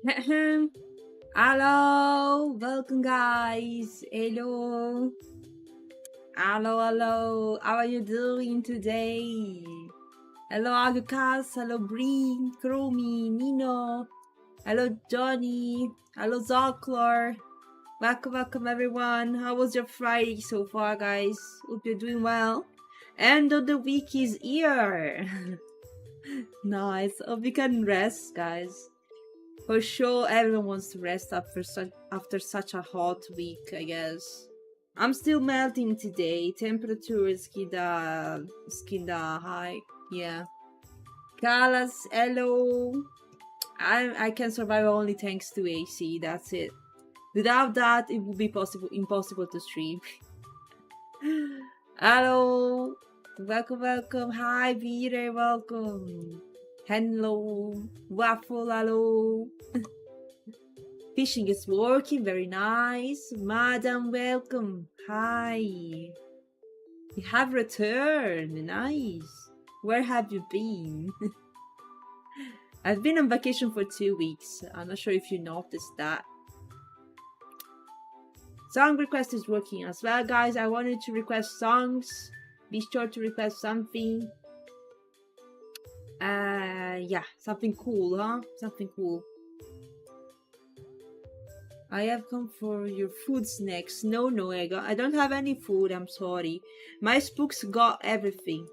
Hello, welcome guys. Hello. Hello. How are you doing today? Hello, Agukas. Hello, Bree, Chromie, Nino. Hello, Johnny. Hello, Zocklor. Welcome everyone. How was your Friday so far, guys? Hope you're doing well. End of the week is here. Nice. Hope you can rest, guys. For sure, everyone wants to rest after such a hot week, I guess. I'm still melting today. Temperature is kinda high. Yeah. Kalas, hello. I can survive only thanks to AC. That's it. Without that, it would be impossible to stream. Hello. Welcome. Hi, Peter. Welcome. Hello. Waffle, hello. Fishing is working, very nice. Madam, welcome. Hi. You have returned, nice. Where have you been? I've been on vacation for 2 weeks. I'm not sure if you noticed that. Song request is working as well, guys. I wanted to request songs. Be sure to request something. Yeah, something cool, huh? Something cool. I have come for your food snacks. No, I don't have any food. I'm sorry. My spooks got everything.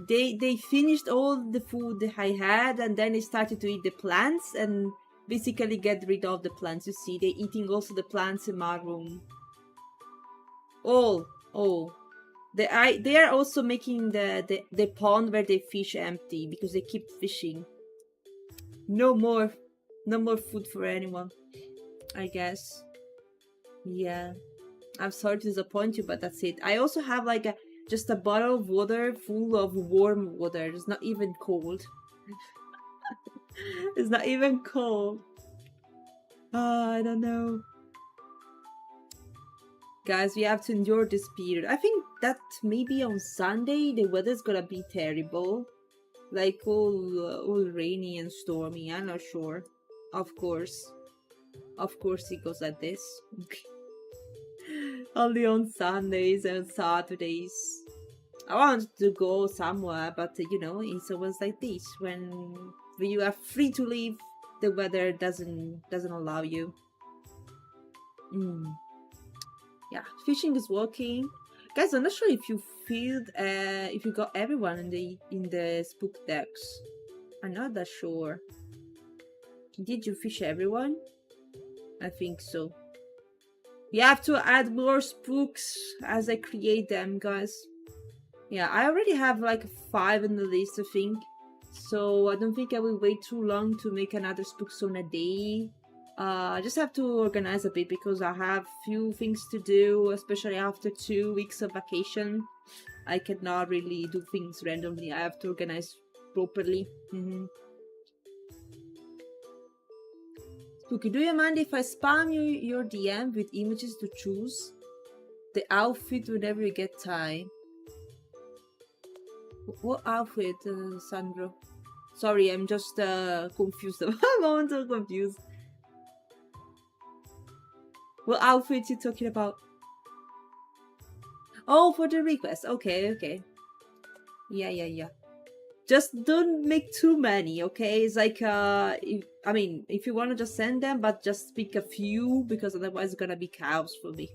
They finished all the food I had, and then they started to eat the plants and basically get rid of the plants. You see, they're eating also the plants in my room. Oh. They are also making the pond where they fish empty because they keep fishing. No more food for anyone, I guess. Yeah, I'm sorry to disappoint you, but that's it. I also have like just a bottle of water full of warm water. It's not even cold. It's not even cold. I don't know. Guys, we have to endure this period. I think that maybe on Sunday the weather's gonna be terrible. Like all rainy and stormy. I'm not sure. Of course it goes like this. Only on Sundays and Saturdays. I want to go somewhere, but you know, it's always like this. When you are free to leave, the weather doesn't allow you. Yeah, fishing is working. Guys, I'm not sure if you if you got everyone in the spook decks. I'm not that sure. Did you fish everyone? I think so. We have to add more spooks as I create them, guys. Yeah, I already have like 5 in the list, I think. So I don't think I will wait too long to make another spook zone a day. I just have to organize a bit because I have few things to do, especially after 2 weeks of vacation. I cannot really do things randomly. I have to organize properly. Spuky, do you mind if I spam your DM with images to choose the outfit whenever you get time? What outfit, Sandro? Sorry, I'm just confused. I'm so confused. What outfit you talking about? Oh, for the request. Okay. Yeah. Just don't make too many, okay? It's like, if you want to just send them, but just pick a few, because otherwise it's gonna be chaos for me.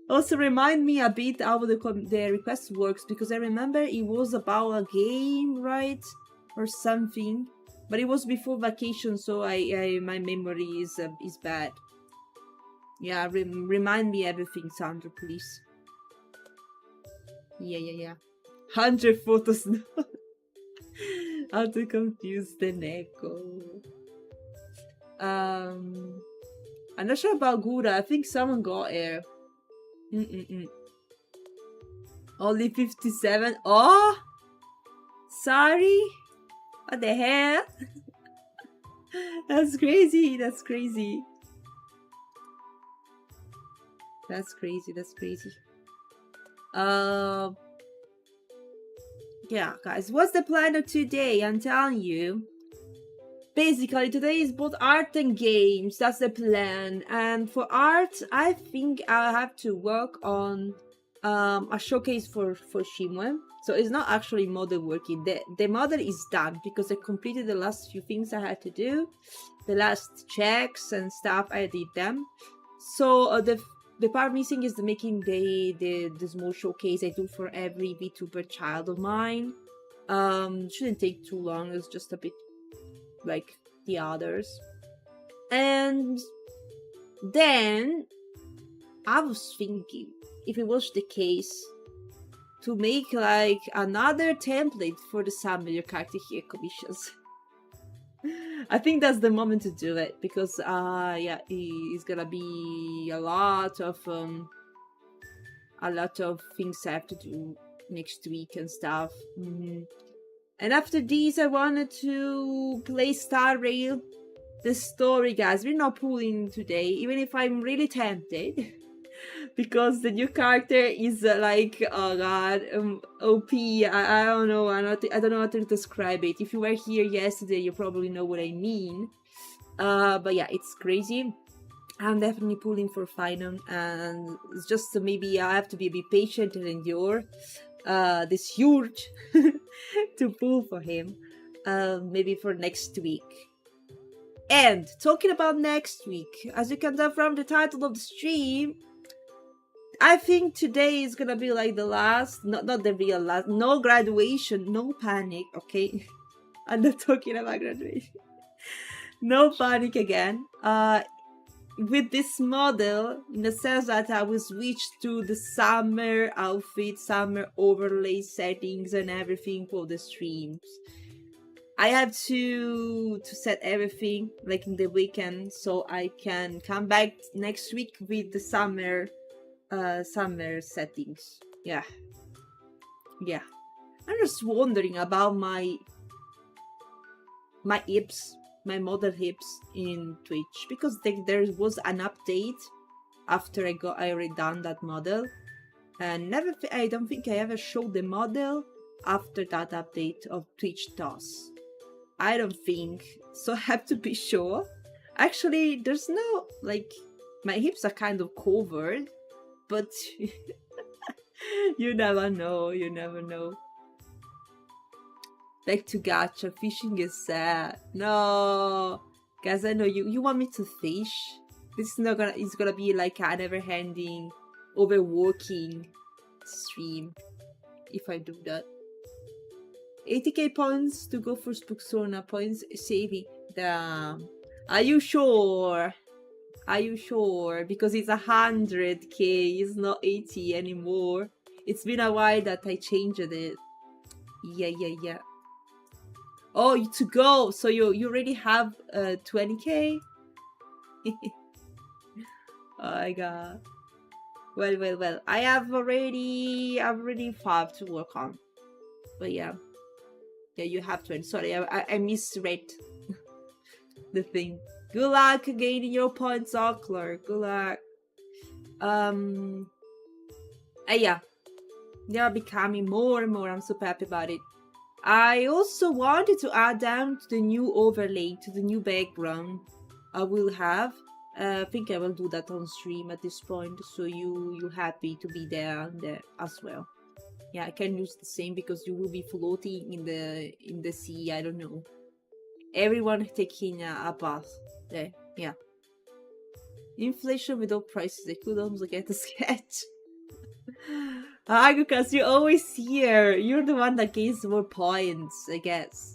Also, remind me a bit how the request works, because I remember it was about a game, right? Or something. But it was before vacation, so my memory is bad. Yeah, remind me everything, Sandra, please. Yeah. 100 photos now. How to confuse the neko. I'm not sure about Gura. I think someone got here. Only 57. Oh! Sorry? What the hell? That's crazy. That's crazy. Yeah, guys, what's the plan of today? I'm telling you. basically today is both art and games. That's the plan. And for art, I think I have to work on a showcase for Shimwe. So it's not actually model working. The model is done because I completed the last few things I had to do, the last checks and stuff. I did them. So the part missing is the making the small showcase I do for every VTuber child of mine. Shouldn't take too long. It's just a bit like the others. And then I was thinking, if it was the case, to make like another template for the Summer character here commissions. I think that's the moment to do it, because yeah, it's gonna be a lot of things I have to do next week and stuff. And after this, I wanted to play Star Rail. The story, guys, we're not pulling today, even if I'm really tempted. Because the new character is like, oh god, OP. I don't know. I don't know how to describe it. If you were here yesterday, you probably know what I mean. But yeah, it's crazy. I'm definitely pulling for Final, and it's just maybe I have to be a bit patient and endure this huge to pull for him. Maybe for next week. And talking about next week, as you can tell from the title of the stream, I think today is gonna be like the last, not the real last, no graduation, no panic, okay? I'm not talking about graduation. No panic again. With this model, in the sense that I will switch to the summer outfit, summer overlay settings and everything for the streams. I have to set everything like in the weekend, so I can come back next week with the summer settings. Yeah. I'm just wondering about my hips, my model hips in Twitch, because there was an update after I already done that model, and I don't think I ever showed the model after that update of Twitch DOS. I don't think so. I have to be sure. Actually, there's no, like, my hips are kind of covered, but you never know. Back to gacha. Fishing is sad. No, guys, I know you want me to fish. This is not gonna. It's gonna be like a never-ending, overworking stream if I do that. 80k points to go for Spooksona points saving. Damn. Are you sure? Are you sure? Because it's 100k, it's not 80 anymore. It's been a while that I changed it. Yeah. Oh, to go. So you already have 20k? Oh my god. Well. I have already 5 to work on. But yeah. Yeah, you have 20. Sorry, I misread the thing. Good luck gaining your points, Ockler. Good luck. Yeah. They are becoming more and more. I'm super happy about it. I also wanted to add them to the new overlay, to the new background I will have. I think I will do that on stream at this point, so you're happy to be there as well. Yeah, I can use the same because you will be floating in the sea. I don't know. Everyone taking a bath there. Yeah. Inflation without prices. I could almost get a sketch. Agukas, you're always here. You're the one that gains more points, I guess.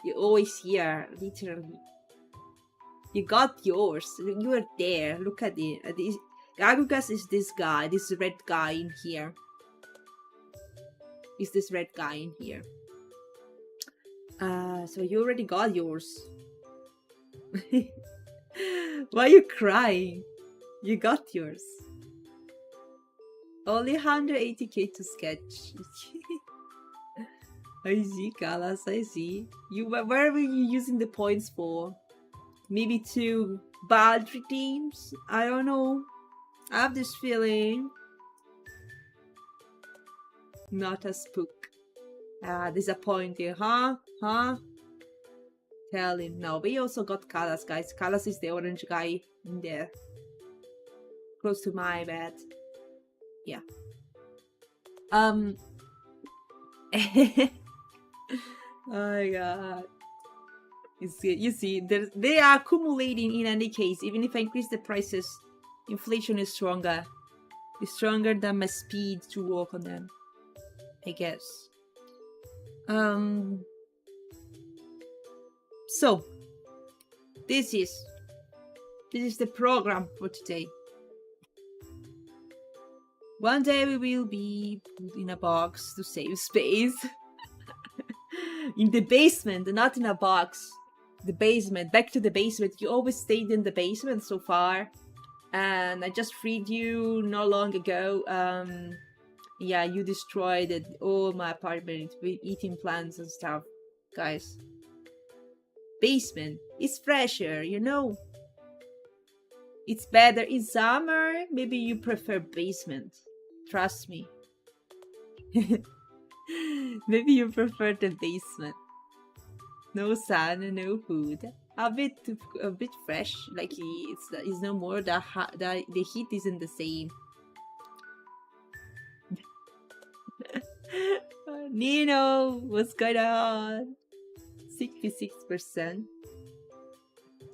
You're always here, literally. You got yours. You are there. Look at it. Agukas is this guy, this red guy in here. Is this red guy in here. So you already got yours. Why are you crying? You got yours. Only 180k to sketch. I see, Kalas, I see. Where were you using the points for? Maybe to Badri teams? I don't know. I have this feeling. Not a spook. Disappointing, huh? Tell him. No, we also got Kalas, guys. Kalas is the orange guy in there. Close to my bed. Yeah. Oh my god. You see, they are accumulating in any case. Even if I increase the prices, inflation is stronger. It's stronger than my speed to work on them, I guess. So this is the program for today. One day we will be put in a box to save space. In the basement, not in a box. The basement, back to the basement. You always stayed in the basement so far, and I just freed you not long ago. Yeah, you destroyed all my apartment with eating plants and stuff, guys. Basement is fresher, you know. It's better in summer. Maybe you prefer basement. Trust me. Maybe you prefer the basement. No sun, no food. A bit fresh. Like it's no more the heat isn't the same. Nino, what's going on? 66%.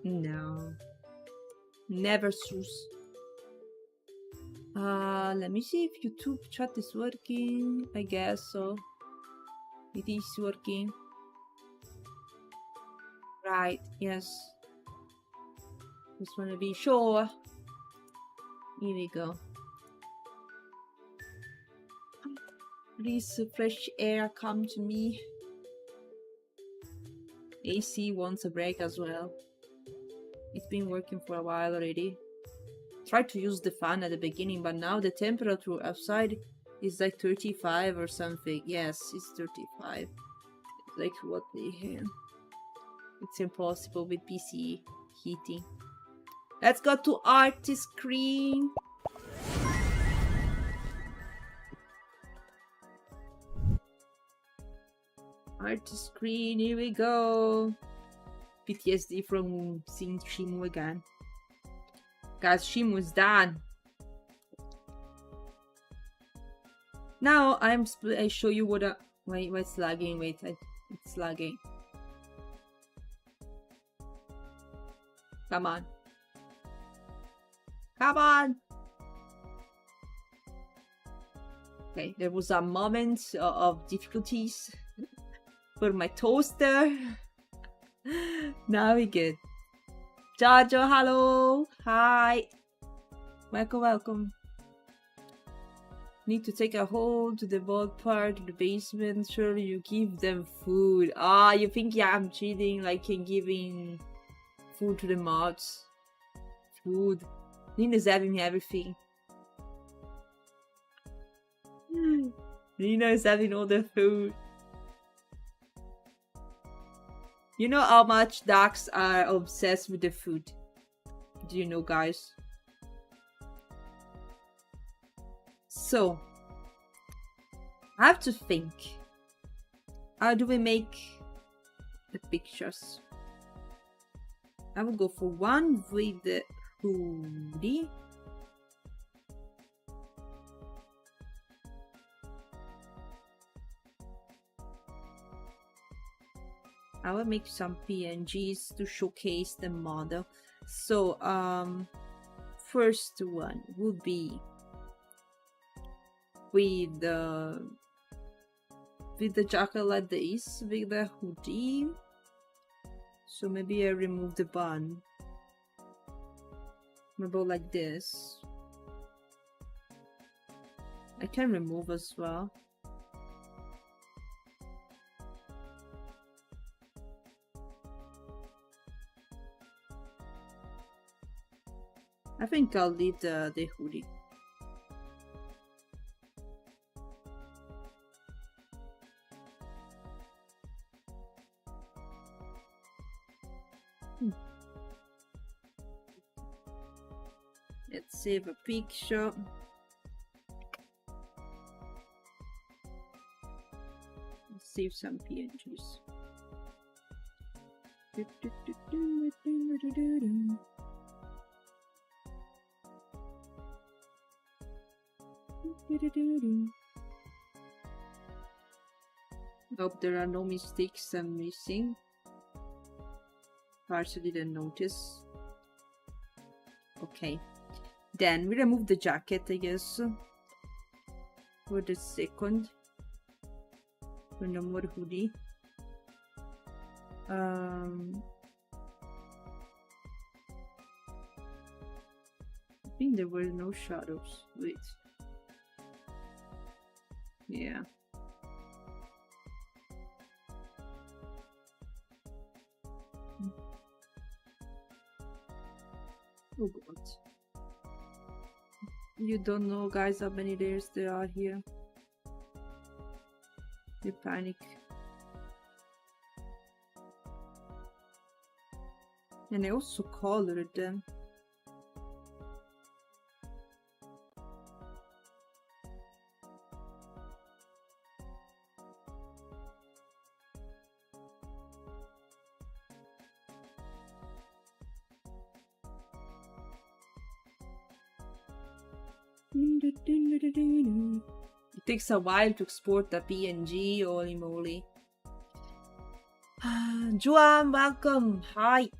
No. Never sus. Let me see if YouTube chat is working. I guess so. It is working. Right, yes. Just wanna be sure. Here we go. Please, fresh air, come to me. AC wants a break as well. It's been working for a while already. Tried to use the fan at the beginning, but now the temperature outside is like 35 or something. Yes, it's 35. Like what the hell? It's impossible with PC heating. Let's go to artist screen. Artist screen, here we go. PTSD from seeing Shimu again. Guys, Shimu's done. Now I show you what wait, it's lagging. Wait, it's lagging. Come on. Come on. Okay, there was a moment of difficulties for my toaster. Now we good. Jojo, hello. Hi. Welcome, welcome. Need to take a hold to the vault part of the basement. Surely you give them food. Ah, you think yeah, I'm cheating like in giving food to the mods. Food. Nina's having everything. Nina is having all the food. You know how much ducks are obsessed with the food? Do you know, guys? So, I have to think. How do we make the pictures? I will go for one with the hoodie. I will make some PNGs to showcase the model. So, first one would be with the jacket like this, with the hoodie. So maybe I remove the bun. Maybe like this. I can remove as well. I think I'll leave the hoodie. Let's save a picture. Let's save some PNGs. Hope there are no mistakes I'm missing. Partially didn't notice. Okay. Then we remove the jacket, I guess. For the second. For no more hoodie. I think there were no shadows. Wait. Yeah. Oh god. You don't know, guys, how many layers there are here. You panic. And I also colored them. It takes a while to export the PNG, holy moly. Juan, welcome. Hi.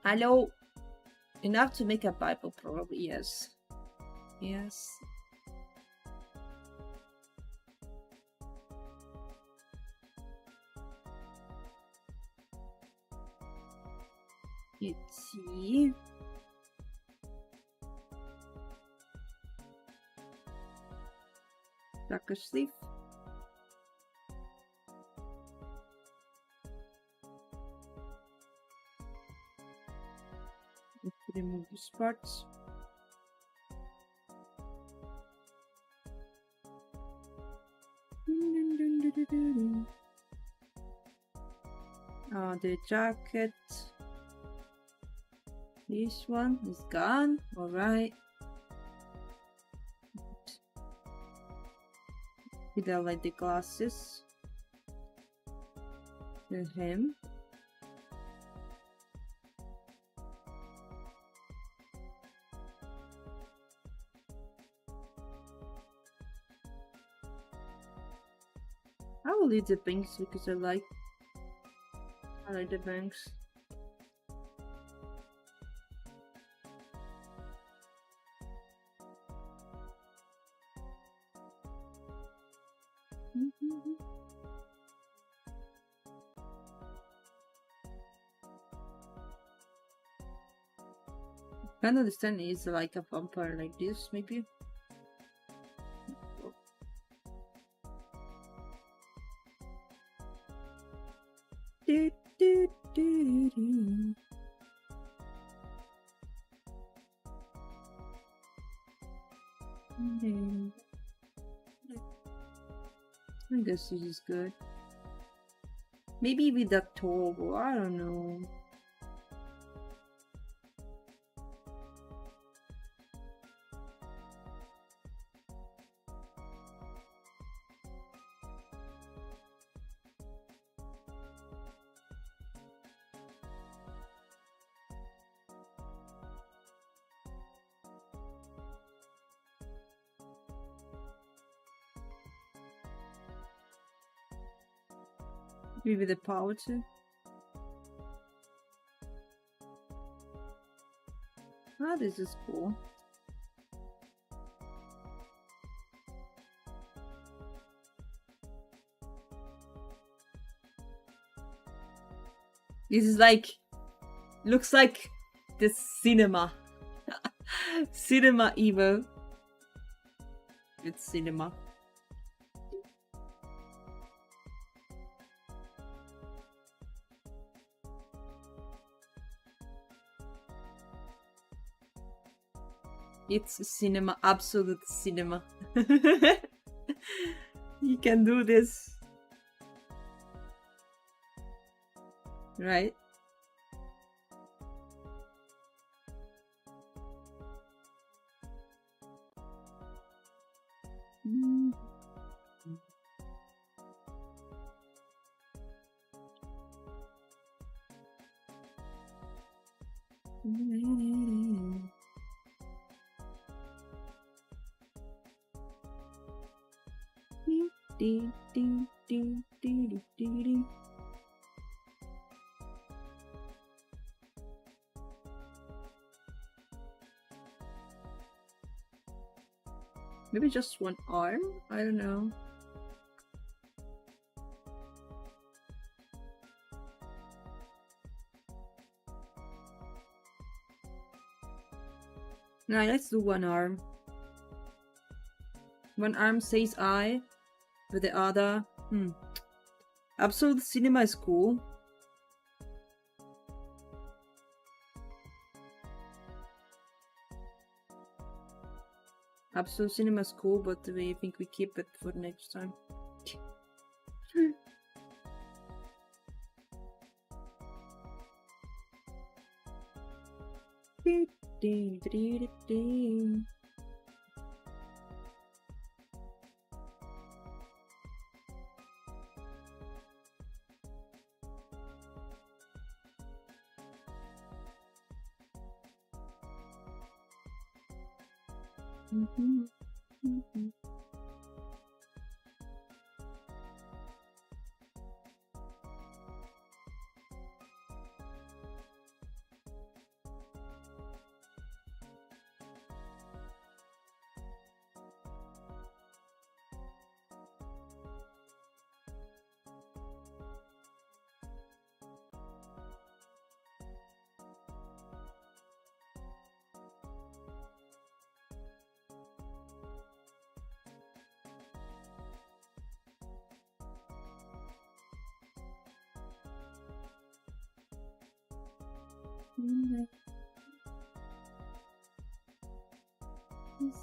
Hello. Enough to make a Bible, probably, yes. Yes. Let's see. Darker sleeve. Let's remove these parts. The jacket. This one is gone. All right. Without like the glasses. The hem. I will leave the bangs because I like the bangs. I don't understand, is like a vampire like this, maybe? I guess this is good. Maybe with the turbo, I don't know. Maybe the power too. Ah, this is cool. This is like, looks like the cinema. Cinema evil. It's cinema. It's cinema, absolute cinema. You can do this. Right? Maybe just one arm? I don't know. Nah, let's do one arm. One arm says I, with the other. Absolute cinema is cool. Absolute cinema is cool, but we think we keep it for next time.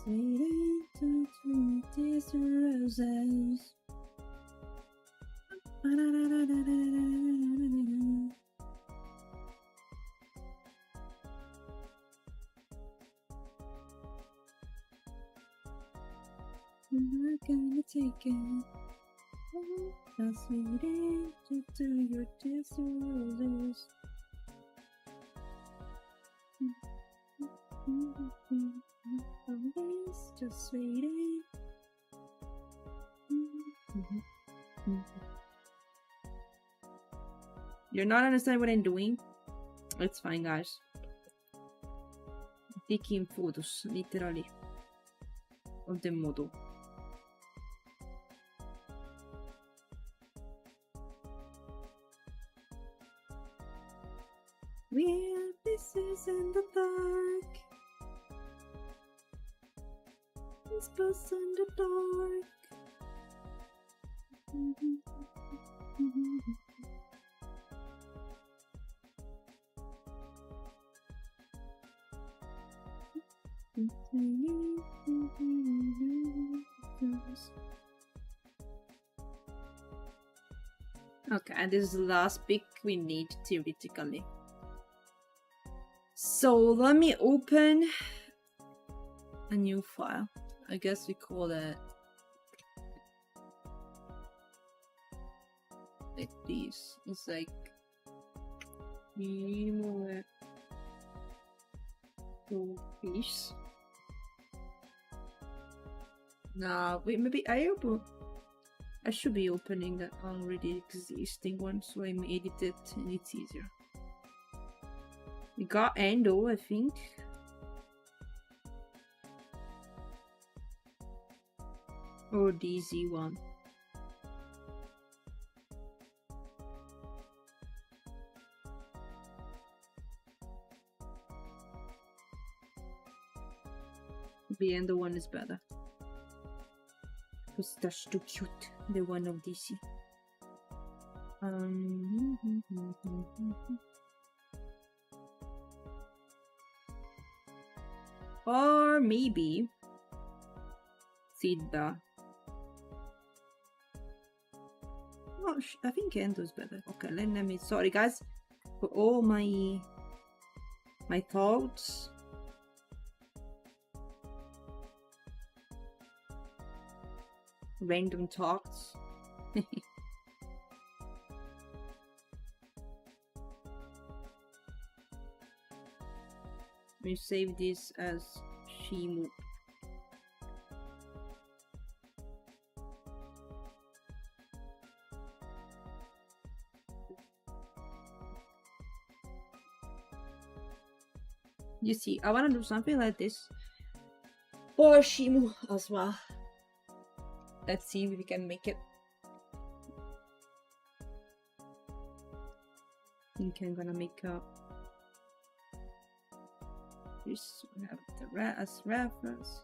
Waiting to taste the roses. I'm not gonna take it. Just waiting to your taste the roses. Just waiting. You're not understanding what I'm doing? It's fine, guys. Taking photos, literally, of the model. We're pieces in the dark. Whispers in the dark. Okay, and this is the last pick we need theoretically. So let me open a new file. I guess we call it like this. It's like fish. Nah, wait, maybe I should be opening that already existing one, so I may edit it and it's easier. We got Endo, I think. Or DZ one. The Endo one is better. Because that's too cute. The one of DC. Or maybe Sidda. Oh, I think Endo's better. Okay, let me. Sorry, guys, for all my thoughts. Random thoughts. We save this as Shimu. You see, I want to do something like this for Shimu as well. Let's see if we can make it. I think I'm gonna make a this one have the as reference.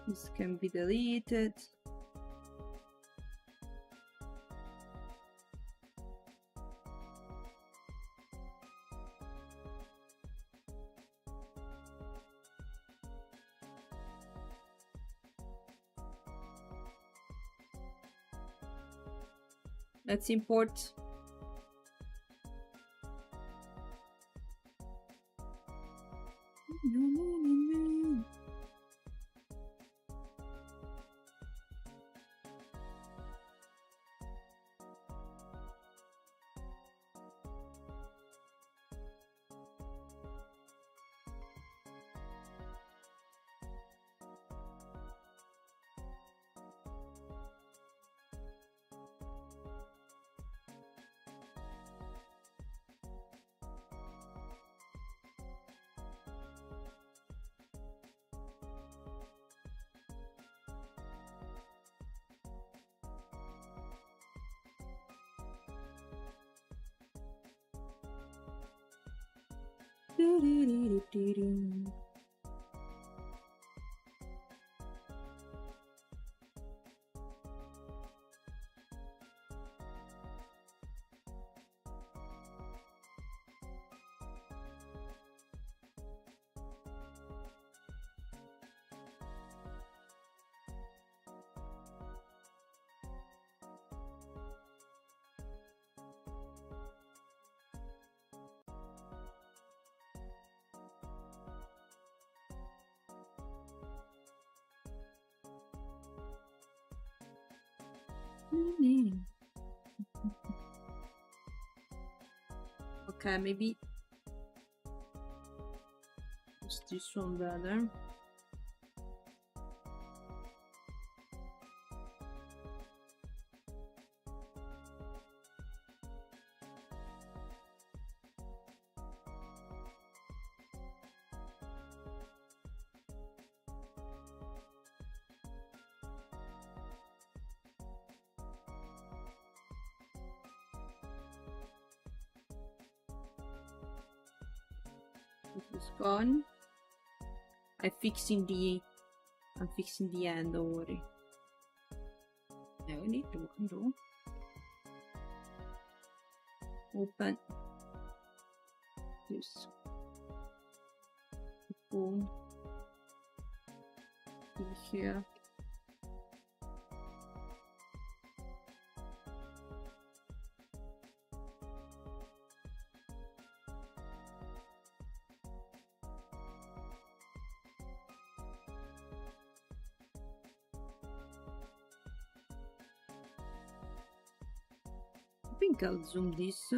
This can be deleted. Let's import. Okay, maybe just this one better. This is gone. I'm fixing the end, don't worry. Now we need to undo. Open this. Boom. Here. I think I'll zoom this.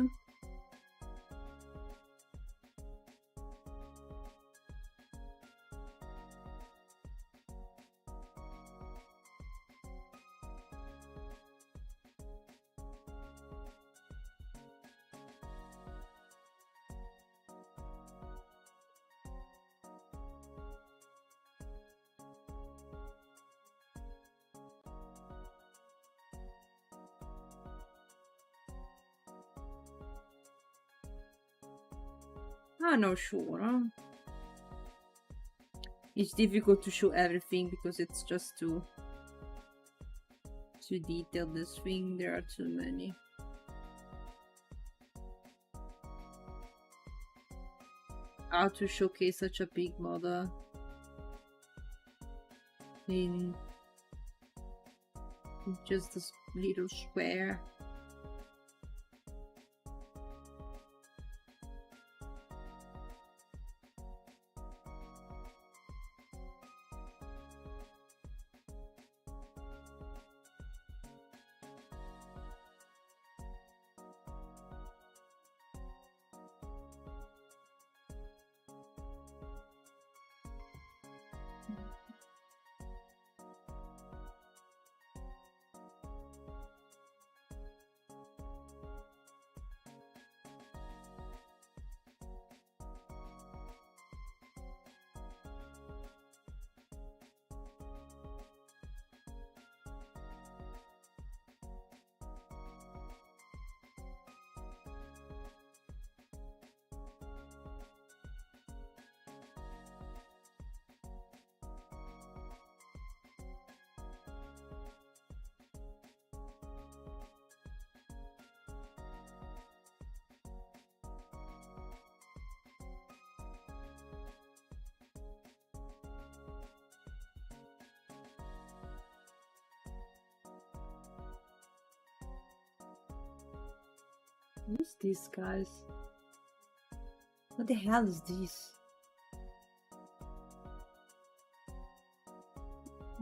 I'm not sure. Huh? It's difficult to show everything because it's just too detailed. This thing, there are too many. How to showcase such a big model in just this little square. What is this, guys? What the hell is this?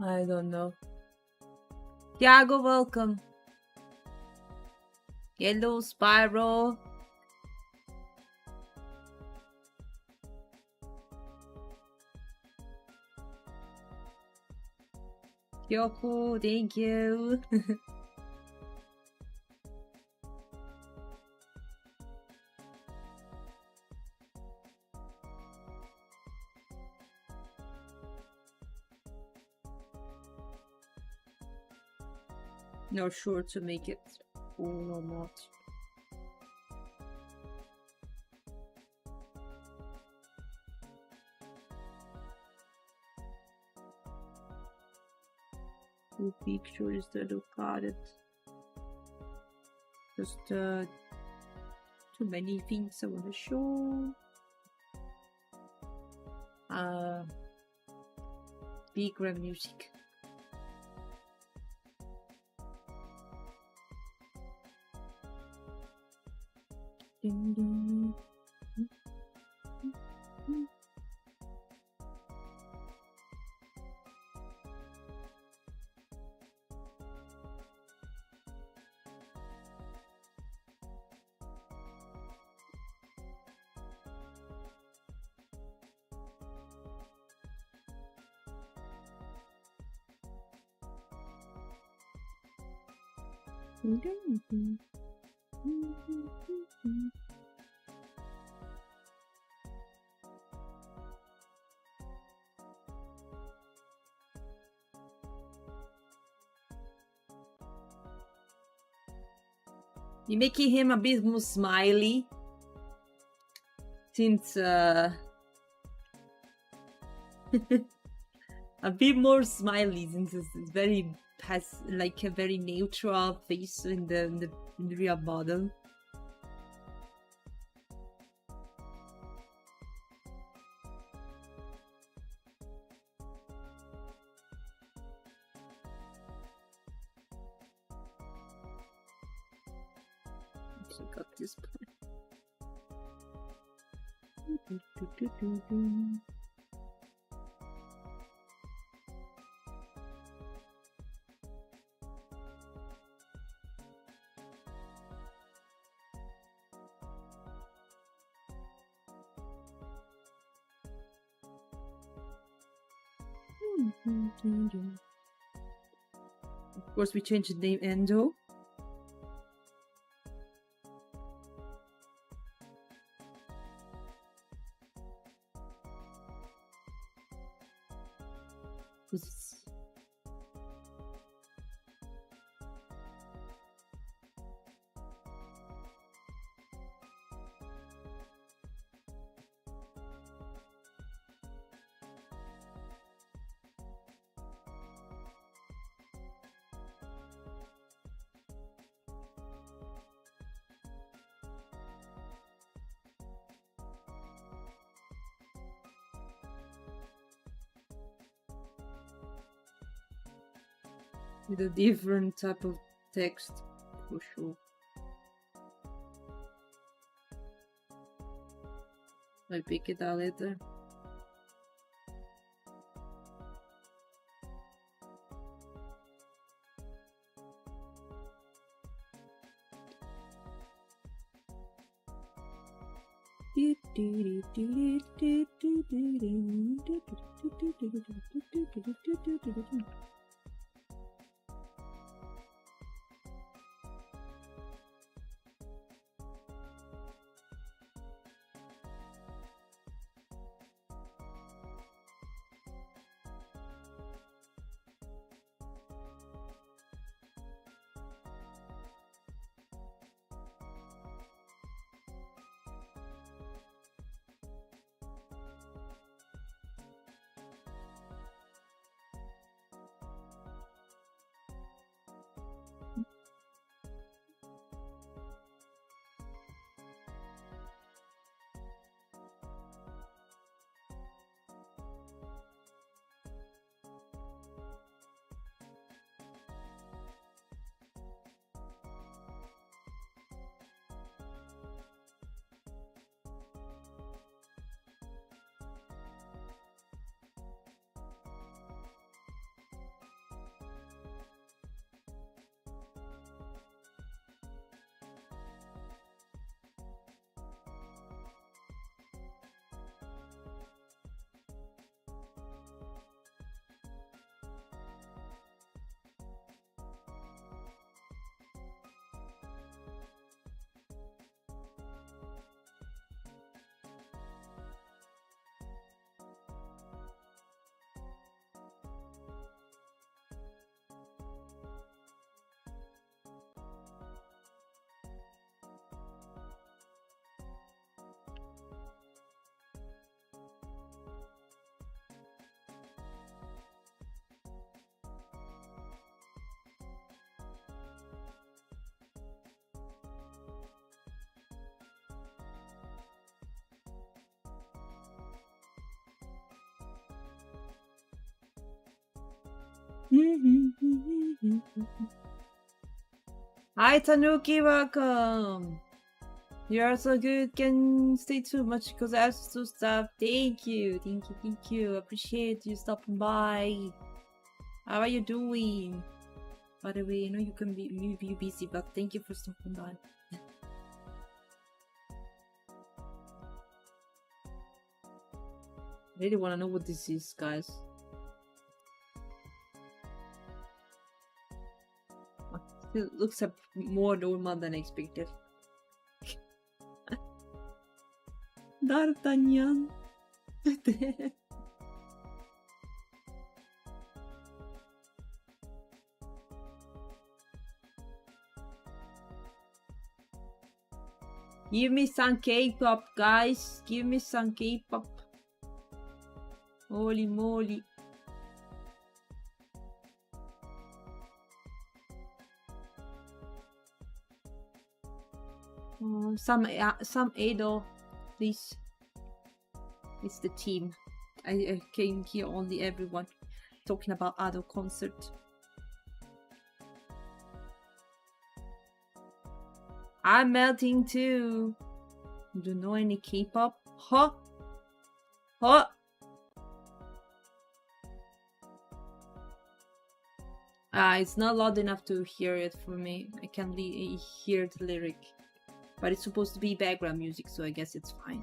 I don't know. Tiago, welcome. Hello, Spyro. Kyoko, thank you. Not sure to make it full or not. Two pictures that look at it. Just too many things I want to show. Big ram music. Ding, ding. You're making him a bit more smiley since a bit more smiley since it's very has like a very neutral face in the real model. I got this part. Of course, we changed the name Endo. With a different type of text, for sure. I'll pick it out later. Hi Tanuki, welcome. You are so good. Can stay too much because I have to stop. Thank you, thank you. Appreciate you stopping by. How are you doing? By the way, I know you can be busy, but thank you for stopping by. I really want to know what this is, guys. It looks more normal than expected. D'Artagnan. Give me some K-pop, guys. Give me some K-pop. Holy moly. Some Ado, please. It's the team. I came here only everyone talking about Ado concert. I'm melting too. Don't know any K-pop? Huh? Huh? It's not loud enough to hear it for me. I can't hear the lyric. But it's supposed to be background music, so I guess it's fine.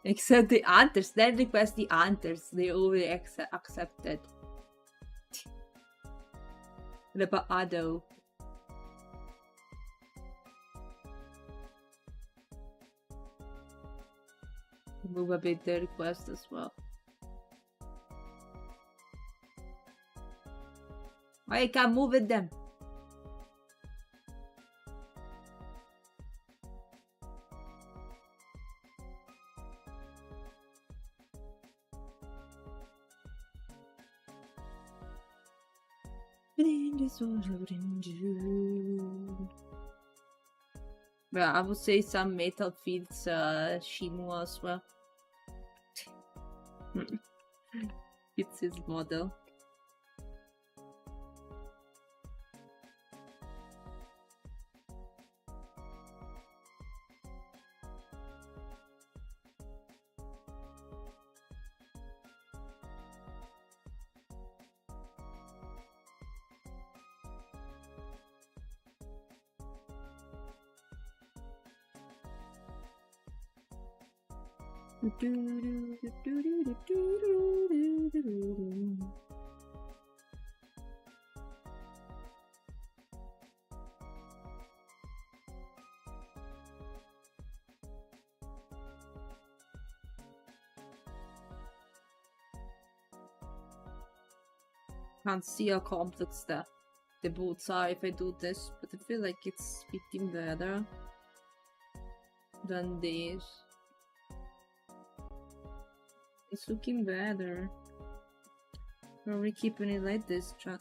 Except the answers. Then request the answers. They already accepted. What about Ado? Move a bit the request as well. I can move with them. Well, I would say some metal feeds Shimu as well. It's his model. Can't see how complex the boots are if I do this, but I feel like it's fitting better than this. It's looking better. Are we keeping it like this, chat?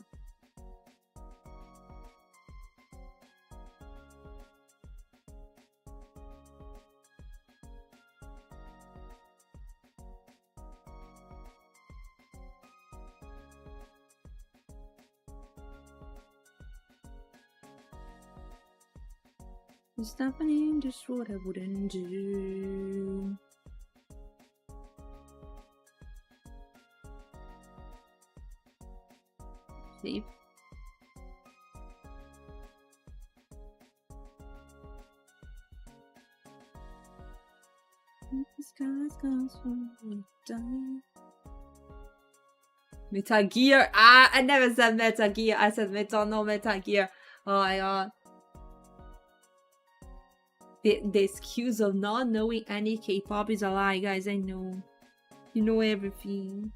It's happening, just what I wouldn't do. Save. Metal Gear. Ah, I never said Metal Gear. I said Metal Gear. Oh my god. The excuse of not knowing any K-pop is a lie, guys. I know. You know everything.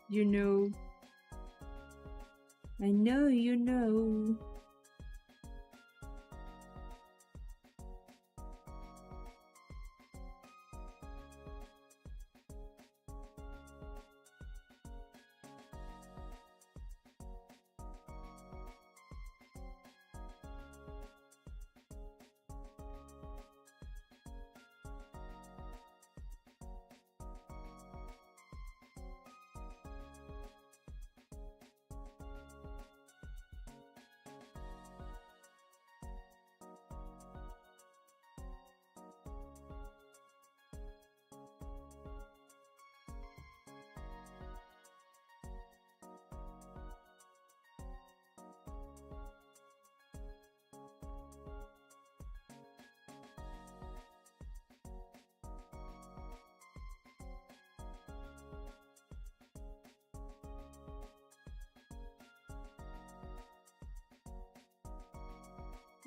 You know. I know you know.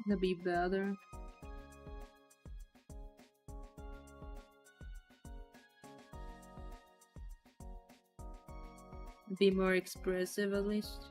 It'll be better. Be more expressive at least.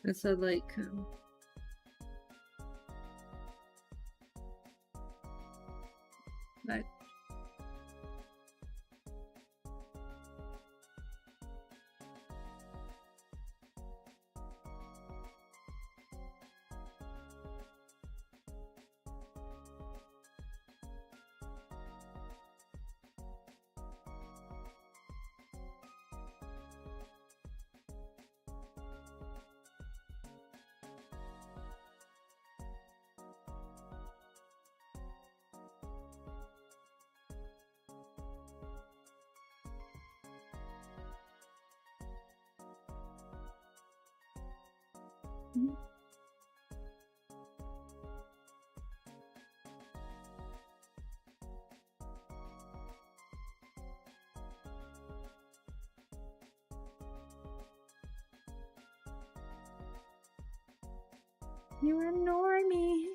It's a like You annoy me.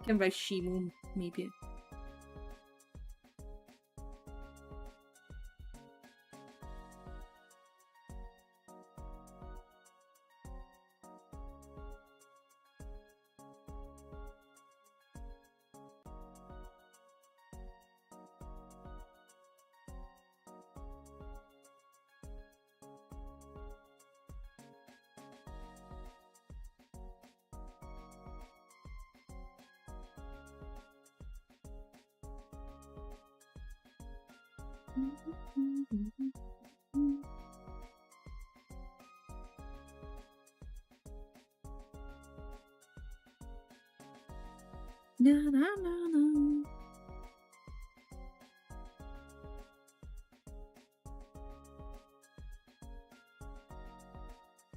Can write Shimu, maybe. Na na na na.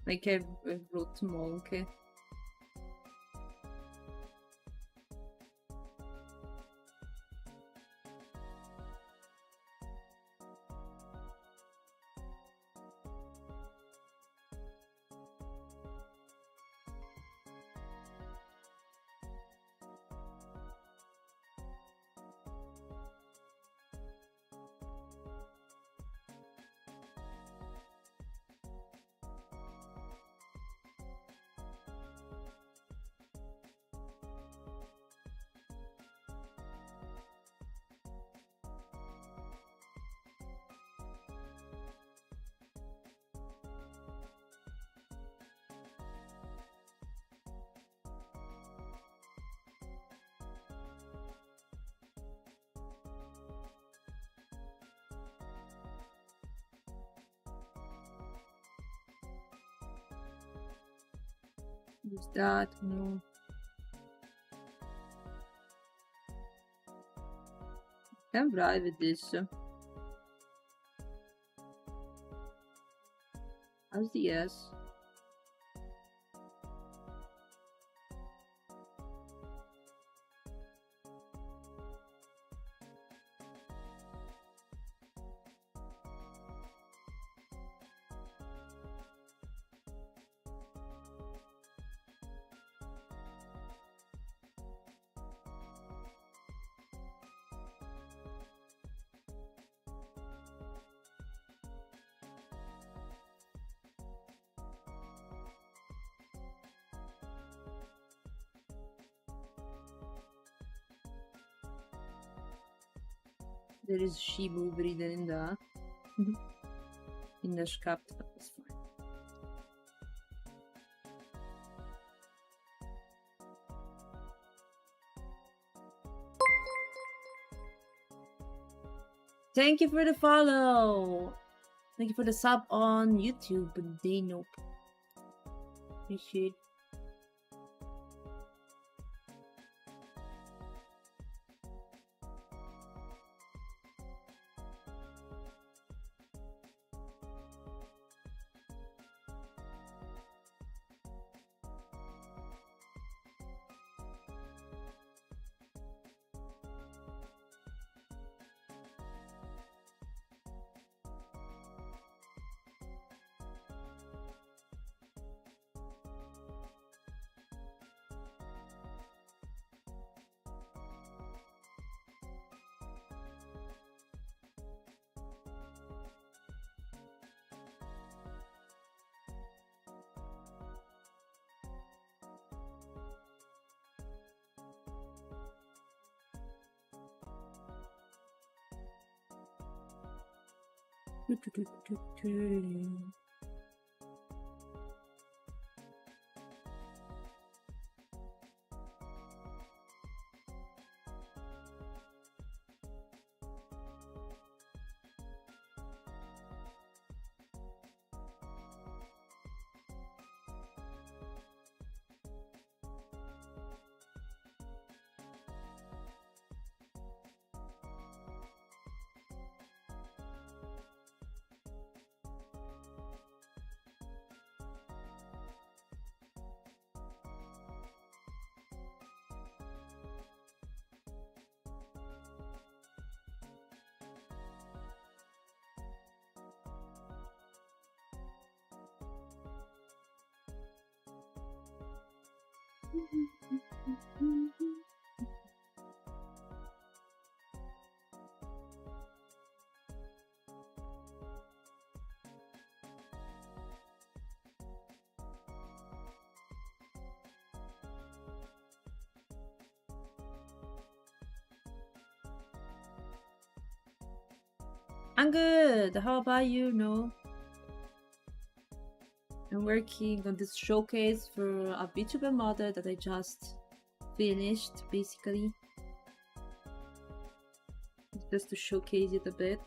Like a root monk. Use that, no. Can ride with this. How's the S? There is Shibu breathing in the shop. That's fine. Thank you for the follow. Thank you for the sub on YouTube. They nope. Appreciate. I'm good. How about you? No, I'm working on this showcase for a VTuber model that I just finished, basically, just to showcase it a bit.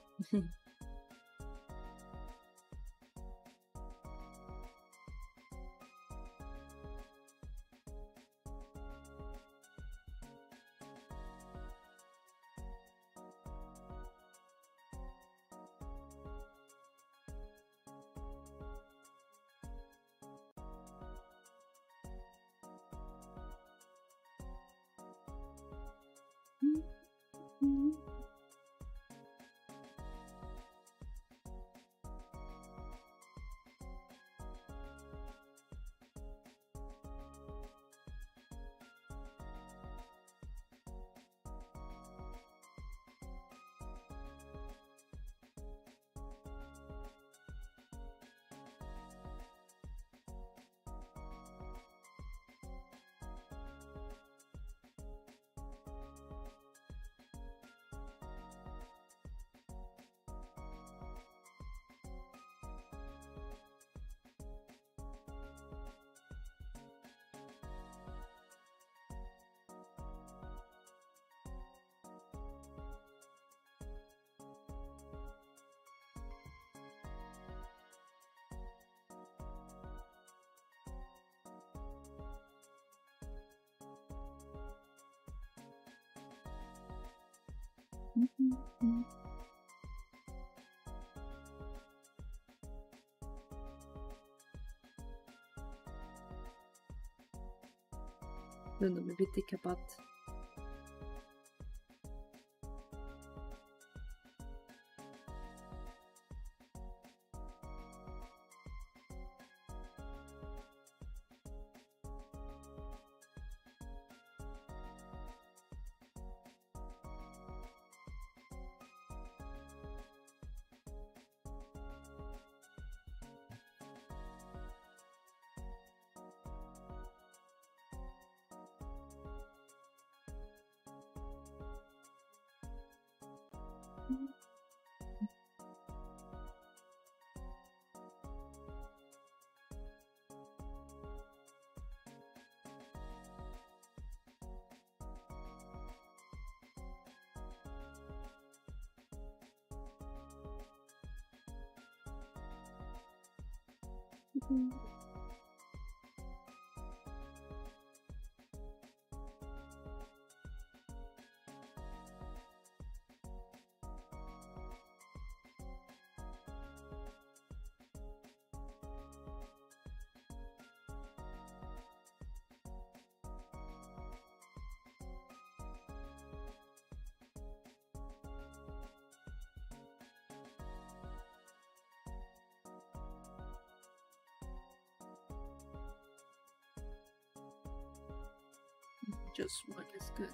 Don't know, maybe take a bath. Just one is good.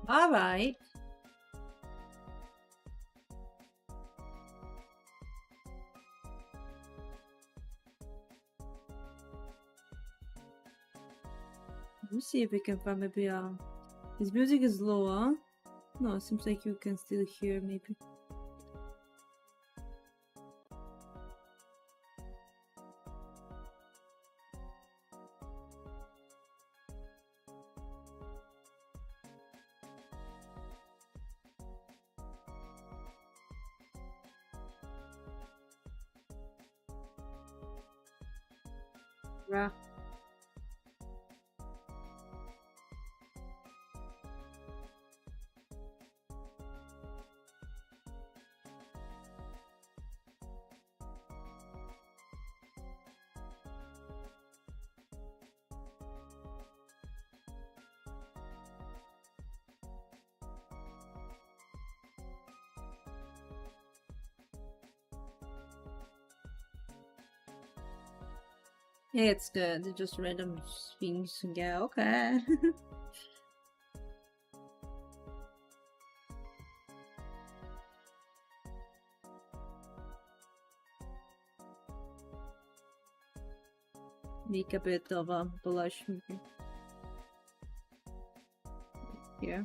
All right. Let's see if we can find maybe his music is low, huh? No, it seems like you can still hear maybe. Yeah. Yeah, it's good. It's just random things. Yeah, okay. Make a bit of a blush. Yeah.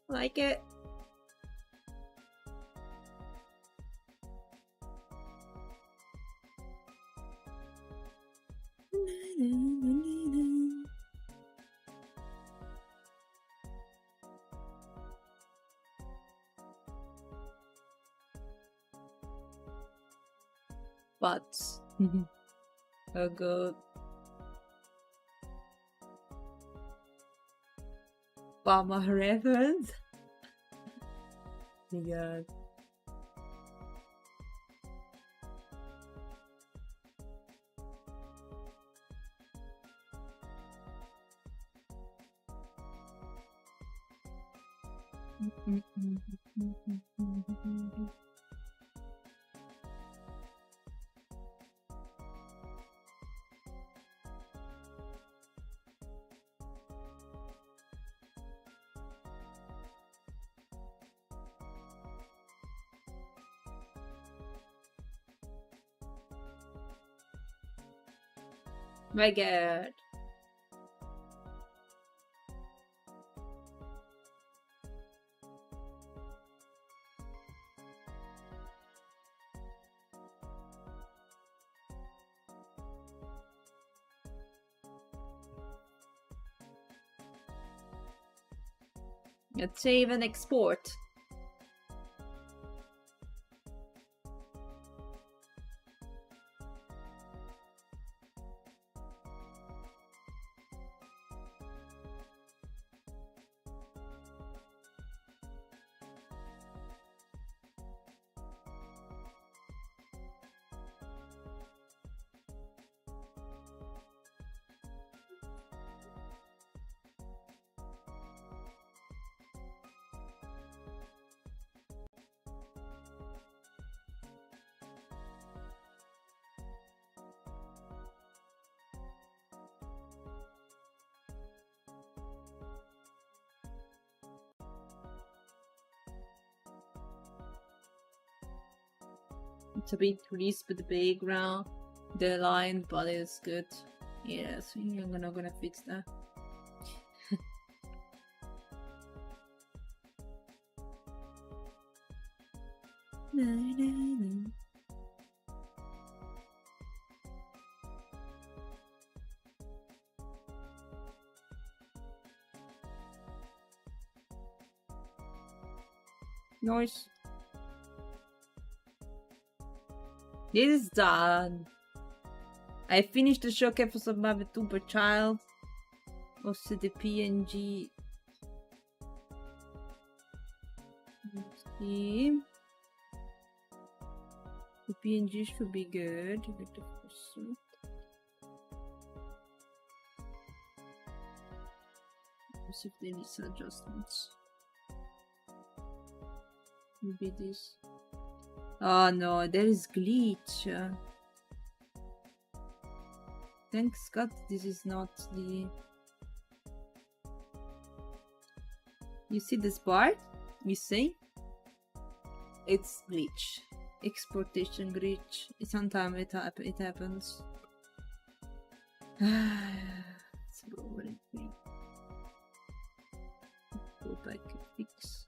Like it. But oh god. Obama reference. Oh god. My god. Let's save and export. It's a bit crisp with the background, the line, but it's good. Yes, I'm gonna fix that. Nice. This is done. I finished the shock episode of my VTuber child. Also the PNG. Let's see. The PNG should be good. With the pursuit. Let's see if they need some adjustments. Maybe this. Oh no, there is glitch. Thanks God this is not the... You see this part? You see? It's glitch. Exportation glitch. Sometimes it happens. It's boring. Go back and fix.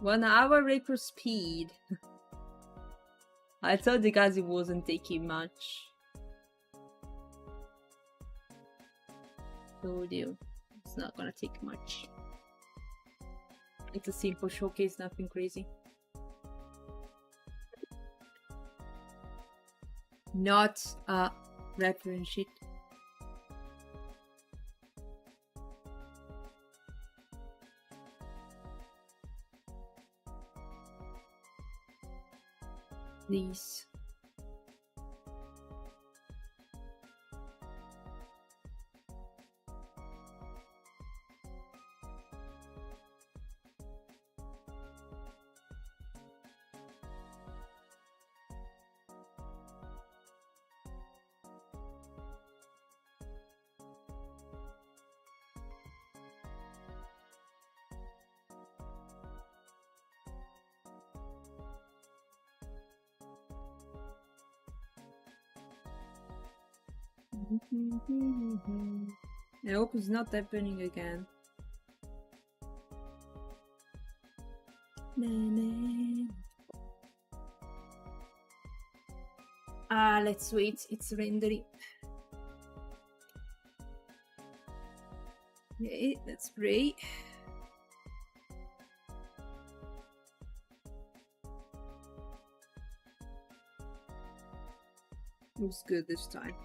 1 hour record speed. I thought the guys it wasn't taking much. Told you, it's not gonna take much. It's a simple showcase, nothing crazy. Not a reference sheet. Please. I hope it's not happening again. Let's wait, it's rendering. Okay, let's pray. Looks good this time.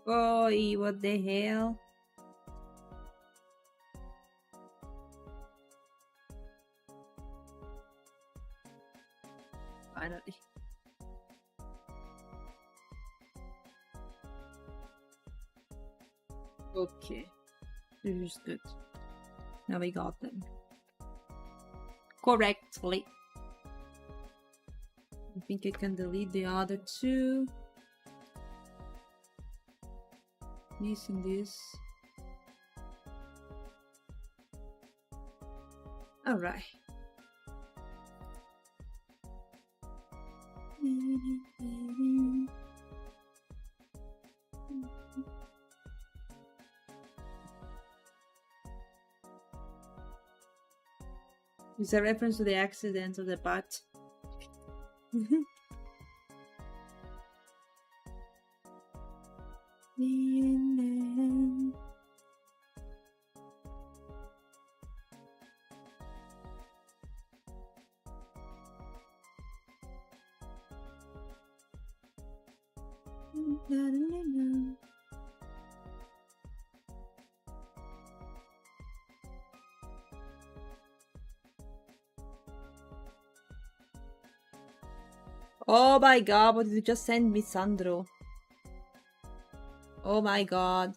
Oh, what the hell? Finally. Okay. This is good. Now we got them. Correctly. I think I can delete the other two. This and this. All right. It's a reference to the accident of the bat. Oh my god, what did you just send me, Sandro? Oh my god.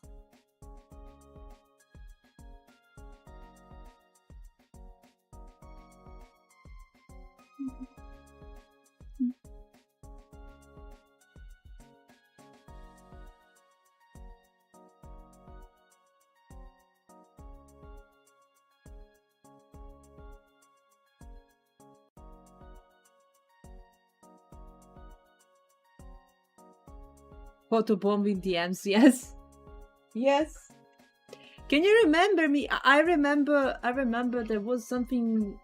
Photobombing DMs, yes. Yes. Can you remember me? I remember there was something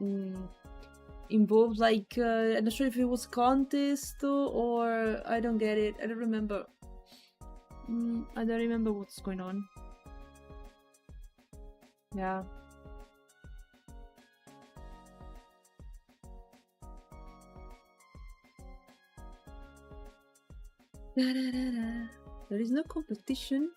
involved, like I'm not sure if it was contest or I don't get it. I don't remember. I don't remember what's going on. Yeah. There is no competition.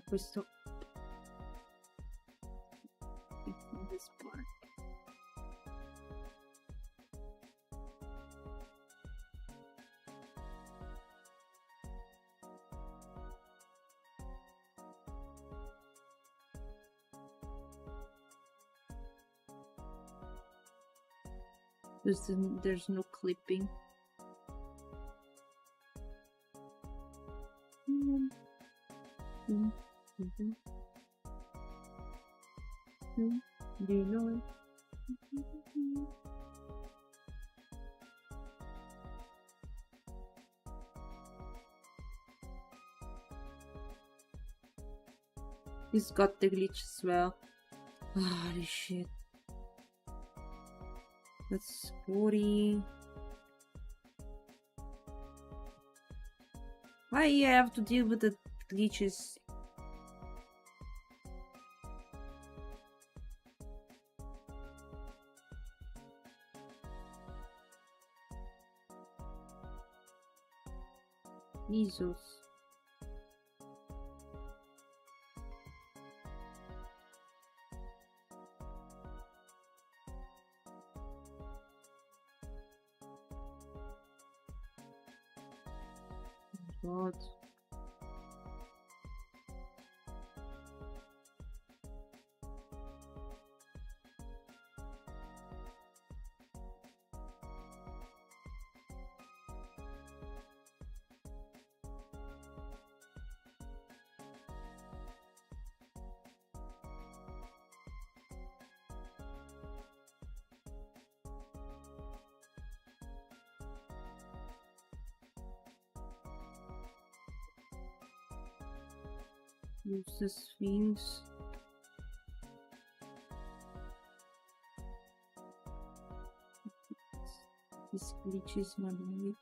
Questo this part. There's no clipping. Do you know it? He's got the glitch as well. Holy shit. That's 40. Why I have to deal with the glitches? Jesus. God. Use the Sphinx. This glitches manually.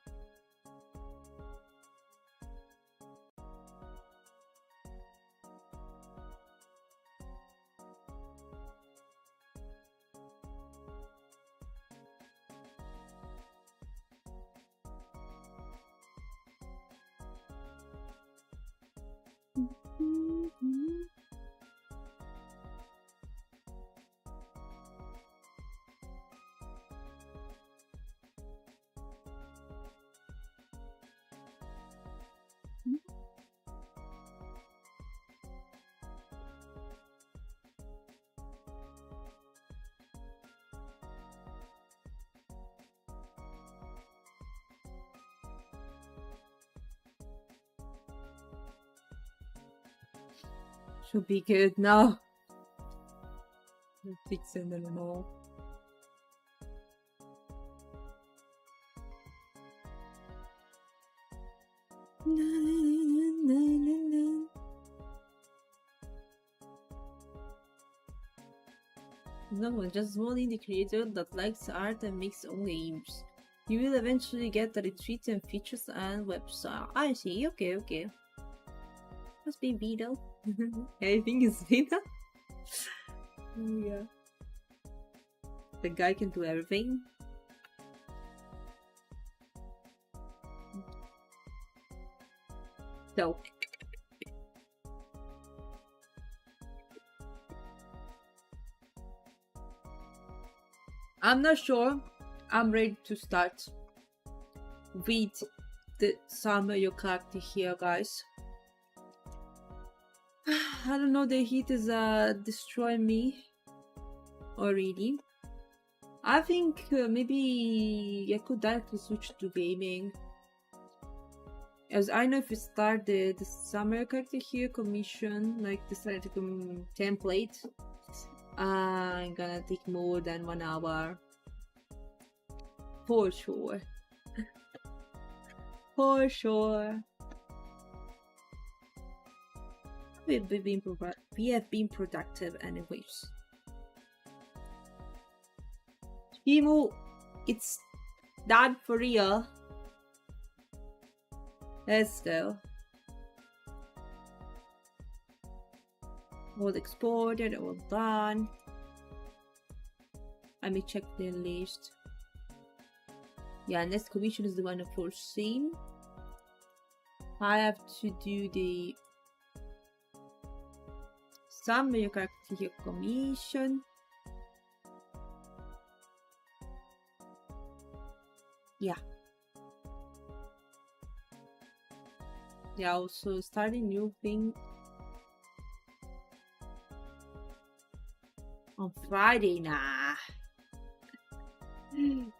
Should be good now. Fixing them all. No, just one indie creator that likes art and makes own games. You will eventually get a retreat and features and website. I see, okay. Must be Vito. I think it's Vito. Oh yeah. The guy can do everything. So I'm not sure I'm ready to start with the summer your character here, guys. I don't know, the heat is destroying me already. I think maybe I could directly switch to gaming, as I know if we start the summer character here commission, like the starting template, I'm gonna take more than 1 hour for sure. For sure. We have been productive anyways. Shimu, it's done for real. Let's go. All exported, all done. Let me check the list. Yeah, next commission is the one for scene. I have to do the summer your character here commission. Yeah. Yeah, also starting new thing on Friday, nah.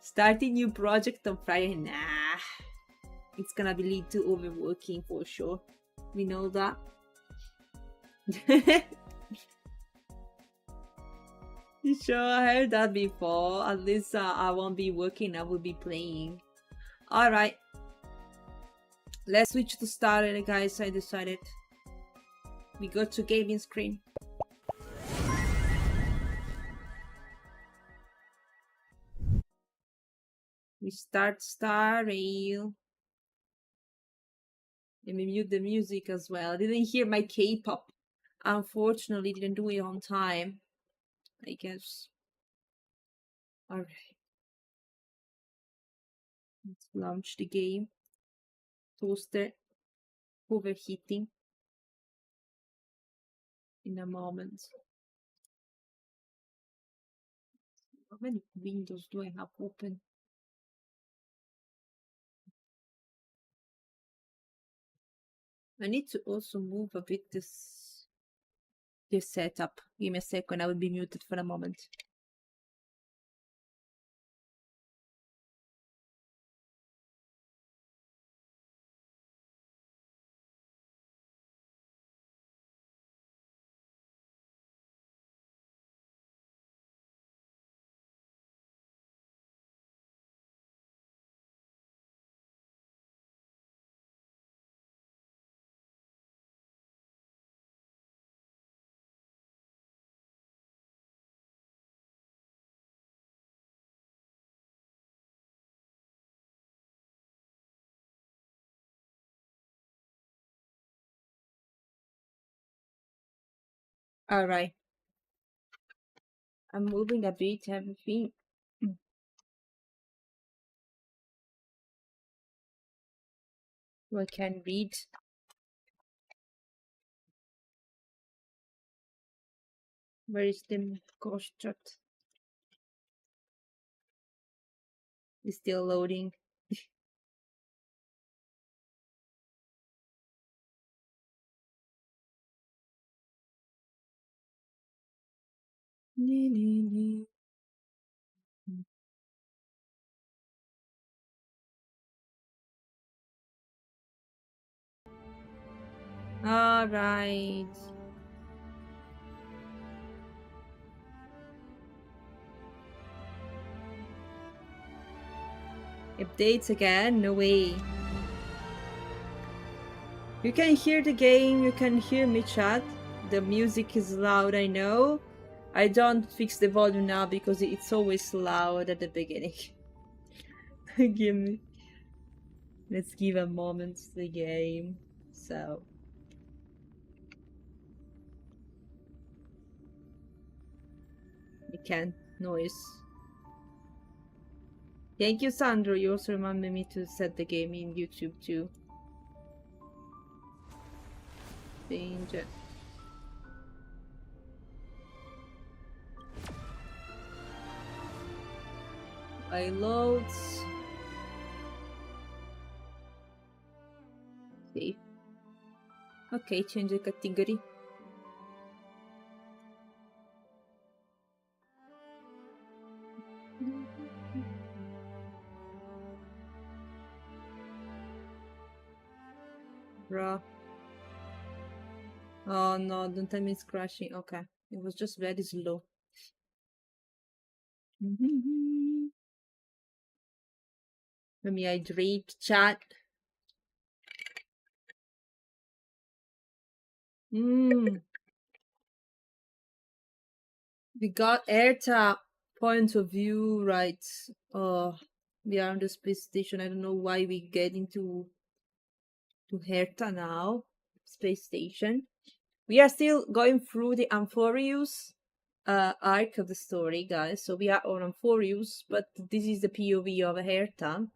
Starting new project on Friday, nah. It's gonna be lead to overworking for sure. We know that. Sure, I heard that before. At least I won't be working, I will be playing. Alright. Let's switch to starter, guys. I decided. We go to gaming screen. We start Star Rail. Let me mute the music as well. I didn't hear my K-pop. Unfortunately, didn't do it on time, I guess. Alright. Let's launch the game. Toaster overheating in a moment. How many windows do I have open? I need to also move a bit this setup. Give me a second, I will be muted for a moment. Alright. I'm moving a bit everything. I can read. Where is the ghost chat? It's still loading. Alright. Updates again? No way. You can hear the game, you can hear me chat. The music is loud, I know. I don't fix the volume now because it's always loud at the beginning. Give me. Let's give a moment to the game. So. You can't noise. Thank you, Sandro. You also reminded me to set the game in YouTube too. Danger. I loads. Safe. Okay, change the category. Bruh. Oh no, don't tell me it's crashing. Okay, it was just very slow. Let me hydrate chat. We got AirTag point of view, right? We are on the space station. I don't know why we get into Herta now. Space station. We are still going through the Amphorius arc of the story, guys. So we are on Amphorius, but this is the POV of Herta.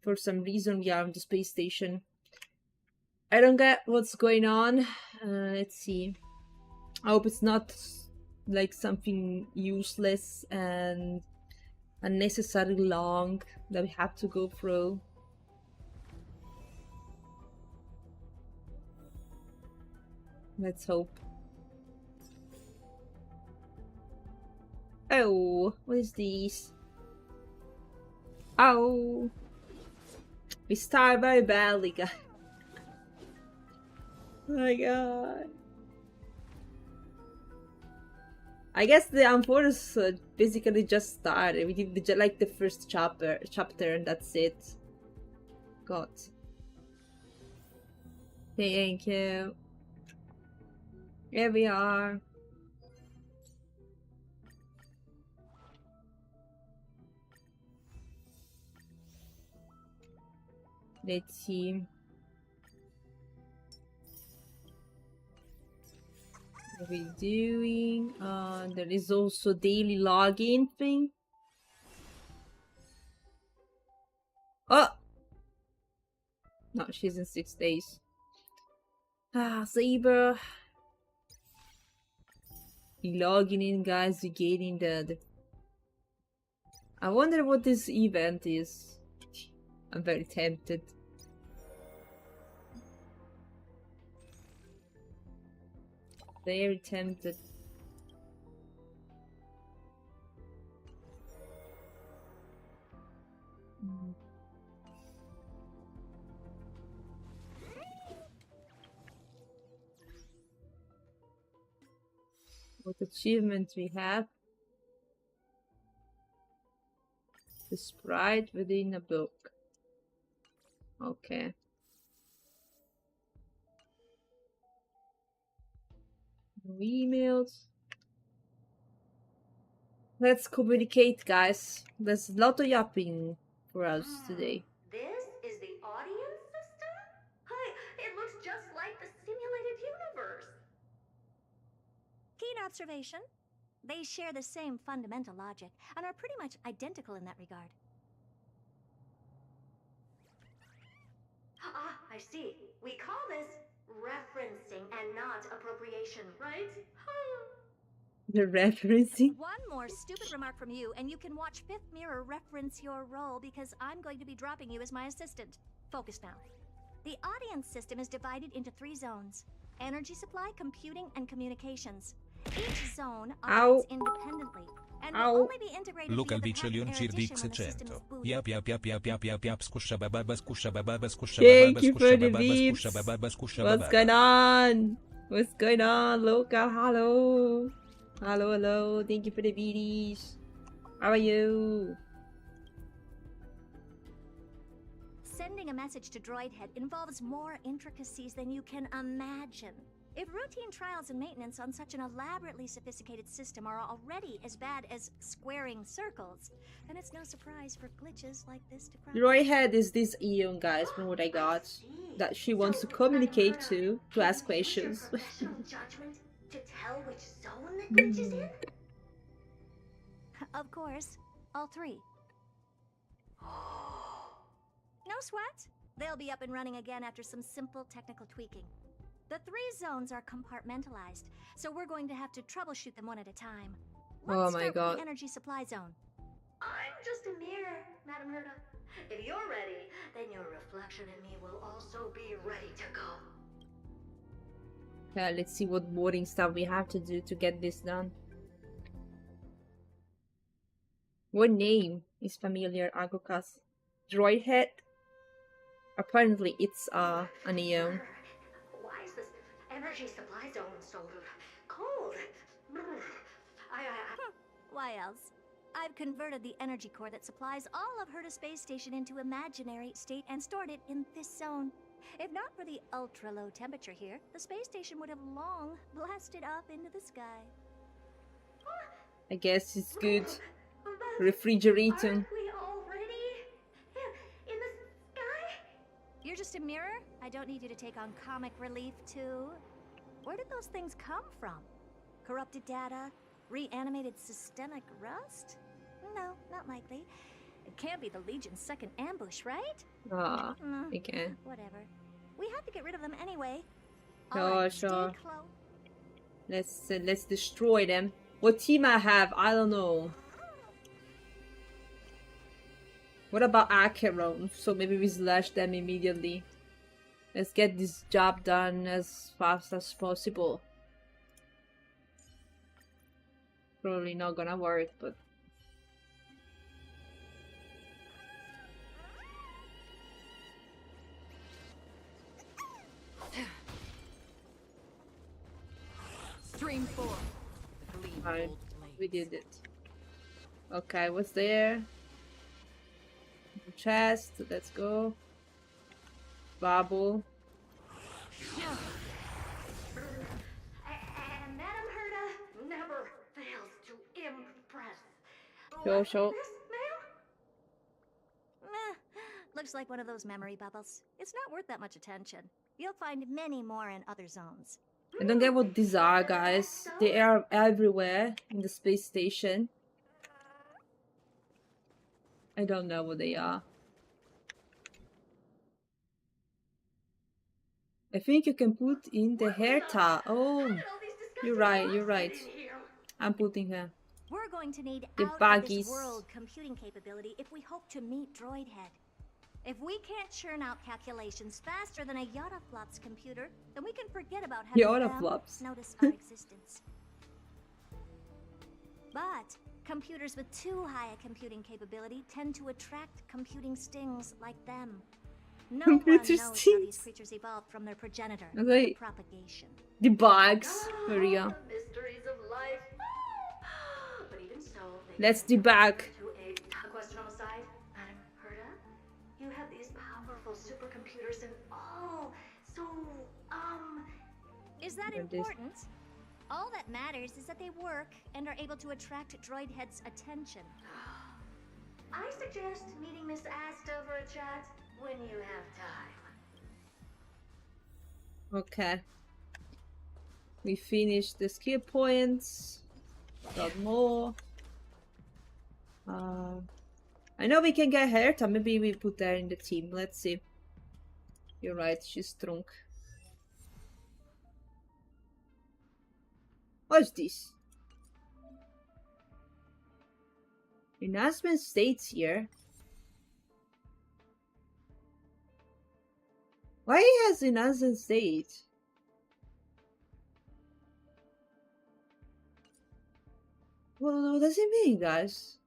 For some reason, we are on the space station. I don't get what's going on. Let's see. I hope it's not like something useless and unnecessarily long that we have to go through. Let's hope. Oh, what is this? Oh, we start very badly, guys. Oh my god. I guess the Amphoros basically just started. We did like the first chapter and that's it. God. Thank you. Here we are. Let's see. What are we doing? There is also daily login thing. Oh! No, she's in 6 days. Ah, Saber. Logging in, guys. You're getting the... I wonder what this event is. I'm very tempted. Very tempted. What achievements we have? The sprite within a book. Okay. No emails. Let's communicate, guys. There's a lot of yapping for us today. This is the audience system? Hi, it looks just like the simulated universe. Keen observation. They share the same fundamental logic and are pretty much identical in that regard. Ah, I see. We call this referencing and not appropriation, right? The referencing? One more stupid remark from you, and you can watch Fifth Mirror reference your role because I'm going to be dropping you as my assistant. Focus now. The audience system is divided into 3 zones: energy supply, computing, and communications. Each zone operates independently and will only be integrated Local via the Vicelion packet air addition when the Cirvix system is 100. booted. Yap yap yap yap yap yap yap skusha bababa skusha bababa skusha Thank bababa you for the skusha bababa beeps. skusha bababa skusha What's going on? What's going on? Local, hello. Hello, hello. Thank you for the beaties. How are you? Sending a message to Droidhead involves more intricacies than you can imagine. If routine trials and maintenance on such an elaborately sophisticated system are already as bad as squaring circles, then it's no surprise for glitches like this to crop up. Droidhead is this Eon, guys, from what I got. That she wants to communicate to ask questions. Professional judgment to tell which zone the glitch is in? Of course, all three. No sweat. They'll be up and running again after some simple technical tweaking. The 3 zones are compartmentalized, so we're going to have to troubleshoot them one at a time. Let's Oh my start with god. the energy supply zone. I'm just a mirror, Madam Herda. If you're ready, then your reflection in me will also be ready to go. Yeah, let's see what boarding stuff we have to do to get this done. What name is familiar, Agokas? Droidhead? Apparently it's an Eon. Why is this energy supply zone so cold? Why else? I've converted the energy core that supplies all of Herta Space Station into imaginary state and stored it in this zone. If not for the ultra-low temperature here, the space station would have long blasted up into the sky. I guess it's good. But Refrigerating. aren't we already in the sky? You're just a mirror? I don't need you to take on comic relief, too. Where did those things come from? Corrupted data? Reanimated systemic rust? No, not likely. It can't be the Legion's second ambush, right? Ah, No, okay. whatever. We have to get rid of them anyway. Sure, Alright, sure. stay close. Let's destroy them. What team I have? I don't know. What about Acheron? So maybe we slash them immediately. Let's get this job done as fast as possible. Probably not gonna work, but... Stream 4. The gleam of Alright, old we blades. did it. Okay, what's there? Chest, let's go. Bubble. And Madam Herda never fails to impress. Sure. This, ma'am? Meh. Looks like one of those memory bubbles. It's not worth that much attention. You'll find many more in other zones. I don't get what these are, guys. They are everywhere in the space station. I don't know what they are. I think you can put in the Herta. Oh, Look at all these disgusting you're right, rocks you're right. in here. I'm putting her. We're going to need The out of buggies. this world computing capability if we hope to meet Droidhead. If we can't churn out calculations faster than a Yottaflop's computer, then we can forget about having Yottaflops. them notice our existence. But computers with too high a computing capability tend to attract computing stings like them. No one Computer knows how these stings. creatures evolved from their progenitor, Okay. propagation. The bugs. There we go. The mysteries of life. But even so, they Let's can debug. to a question on the side. Madam Herda, you have these powerful supercomputers and all. So, Is that There it is. important? All that matters is that they work and are able to attract Droidhead's attention. I suggest meeting Miss Asta for a chat when you have time. Okay. We finished the skill points. Got more. I know we can get Herta. Maybe we put her in the team. Let's see. You're right. She's strong. What's this? Announcement states here. Why he has announcement state? What does it mean, guys?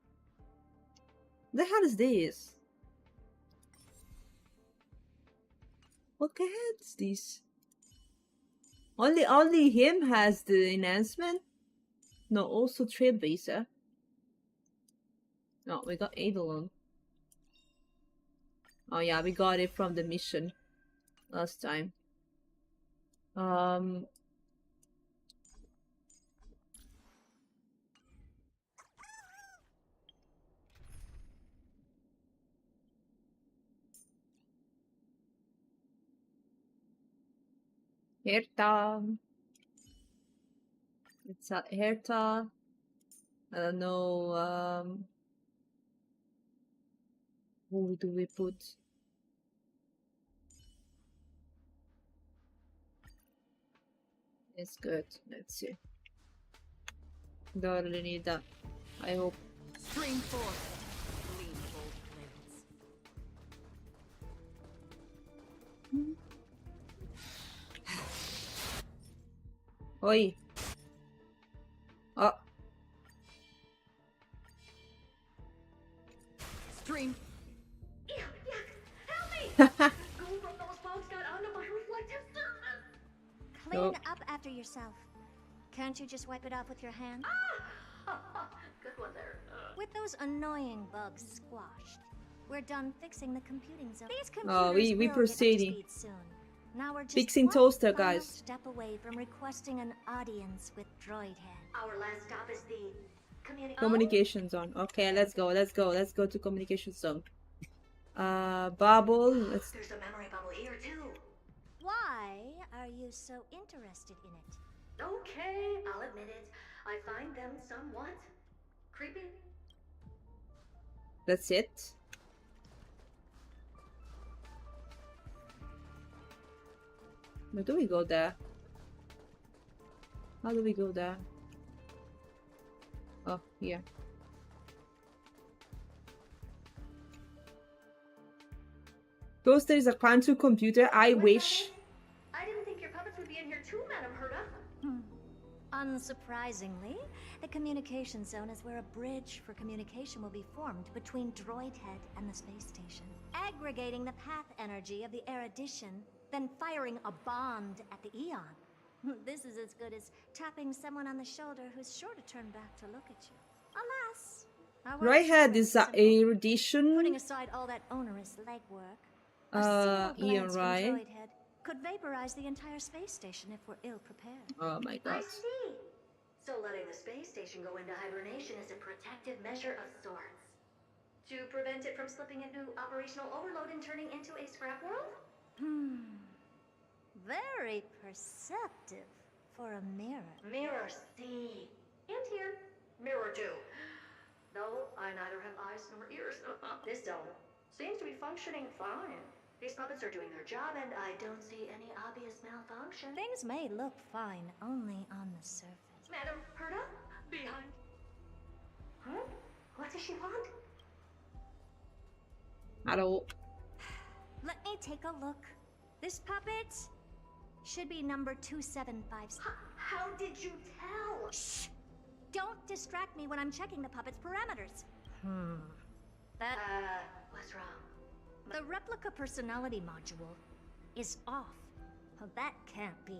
What the hell is this? What the hell is this? Only him has the enhancement? No, also Trailblazer. No, we got Eidolon. Oh yeah, we got it from the mission last time. Herta. It's a Herta. I don't know. Who do we put? It's good. Let's see. Don't really need that. I hope. Stream 4. Clean bold blades. Oi. Oh. Stream. Ew, yuck! Help me! Going from those bugs got onto my reflective surface. Clean Nope. up after yourself. Can't you just wipe it off with your hand? Ah! Good one there. With those annoying bugs squashed, we're done fixing the computing zone. These Oh, computers we will get up to proceeding. speed soon. Now we're just Fixing one toaster, final guys. step away from requesting an audience with Droidhead. Our last stop is the Communication zone. Okay, let's go. Let's go. Let's go to communication zone. Bubble. Let's. There's a memory bubble here too. Why are you so interested in it? Okay, I'll admit it. I find them somewhat creepy. That's it. Where do we go there? How do we go there? Oh, here. Toaster is a quantum computer. I What's wish. that? I didn't think your puppets would be in here too, Madam Herta. Unsurprisingly, the communication zone is where a bridge for communication will be formed between Droidhead and the space station. Aggregating the path energy of the erudition, then firing a bond at the Eon. This is as good as tapping someone on the shoulder who's sure to turn back to look at you. Alas, our Droidhead work's is a simple. erudition. Putting aside all that onerous legwork, a single Ian, glance from right? Droidhead could vaporize the entire space station if we're ill prepared. Oh my I god. see. So letting the space station go into hibernation is a protective measure of sorts. To prevent it from slipping into operational overload and turning into a scrap world? Very perceptive for a mirror. Mirror C. And here. Mirror 2. Though I neither have eyes nor ears. This zone seems to be functioning fine. These puppets are doing their job and I don't see any obvious malfunction. Things may look fine only on the surface. Madam Herta? Behind. Huh? What does she want? Hello. Let me take a look. This puppet should be number 275. How did you tell? Shh! Don't distract me when I'm checking the puppet's parameters. That What's wrong? the replica personality module is off. Well, that can't be.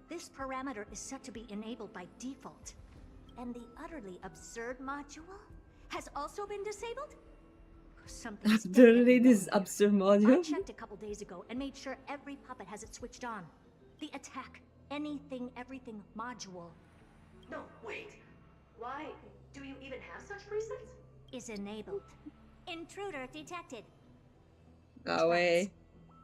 This parameter is set to be enabled by default. And the utterly absurd module has also been disabled? Something's Literally, definitely this is wrong here. absurd I module. checked a couple days ago and made sure every puppet has it switched on. The attack, anything, everything module No, wait. Why do you even have such presets? is enabled. Intruder detected. Go away.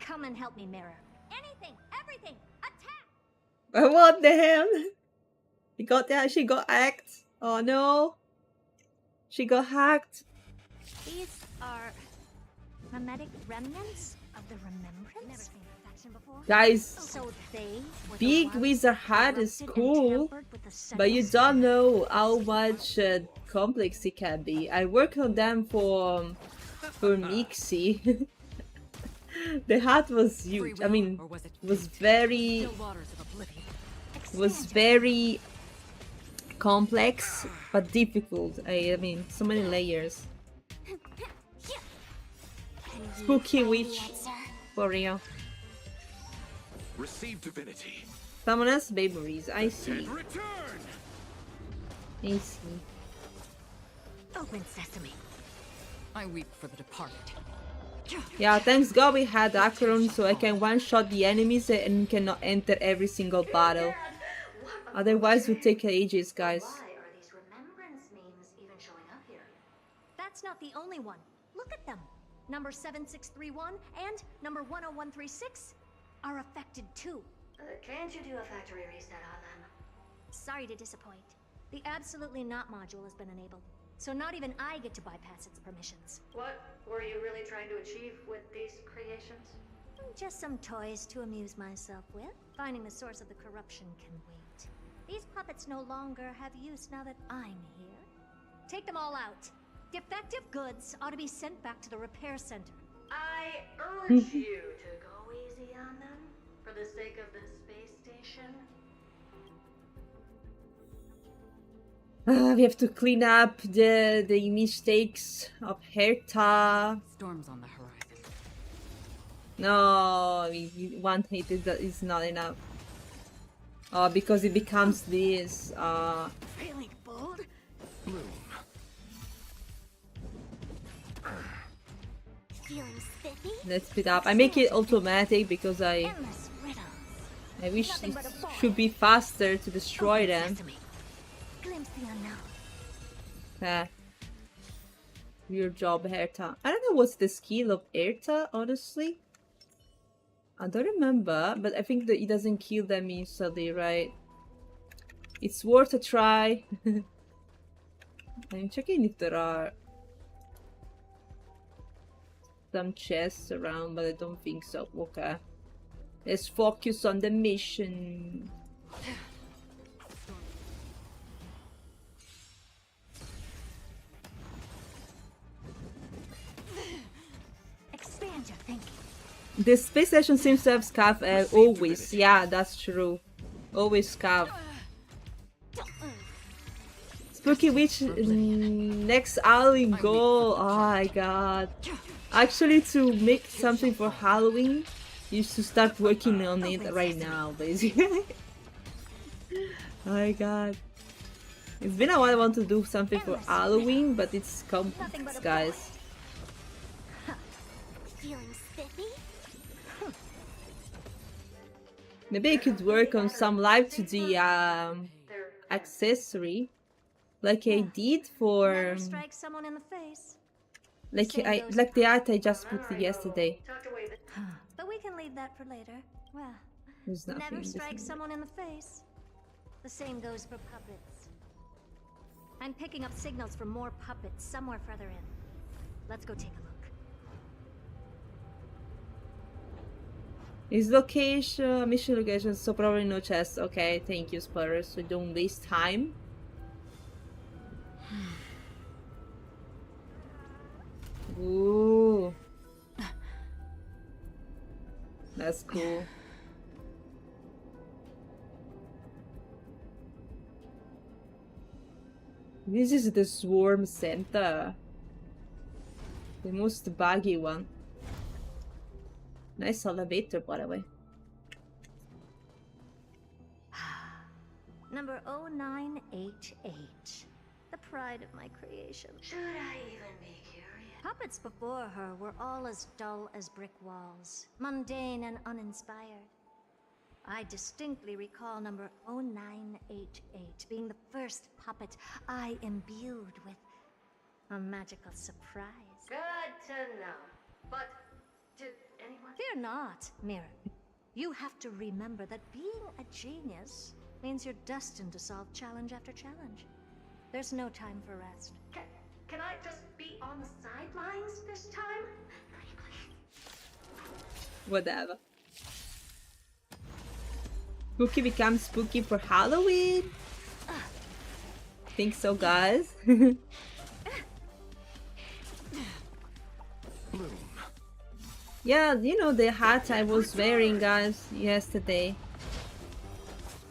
Come and help me, Mirror. Anything, everything, attack! What the hell? He got that. She got hacked. Oh no. She got hacked. These are mimetic remnants of the remembrance? Never seen perfection before. Guys, So they were the Big ones Wizard Hat is corrupted and cool, tampered with the but you central don't know how much complex it can be. I work on them for Mixie. The hat was huge. I mean, or was it was very still waters of oblivion? was very complex but difficult. I mean, so many layers. Spooky witch, for real. Receive divinity Someone else babies. I see. and return. I see. Open sesame. I weep for the departed. Yeah, thanks God we had Acheron so I can one-shot the enemies and cannot enter every single battle. What a Otherwise it would project. take ages, But guys. why are these remembrance memes even showing up here? That's not the only one. Look at them. Number 7631 and number 10136 are affected too. Can't you do a factory reset on them? Sorry to disappoint. The Absolutely Not module has been enabled, so not even I get to bypass its permissions. What were you really trying to achieve with these creations? Just some toys to amuse myself with. Finding the source of the corruption can wait. These puppets no longer have use now that I'm here. Take them all out. Defective goods ought to be sent back to the repair center. I urge you to go easy on them for the sake of the space station. We have to clean up the mistakes of Herta. Storm's on the horizon. No, one hit is not enough. Oh, because it becomes this. Really bold? Feeling spiffy? Let's speed up. I make it automatic because I Endless riddles. wish Nothing it but a ball. should be faster to destroy Open them. sesame. Glimpse the unknown. Ah. Your job, Herta. I don't know what's the skill of Herta, honestly. I don't remember, but I think that it doesn't kill them instantly, right? It's worth a try. I'm checking if there are some chests around, but I don't think so. Okay. Let's focus on the mission. Expand your thinking. The space station seems to have scav always. Yeah, that's true. Always scav. Spooky Witch next Halloween goal. Oh my god. Actually, to make something for Halloween, you should start working on it right now, basically. Oh my god. It's been a while I want to do something for Halloween, but it's complex, guys. Feeling spiffy? Maybe I could work on some live 2D accessory, like I did for Never strike someone in the face. like the art I just put yesterday. Tucked away the But we can leave that for later. Well, There's nothing. never in this strike one. someone in the face. The same goes for puppets. I'm picking up signals from more puppets somewhere further in. Let's go take a look. His location, mission location, so probably no chest. Okay, thank you, spoilers, so don't waste time. Ooh. That's cool. This is the swarm center. The most buggy one. Nice elevator, by the way. Number 0988. The pride of my creation. Should I even be curious? Puppets before her were all as dull as brick walls, mundane and uninspired. I distinctly recall number 0988 being the first puppet I imbued with a magical surprise. Good to know. But did anyone? Fear not, Mirror. You have to remember that being a genius means you're destined to solve challenge after challenge. There's no time for rest. Can I just be on the sidelines this time? Whatever. Spooky becomes spooky for Halloween? Think so, guys? Yeah, you know the hat I was wearing, guys, yesterday.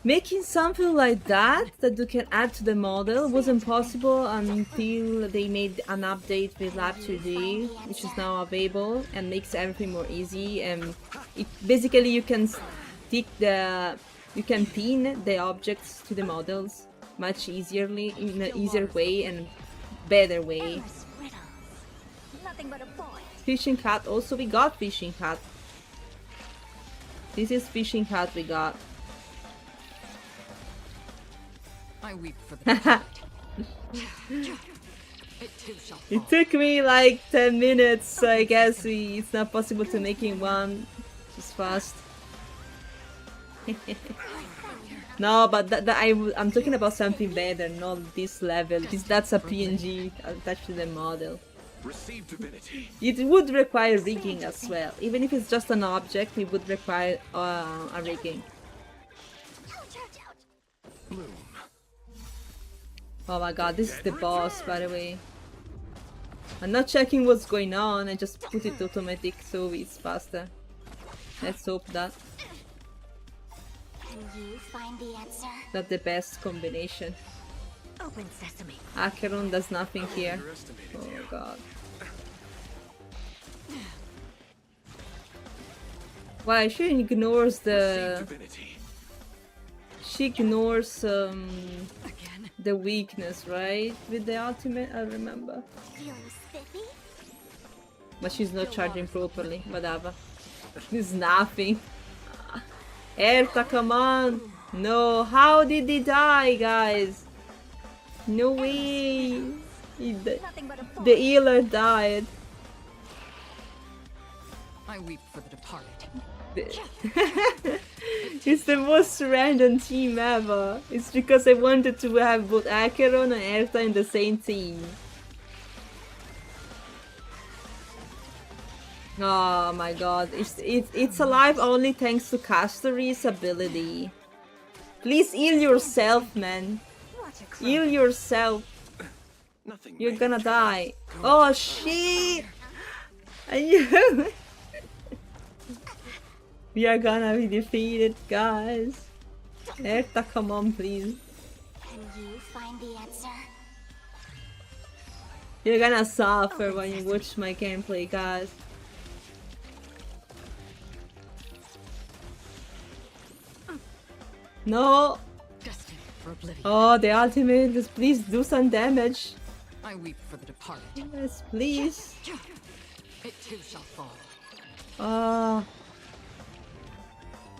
Making something like that you can add to the model wasn't possible until they made an update with Lab 2D, which is now available and makes everything more easy. And it basically you can stick you can pin the objects to the models much easierly in an easier way and better way. Endless riddles. Nothing but a boy. Fishing hat. Also, we got fishing hat. This is fishing hat we got. I weep for the departed. It too shall fall. It took me like 10 minutes, so I guess it's not possible to make it one just fast. No, but I'm talking about something better, not this level. That's a PNG attached to the model. Receive divinity. It would require rigging as well. Even if it's just an object, it would require a rigging. Bloom. Oh my god, this is the boss, by the way. I'm not checking what's going on, I just put it automatic so it's faster. Let's hope that. Can you find the answer? That's the best combination. Open sesame. Acheron does nothing here. Underestimated Oh you. god. Why she ignores Receive the... divinity. She ignores Again? the weakness, right? With the ultimate, I remember. Feeling spiffy? But she's not charging properly, whatever. It's nothing. Erta, come on! No, how did he die, guys? No way! Nothing but a fool. The healer died. I weep for the departed. It's the most random team ever. It's because I wanted to have both Acheron and Erta in the same team. Oh my god, it's alive only thanks to Castory's ability. Please heal yourself, man. What a crow. Heal yourself. Nothing. You're major. gonna die. Oh shit! I knew. We are gonna be defeated, guys. Erta, come on, please. Can you find the answer? You're gonna suffer when you watch my gameplay, guys. No! Destined for oblivion. Oh, the ultimate. Just please do some damage. I weep for the departed. Yes, please. It too shall fall. Ah.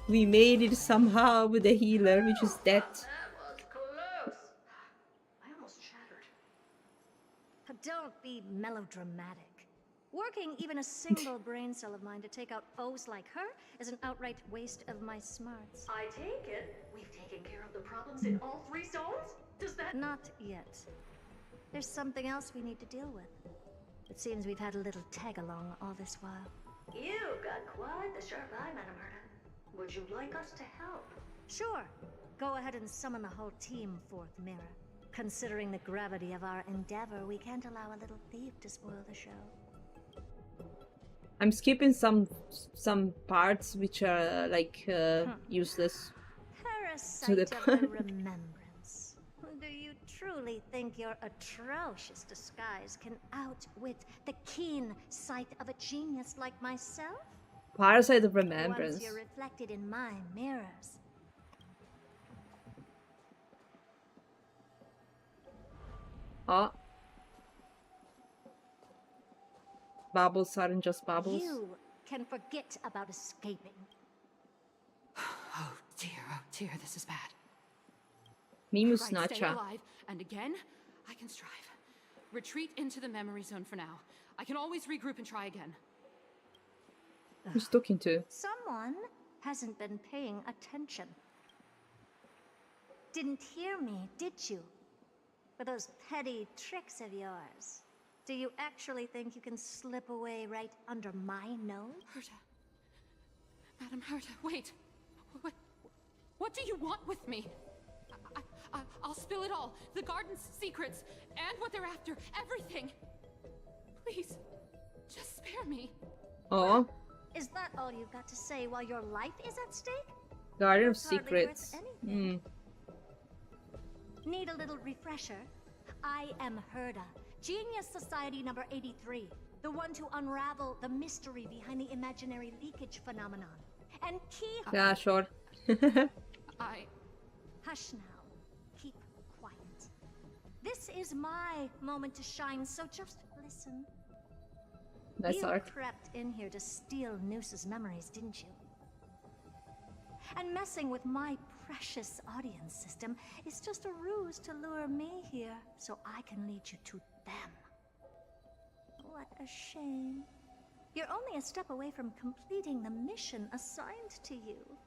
We made it somehow with the healer, which is dead. That was close. I almost shattered. Don't be melodramatic. Working even a single brain cell of mine to take out foes like her is an outright waste of my smarts. I take it we've taken care of the problems in all 3 zones? Does that... Not yet. There's something else we need to deal with. It seems we've had a little tag-along all this while. You've got quite the sharp eye, Madam Herta. Would you like us to help? Sure. Go ahead and summon the whole team, Fourth Mirror. Considering the gravity of our endeavor, we can't allow a little thief to spoil the show. I'm skipping some parts which are like useless. Parasite the of the point. remembrance. Do you truly think your atrocious disguise can outwit the keen sight of a genius like myself? Parasite of Remembrance. Once you're reflected in my mirrors. Oh. Bubbles aren't just bubbles. You can forget about escaping. Oh dear, this is bad. Mimus Right, stay Nacha. alive, and again, I can strive. Retreat into the memory zone for now. I can always regroup and try again. Who's talking to? Someone hasn't been paying attention. Didn't hear me, did you? For those petty tricks of yours. Do you actually think you can slip away right under my nose? Herta. Madam Herta, wait. What do you want with me? I'll spill it all. The garden's secrets, and what they're after. Everything. Please, just spare me. Oh. Is that all you've got to say while your life is at stake? Guardian of It's hardly Secrets. worth anything. Hmm. Need a little refresher? I am Herta, Genius Society number 83, the one to unravel the mystery behind the imaginary leakage phenomenon. And key... Yeah, sure. Hush now. Keep quiet. This is my moment to shine, so just listen. Nice You art. crept in here to steal Noose's memories, didn't you? And messing with my precious audience system is just a ruse to lure me here so I can lead you to them. What a shame. You're only a step away from completing the mission assigned to you.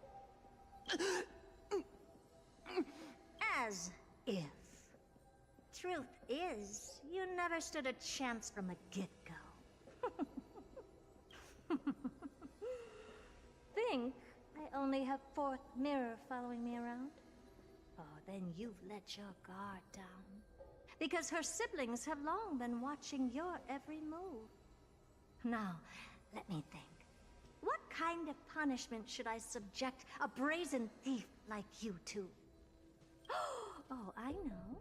As if. Truth is, you never stood a chance from the get-go. Think I only have fourth mirror following me around? Oh, then you've let your guard down. Because her siblings have long been watching your every move. Now, let me think. What kind of punishment should I subject a brazen thief like you to? Oh, I know.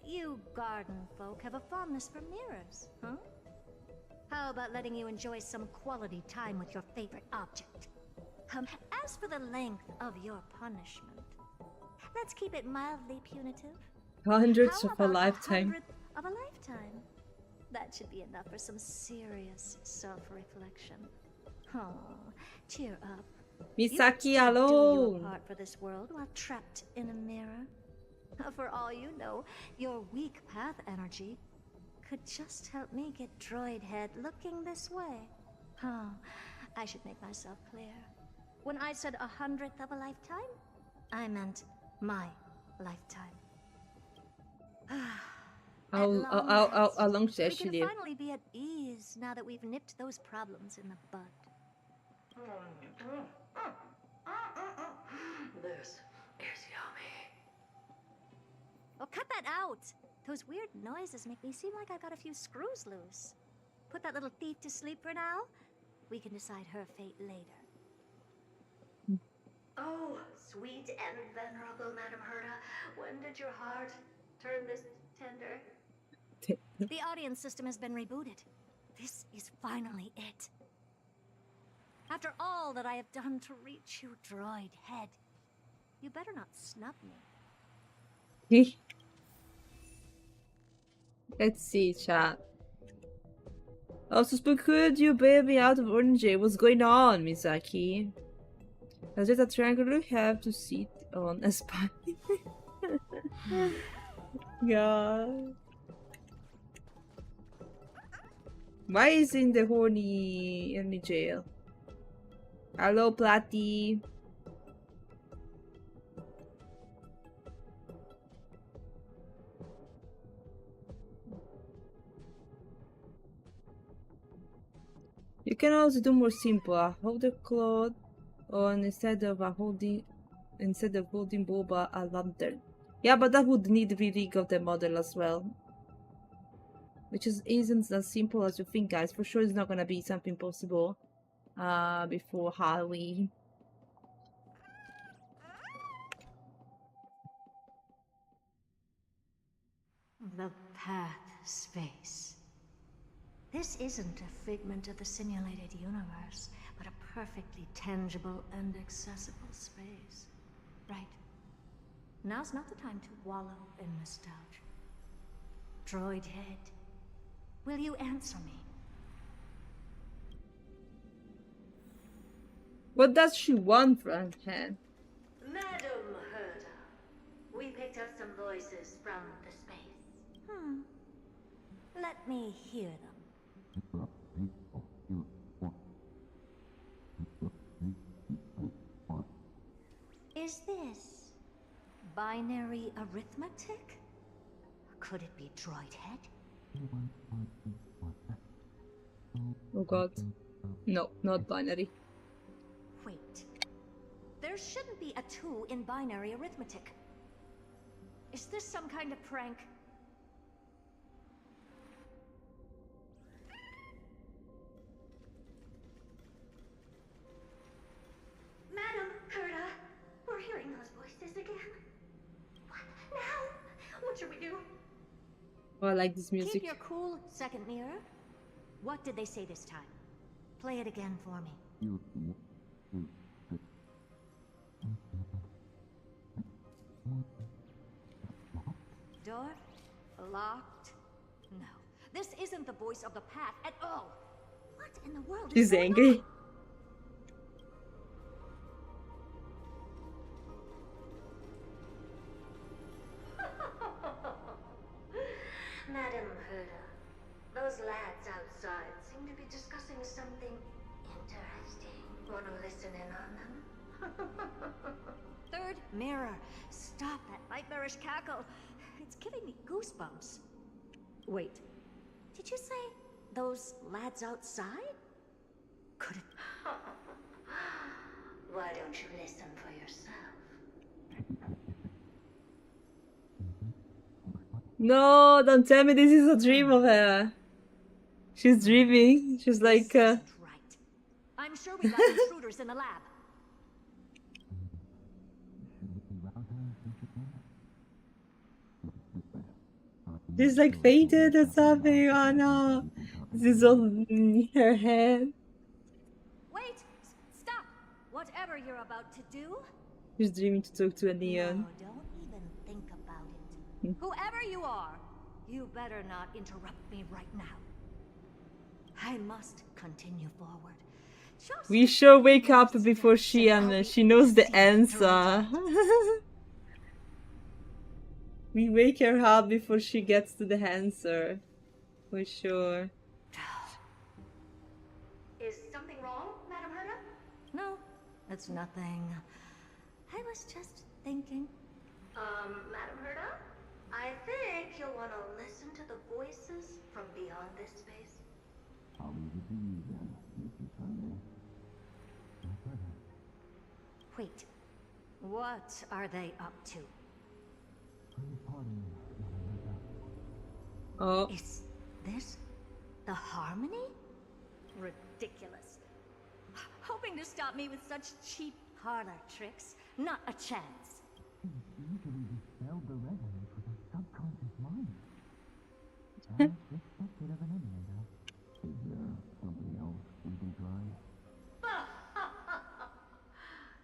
You garden folk have a fondness for mirrors, huh? How about letting you enjoy some quality time with your favorite object? As for the length of your punishment, let's keep it mildly punitive. Hundreds How of a about lifetime. 100th of a lifetime? That should be enough for some serious self-reflection. Oh, cheer up. Misaki You do your alone. part for this world while trapped in a mirror. For all you know, your weak path energy could just help me get droid head looking this way. Oh, I should make myself clear. When I said 100th of a lifetime, I meant my lifetime. How long should we she can live? finally be at ease now that we've nipped those problems in the bud. This is yummy. Oh, cut that out! Those weird noises make me seem like I've got a few screws loose. Put that little thief to sleep for now. We can decide her fate later. Oh, sweet and venerable Madam Herta, when did your heart turn this tender? The audience system has been rebooted. This is finally it. After all that I have done to reach you, droid head, you better not snub me. Let's see, chat. Oh, so Spuky, could you bail me out of Orange? What's going on, Misaki? Is it a triangle you have to sit on a spine? God. Why is he in the horny enemy jail? Hello, Platty. You can also do more simple. Hold the cloth on instead of holding Boba a lantern. Yeah, but that would need re-rig of the model as well. Which isn't as simple as you think, guys. For sure it's not gonna be something possible before Halloween. The path space. This isn't a figment of the simulated universe, but a perfectly tangible and accessible space. Right. Now's not the time to wallow in nostalgia. Droid head, will you answer me? What does she want from him? Madam Herta, we picked up some voices from the space. Let me hear them. Is this binary arithmetic? Could it be droid head? Oh god. No, not binary. Wait. There shouldn't be a 2 in binary arithmetic. Is this some kind of prank? Madam Herta, we're hearing those voices again. What now? What should we do? Oh, I like this music. Keep your cool, second mirror. What did they say this time? Play it again for me. Door? Locked? No. This isn't the voice of the path at all. What in the world is She's going angry. on? Madam Herda, those lads outside seem to be discussing something interesting. Wanna listen in on them? Third mirror, stop that nightmarish cackle. It's giving me goosebumps. Wait, did you say those lads outside? Could it? Why don't you listen for yourself? No, don't tell me this is a dream of her. She's dreaming. She's like, This isn't right. I'm sure we got intruders in the lab. she's like fainted or something. Oh no, this is on her head. Wait, stop. Whatever you're about to do. She's dreaming to talk to a No, neon. don't even think about it. Whoever you are, you better not interrupt me right now. I must continue forward. Just We sure wake up steps before she and help she me knows the see through it. answer. We wake her up before she gets to the answer. For sure. Is something wrong, Madam Herda? No, it's nothing. I was just thinking. Madam Herda? I think you'll want to listen to the voices from beyond this space. Wait, what are they up to? Oh, Is this the harmony? Ridiculous. Hoping to stop me with such cheap parlor tricks. Not a chance.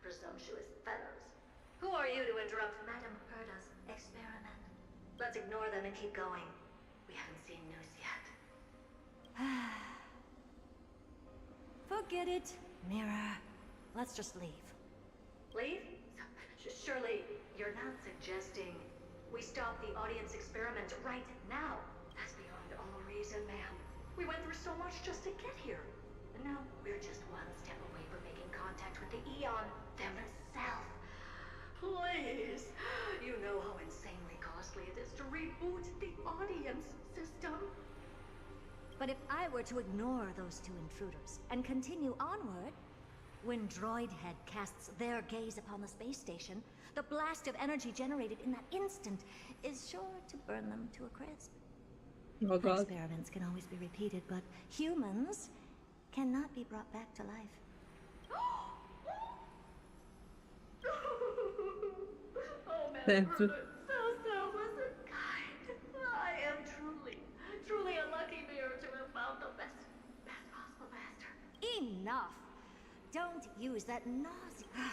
Presumptuous fellows. Who are you to interrupt Madam Herda's experiment? Let's ignore them and keep going. We haven't seen news yet. Forget it, Mirror. Let's just leave. Leave? Surely you're not suggesting we stop the audience experiment right now. That's beyond all reason, ma'am. We went through so much just to get here. And now we're just one step away from making contact with the Eon themselves. Please. You know how insanely costly it is to reboot the audience system. But if I were to ignore those two intruders and continue onward, when Droidhead casts their gaze upon the space station, the blast of energy generated in that instant is sure to burn them to a crisp. oh god. Experiments can always be repeated, but humans cannot be brought back to life. Oh, man, Thank you. so selfless and kind. I am truly a lucky mirror to have found the best possible master. Enough! Don't use that nausea.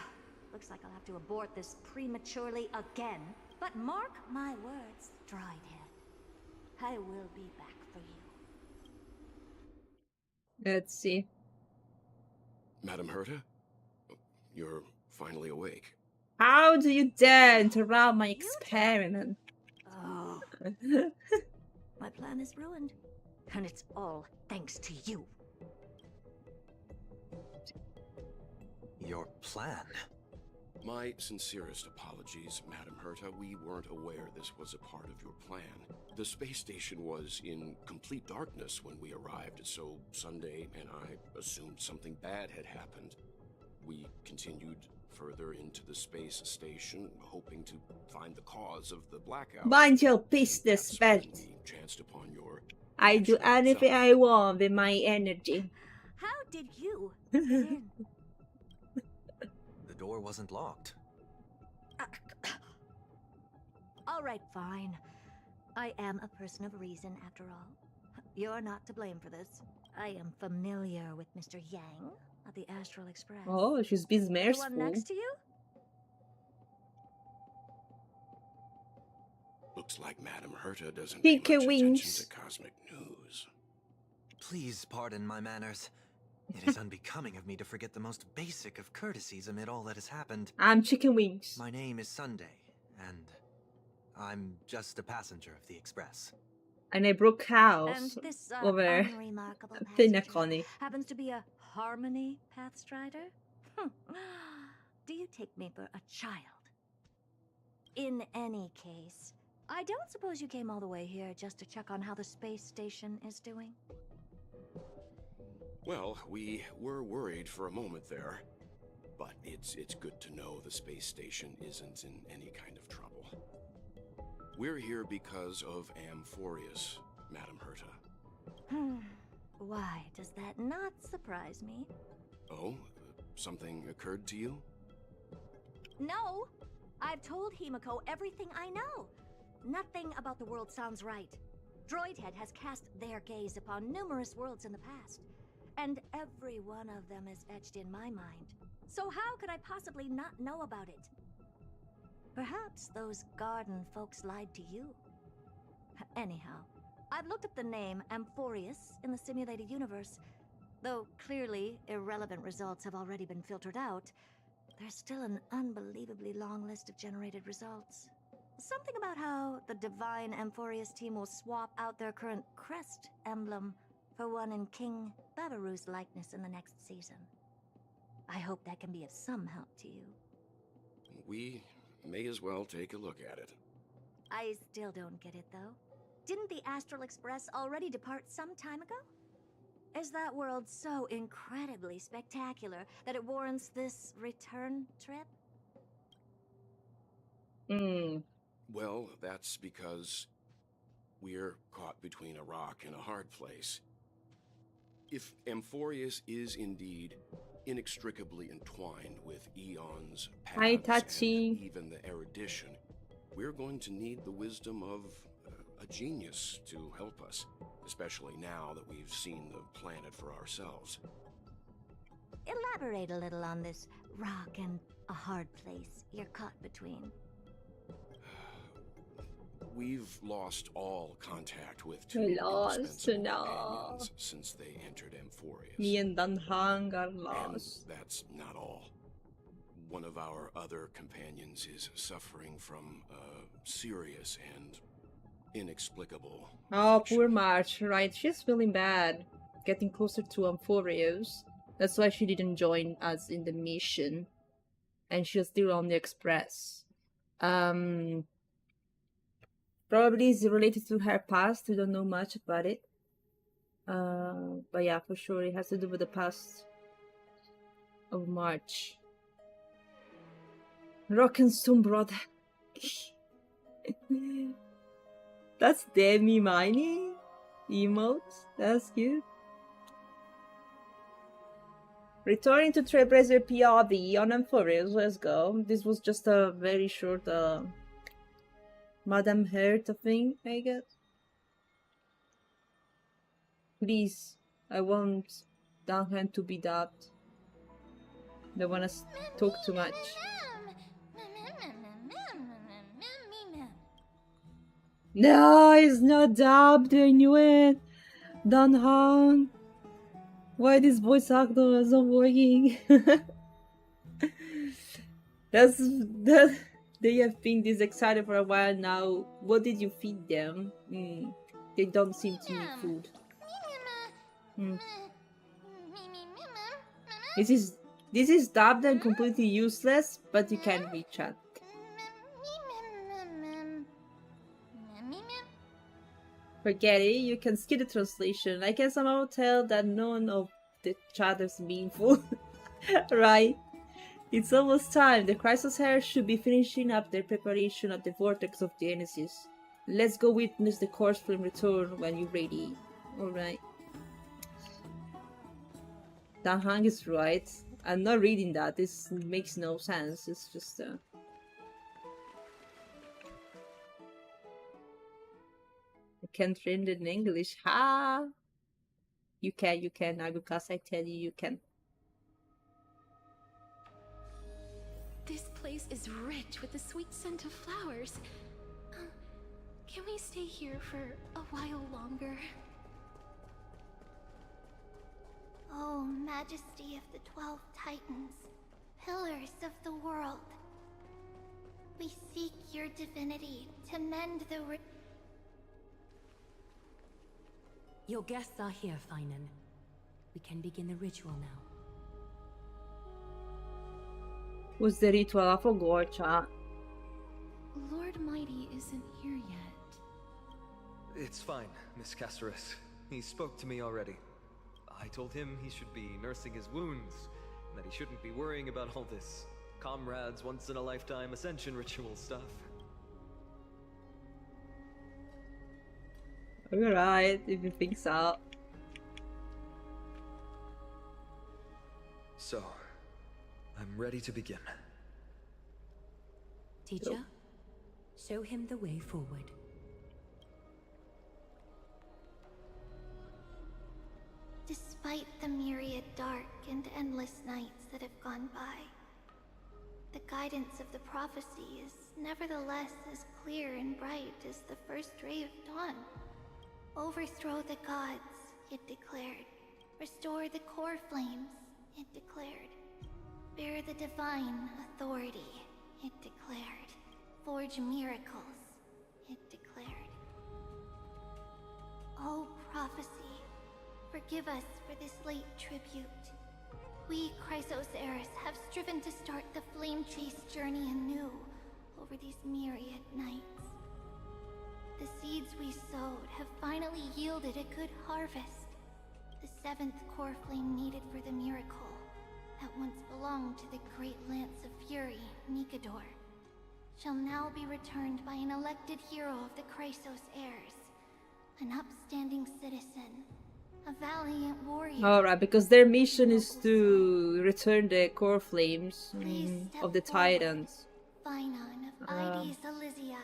Looks like I'll have to abort this prematurely again. But mark my words, Droidhead. I will be back for you. Let's see. Madam Herta? You're finally awake. How do you dare interrupt my experiment? Oh, my plan is ruined. And it's all thanks to you. Your plan? My sincerest apologies, Madam Herta. We weren't aware this was a part of your plan. The space station was in complete darkness when we arrived, so Sunday and I assumed something bad had happened. We continued further into the space station, hoping to find the cause of the blackout. Mind your business, That's when Beth. we chanced upon your I do anything I want with my energy. How did you get in? The door wasn't locked. All right, fine. I am a person of reason, after all. You're not to blame for this. I am familiar with Mr. Yang of the Astral Express. Oh, she's being The one merciful. next to you? Looks like Madam Herta doesn't Pinky pay much attention wings. to cosmic news. Please pardon my manners. It is unbecoming of me to forget the most basic of courtesies amid all that has happened. I'm chicken wings. My name is Sunday, and I'm just a passenger of the Express. And I broke And house this over unremarkable thin passenger iconic. happens to be a Harmony Pathstrider? Do you take me for a child? In any case, I don't suppose you came all the way here just to check on how the space station is doing? Well, we were worried for a moment there. But it's good to know the space station isn't in any kind of trouble. We're here because of Amphorius, Madam Herta. Why does that not surprise me? Oh? Something occurred to you? No! I've told Himiko everything I know. Nothing about the world sounds right. Droidhead has cast their gaze upon numerous worlds in the past, and every one of them is etched in my mind. So how could I possibly not know about it? Perhaps those garden folks lied to you. Anyhow, I've looked up the name Amphorius in the simulated universe. Though clearly irrelevant results have already been filtered out, there's still an unbelievably long list of generated results. Something about how the divine Amphorius team will swap out their current crest emblem for one in King Babaru's likeness in the next season. I hope that can be of some help to you. We may as well take a look at it. I still don't get it, though. Didn't the Astral Express already depart some time ago? Is that world so incredibly spectacular that it warrants this return trip? Well, that's because we're caught between a rock and a hard place. If Amphorius is indeed inextricably entwined with eons, Hi, paths, and Tachi. even the erudition, we're going to need the wisdom of a genius to help us, especially now that we've seen the planet for ourselves. Elaborate a little on this rock and a hard place you're caught between. We've lost all contact with We two lost, indispensable no. companions since they entered Amphorius. Me and Danhang are And lost. that's not all. One of our other companions is suffering from a serious and inexplicable Oh, affliction. poor March, right? She's feeling bad. Getting closer to Amphorius. That's why she didn't join us in the mission. And she's still on the Express. Probably is related to her past. We don't know much about it. But yeah, for sure it has to do with the past of March. Rock and Stone brother. That's Demi mining emotes. That's cute. Returning to Trailblazer PRV on Amphorius. Let's go. This was just a very short Madame Herta thing, I guess. Please, I want Danhan to be dubbed. Don't wanna talk too much. No, it's not dubbed. I knew it. Danhan. Why this voice actor is not working? that. They have been this excited for a while now. What did you feed them? They don't seem to need food. This is dubbed and completely useless, but you can read chat. Forget it, you can skip the translation. I can somehow tell that none of the chat is meaningful. Right? It's almost time. The Crisis Hair should be finishing up their preparation at the Vortex of Genesis. Let's go witness the course film return when you're ready. Alright. Danhang is right. I'm not reading that. This makes no sense. It's just I can't read it in English. Ha! You can, Agukas, I tell you, you can. This place is rich with the sweet scent of flowers. Can we stay here for a while longer? O Majesty of the 12 Titans, pillars of the world, we seek your divinity to mend the Your guests are here, Finan. We can begin the ritual now. What's the ritual? I forgot, chat. Lord Mighty isn't here yet. It's fine, Miss Caceres. He spoke to me already. I told him he should be nursing his wounds, and that he shouldn't be worrying about all this comrades once-in-a-lifetime ascension ritual stuff. Alright, if you think so. So, I'm ready to begin. Teacher, show him the way forward. Despite the myriad dark and endless nights that have gone by, the guidance of the prophecy is nevertheless as clear and bright as the first ray of dawn. Overthrow the gods, it declared. Restore the core flames, it declared. Bear the divine authority, it declared. Forge miracles, it declared. O prophecy, forgive us for this late tribute. We, Chrysos Eris, have striven to start the flame chase journey anew over these myriad nights. The seeds we sowed have finally yielded a good harvest. The 7th core flame needed for the miracle that once belonged to the great Lance of Fury, Nikedor, shall now be returned by an elected hero of the Chrysos heirs, an upstanding citizen, a valiant warrior. Alright, because their mission is to return the core flames of the Titans. Finan of Ides Elysiae.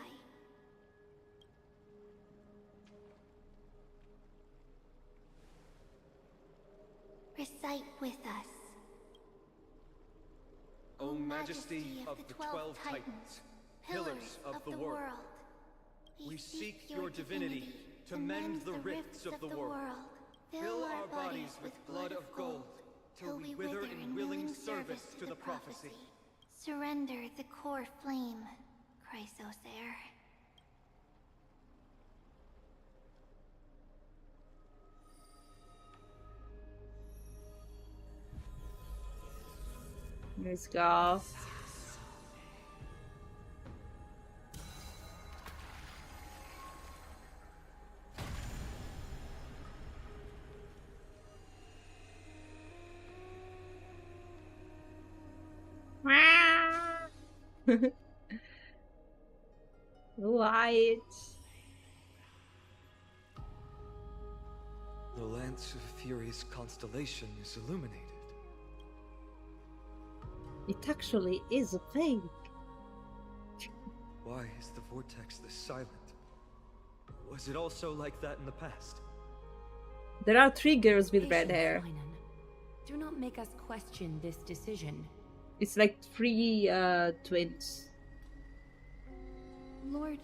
Recite with us. O Majesty of the 12 Titans, pillars of the world, we seek your divinity to mend the rifts of the world. Fill our bodies with blood of gold, till we wither in willing service to the prophecy. Surrender the core flame, Chrysos heir. Let's go. White. The Lance of Fury's constellation is illuminated. It actually is a fake. Why is the vortex this silent? Was it also like that in the past? There are 3 girls with red Patience, hair. Finan. Do not make us question this decision. It's like 3 twins. Lord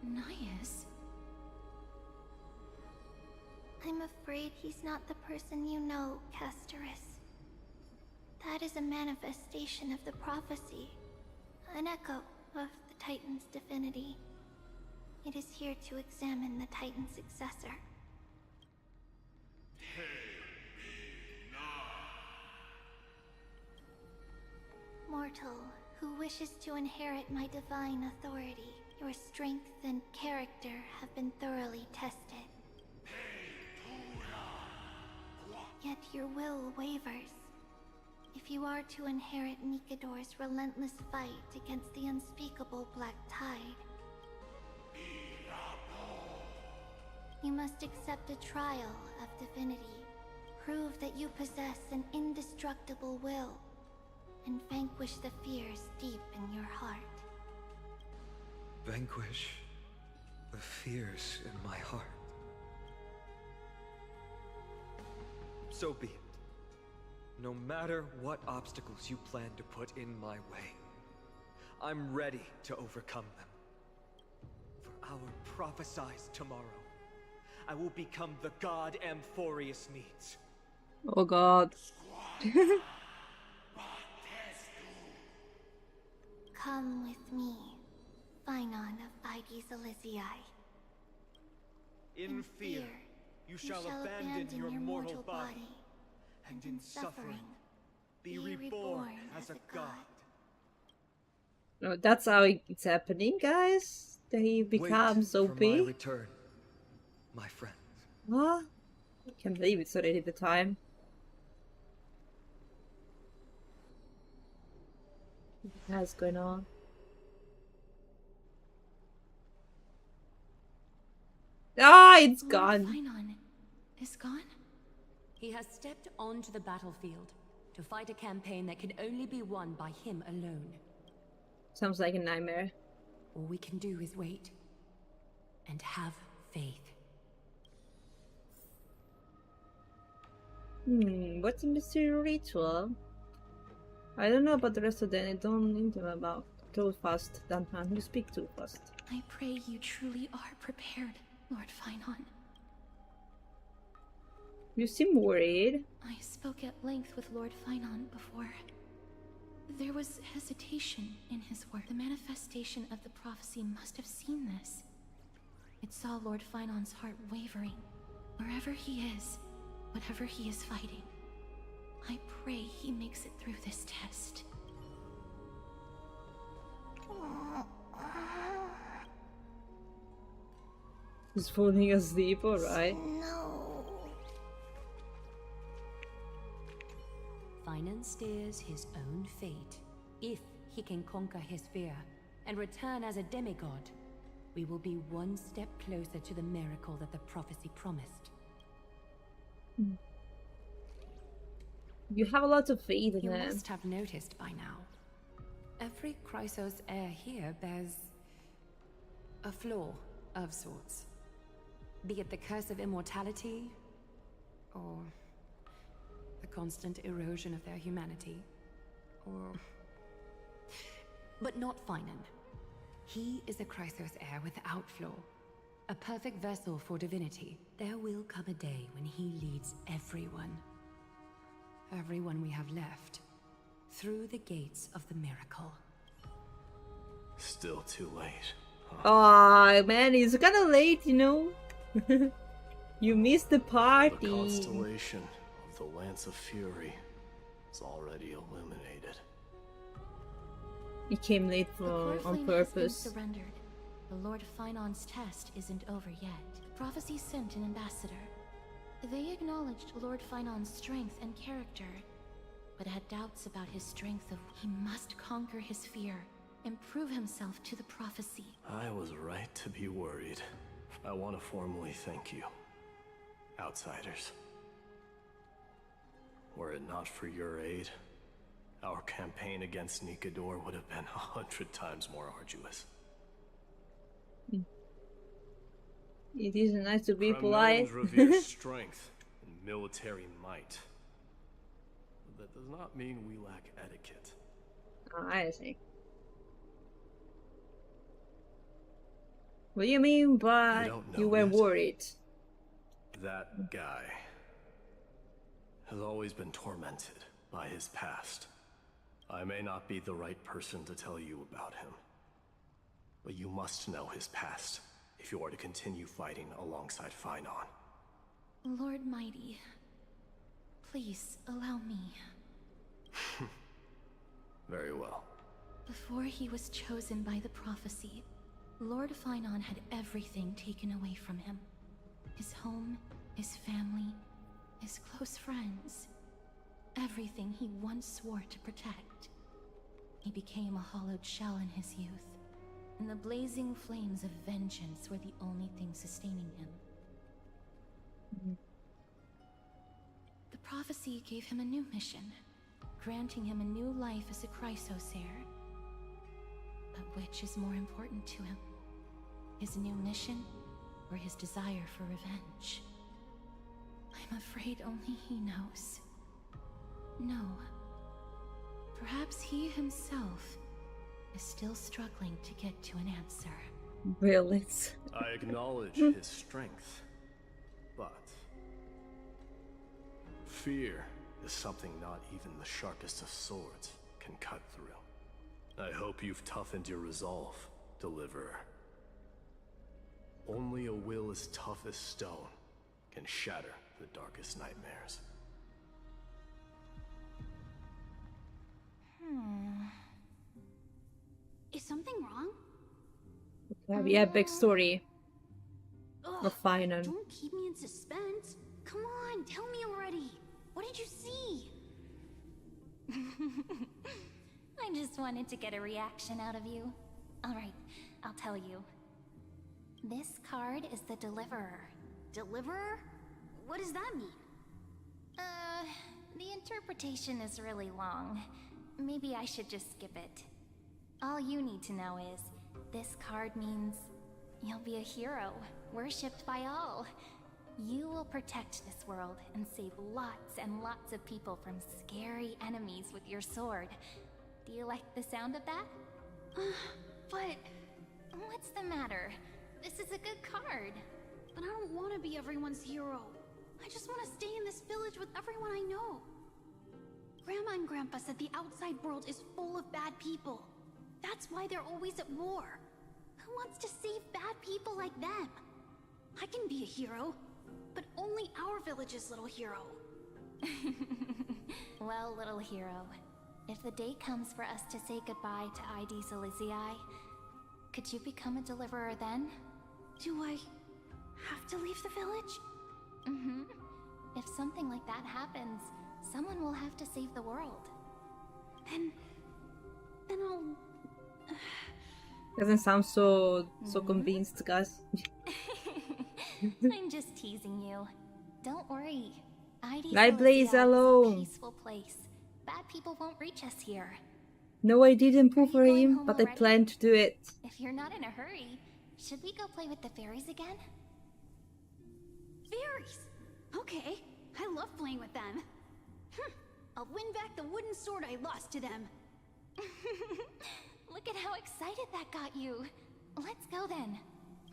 Nias? I'm afraid he's not the person you know, Castoris. That is a manifestation of the prophecy, an echo of the Titan's divinity. It is here to examine the Titan's successor. Mortal, who wishes to inherit my divine authority, your strength and character have been thoroughly tested. Yet your will wavers. If you are to inherit Nikedor's relentless fight against the unspeakable Black Tide, you must accept a trial of divinity. Prove that you possess an indestructible will, and vanquish the fears deep in your heart. Vanquish the fears in my heart. So be it. No matter what obstacles you plan to put in my way, I'm ready to overcome them. For our prophesied tomorrow, I will become the god Amphorius needs. Oh god. Come with me, Phynon of Ides Elysiae. In fear, you shall abandon your mortal body, and in suffering, be reborn as a god. No, that's how it's happening, guys. That he becomes Wait OP. for my return, my friends. What? I can't believe it's already the time. What's going on? Ah, it's gone. Phynon is gone? He has stepped onto the battlefield to fight a campaign that can only be won by him alone. Sounds like a nightmare. All we can do is wait and have faith. What's a mystery ritual? I don't know about the rest of them. I don't need them about. Too fast, Danhan. You speak too fast. I pray you truly are prepared, Lord Phynon. You seem worried. I spoke at length with Lord Phynon before. There was hesitation in his work. The manifestation of the prophecy must have seen this. It saw Lord Phynon's heart wavering. Wherever he is, whatever he is fighting, I pray he makes it through this test. He's falling asleep, alright. No. Phynon steers his own fate. If he can conquer his fear and return as a demigod, we will be one step closer to the miracle that the prophecy promised. You have a lot of faith in You him. must have noticed by now. Every Chrysos heir here bears a flaw of sorts. Be it the curse of immortality, or the constant erosion of their humanity, or... But not Phynon. He is a Chrysos heir without flaw. A perfect vessel for divinity. There will come a day when he leads everyone we have left, through the gates of the miracle. Still too late. Aw, man, it's kinda late, you know? You missed the party. The constellation of the Lance of Fury is already illuminated. He came late The core on flame purpose. has been surrendered. The Lord Phynon's test isn't over yet. The prophecy sent an ambassador. They acknowledged Lord Phynon's strength and character, but had doubts about his strength. He must conquer his fear and prove himself to the prophecy. I was right to be worried. I want to formally thank you, outsiders. Were it not for your aid, our campaign against Nikador would have been 100 times more arduous. It is nice to be Kremlin's polite. reveres strength and military might. But that does not mean we lack etiquette. Oh, I see. What do you mean by you were worried? That guy has always been tormented by his past. I may not be the right person to tell you about him, but you must know his past if you are to continue fighting alongside Phynon. Lord Mighty, please allow me. Very well. Before he was chosen by the prophecy, Lord Phynon had everything taken away from him. His home, his family, his close friends. Everything he once swore to protect. He became a hollowed shell in his youth, and the blazing flames of vengeance were the only thing sustaining him. The prophecy gave him a new mission, granting him a new life as a Chrysos heir. But which is more important to him? His new mission, or his desire for revenge? I'm afraid only he knows. No. Perhaps he himself is still struggling to get to an answer. Really? I acknowledge his strength, but Fear is something not even the sharpest of swords can cut through. I hope you've toughened your resolve, Deliverer. Only a will as tough as stone can shatter the darkest nightmares. Is something wrong? Yeah, backstory of Final. Don't keep me in suspense. Come on, tell me already. What did you see? I just wanted to get a reaction out of you. Alright, I'll tell you. This card is the Deliverer. Deliverer? What does that mean? The interpretation is really long. Maybe I should just skip it. All you need to know is, this card means you'll be a hero, worshipped by all. You will protect this world and save lots and lots of people from scary enemies with your sword. Do you like the sound of that? But what's the matter? This is a good card. But I don't want to be everyone's hero. I just want to stay in this village with everyone I know. Grandma and Grandpa said the outside world is full of bad people. That's why they're always at war. Who wants to save bad people like them? I can be a hero, but only our village's little hero. Well, little hero, if the day comes for us to say goodbye to ID Silizii, could you become a deliverer then? Do I have to leave the village? Mm-hmm. If something like that happens, someone will have to save the world. Then I'll... Doesn't sound so convinced, guys. I'm just teasing you. Don't worry. ID Lively is Silizii alone. a peaceful place. Bad people won't reach us here. No, I didn't pull for going him, home but I already? plan to do it. If you're not in a hurry, should we go play with the fairies again? Fairies! Okay, I love playing with them. I'll win back the wooden sword I lost to them. Look at how excited that got you. Let's go then.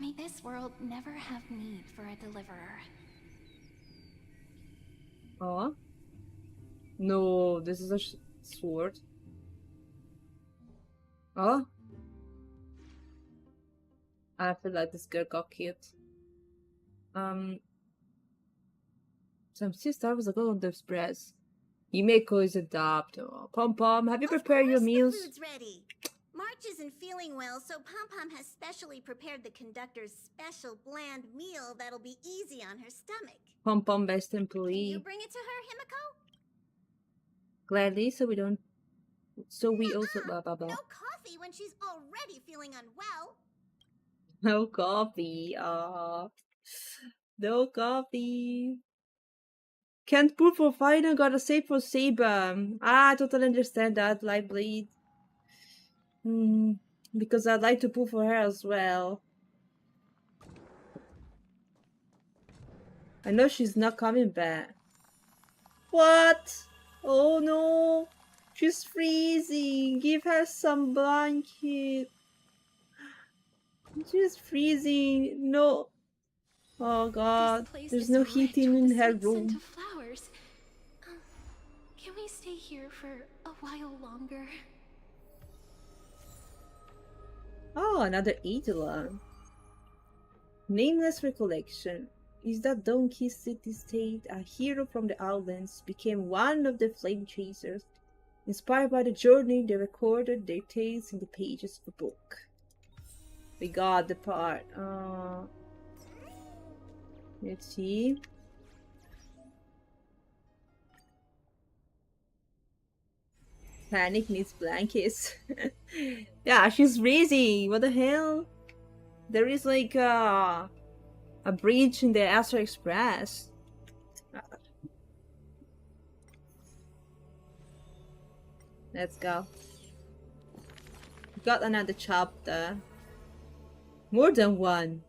May this world never have need for a deliverer. Oh? No, this is a sword. Oh? I feel like this girl got cute. So I'm still starving as I go on the express. Himeko is adopt. Oh, Pom Pom, have you prepared your meals? The food's ready. March isn't feeling well, so Pom Pom has specially prepared the conductor's special bland meal that'll be easy on her stomach. Pom Pom, best Can you employee. bring it to her, Himiko? Gladly, so we don't. So we also blah blah blah. No coffee when she's already feeling unwell. No coffee. No coffee. Can't pull for Final, gotta save for Saber. I totally understand that, like Bleed. Because I'd like to pull for her as well. I know she's not coming back. What? Oh no! She's freezing! Give her some blanket! She's freezing! No! Oh god, there's no heating in her room. Flowers. Can we stay here for a while longer? Oh, another Eidolon. Nameless recollection is that Donkey City-State, a hero from the Outlands, became one of the Flame Chasers. Inspired by the journey, they recorded their tales in the pages of a book. We got the part. Let's see. Panic needs blankets. Yeah, she's freezing. What the hell? There is like a bridge in the Astro Express. Let's go. Got another chapter. More than one.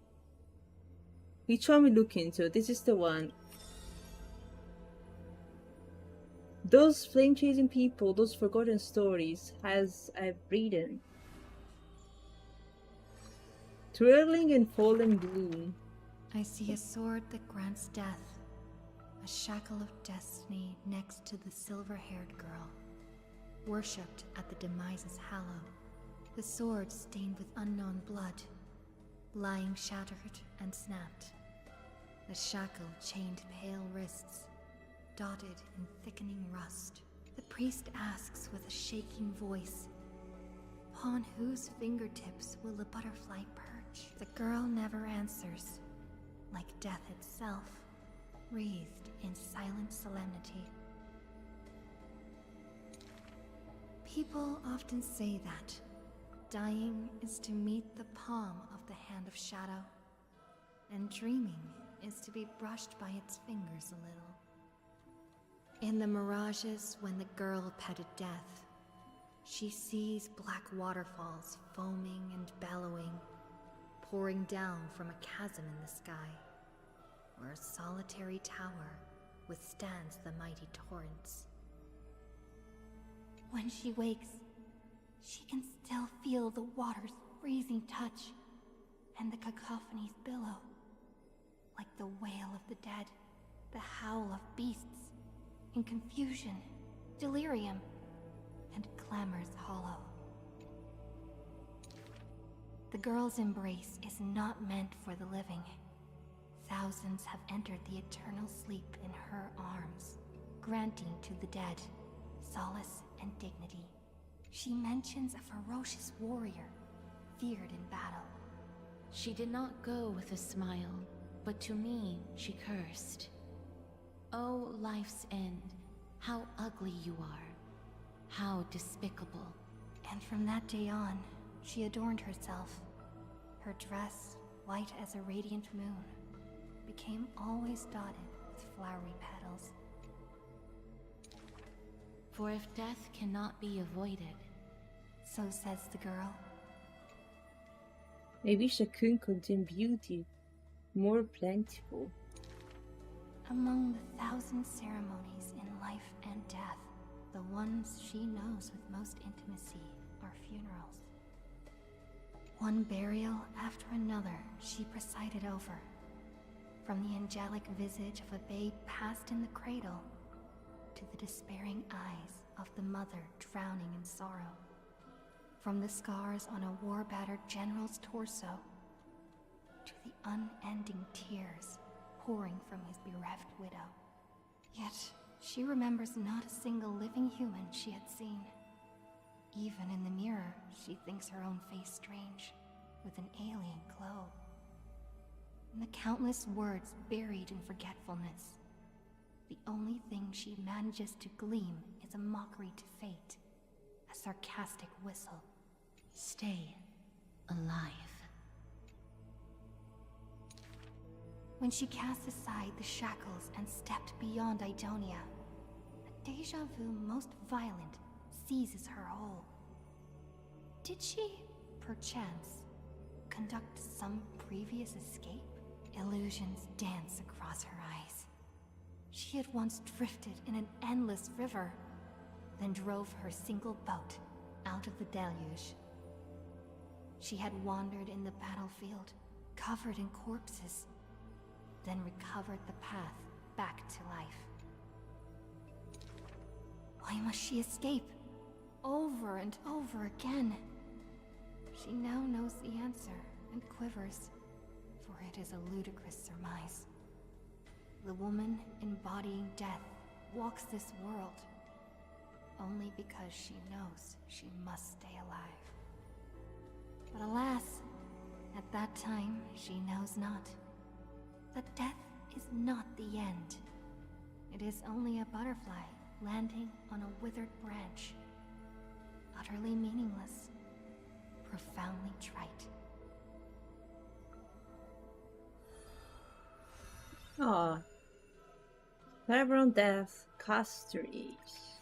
Which one we look into? This is the one. Those flame-chasing people, those forgotten stories, as I've written. Twirling in fallen bloom. I see a sword that grants death, a shackle of destiny next to the silver-haired girl, worshipped at the Demise's hallow, the sword stained with unknown blood, lying shattered and snapped. The shackle chained pale wrists, dotted in thickening rust. The priest asks with a shaking voice, "Upon whose fingertips will the butterfly perch?" The girl never answers, like death itself, wreathed in silent solemnity. People often say that dying is to meet the palm of the hand of shadow, and dreaming is to be brushed by its fingers a little. In the mirages when the girl petted death, she sees black waterfalls foaming and bellowing, pouring down from a chasm in the sky, where a solitary tower withstands the mighty torrents. When she wakes, she can still feel the water's freezing touch and the cacophonies billow, like the wail of the dead, the howl of beasts, in confusion, delirium, and clamors hollow. The girl's embrace is not meant for the living. Thousands have entered the eternal sleep in her arms, granting to the dead solace and dignity. She mentions a ferocious warrior, feared in battle. She did not go with a smile, but to me she cursed. Oh, life's end, how ugly you are, how despicable. And from that day on, she adorned herself. Her dress, white as a radiant moon, became always dotted with flowery petals. For if death cannot be avoided, so says the girl. Maybe chacune contain beauty, more plentiful. Among the thousand ceremonies in life and death, the ones she knows with most intimacy are funerals. One burial after another she presided over, from the angelic visage of a babe passed in the cradle to the despairing eyes of the mother drowning in sorrow, from the scars on a war-battered general's torso to the unending tears pouring from his bereft widow. Yet she remembers not a single living human she had seen. Even in the mirror, she thinks her own face strange, with an alien glow. In the countless words buried in forgetfulness, the only thing she manages to glean is a mockery to fate, a sarcastic whistle. Stay alive. When she cast aside the shackles and stepped beyond Idonia, a deja vu most violent seizes her whole. Did she, perchance, conduct some previous escape? Illusions dance across her eyes. She had once drifted in an endless river, then drove her single boat out of the deluge. She had wandered in the battlefield, covered in corpses, then recovered the path back to life. Why must she escape? Over and over again. She now knows the answer and quivers, for it is a ludicrous surmise. The woman embodying death walks this world only because she knows she must stay alive. But alas, at that time she knows not that death is not the end. It is only a butterfly landing on a withered branch, utterly meaningless, profoundly trite. Ah, Cerebral Death, Castries.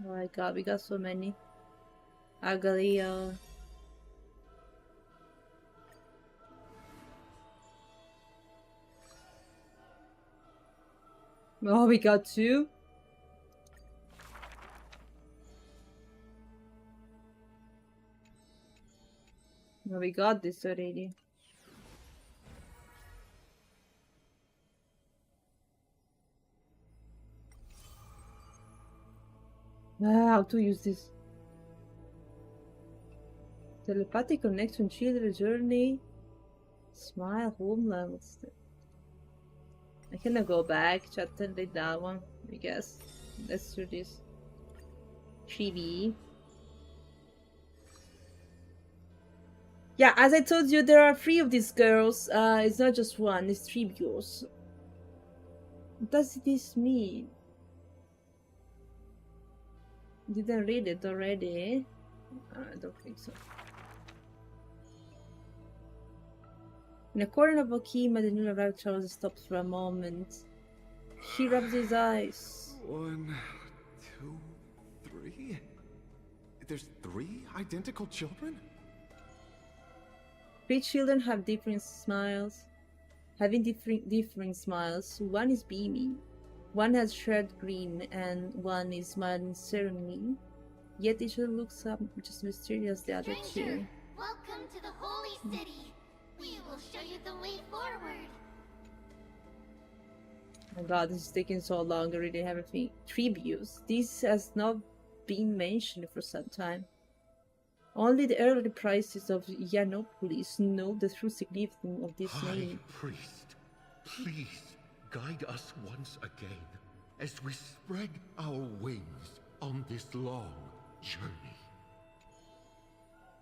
Oh my god, we got so many. Agalia. Oh, we got two? No, we got this already. How to use this? Telepathic connection, children journey. Smile, homeland. What's that? I cannot go back. Chat and read that one, I guess. Let's do this. Chibi. Yeah, as I told you, there are 3 of these girls. It's not just one, it's 3 girls. What does this mean? Didn't read it already? I don't think so. In a corner of Okima, the new arrived Charles stops for a moment. He rubs his eyes. 1, 2, 3. There's 3 identical children? 3 children have different smiles. Having different smiles. One is beaming. One has shared grin, and one is smiling serenely. Yet each other looks up just as mysterious as the other two. Welcome to the Holy City. We will show you the way forward. Oh my god, this is taking so long. I really have everything. Tributes. This has not been mentioned for some time. Only the early prices of Yianopolis know the true significance of this High name. Priest, please guide us once again as we spread our wings on this long journey.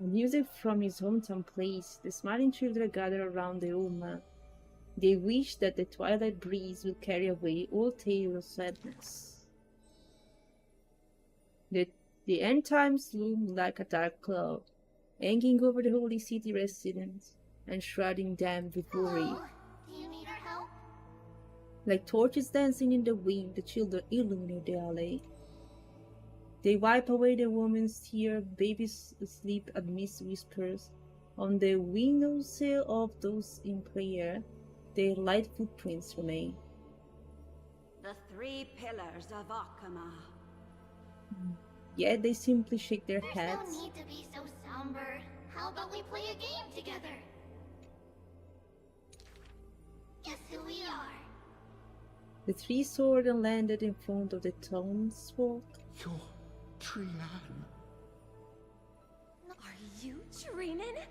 Music from his hometown place, the smiling children gather around the Uma. They wish that the twilight breeze will carry away all tale of sadness. The end times loom like a dark cloud, hanging over the holy city residents and shrouding them with worry. Hello? Do you need our help? Like torches dancing in the wind, the children illuminate the alley. They wipe away the woman's tear, babies sleep amidst whispers. On the windowsill of those in prayer, their light footprints remain. The 3 pillars of Akama. Yet they simply shake their There's heads. no need to be so somber. How about we play a game together? Guess who we are? The 3 soared and landed in front of the townsfolk. You're Trian. Are you Trinin?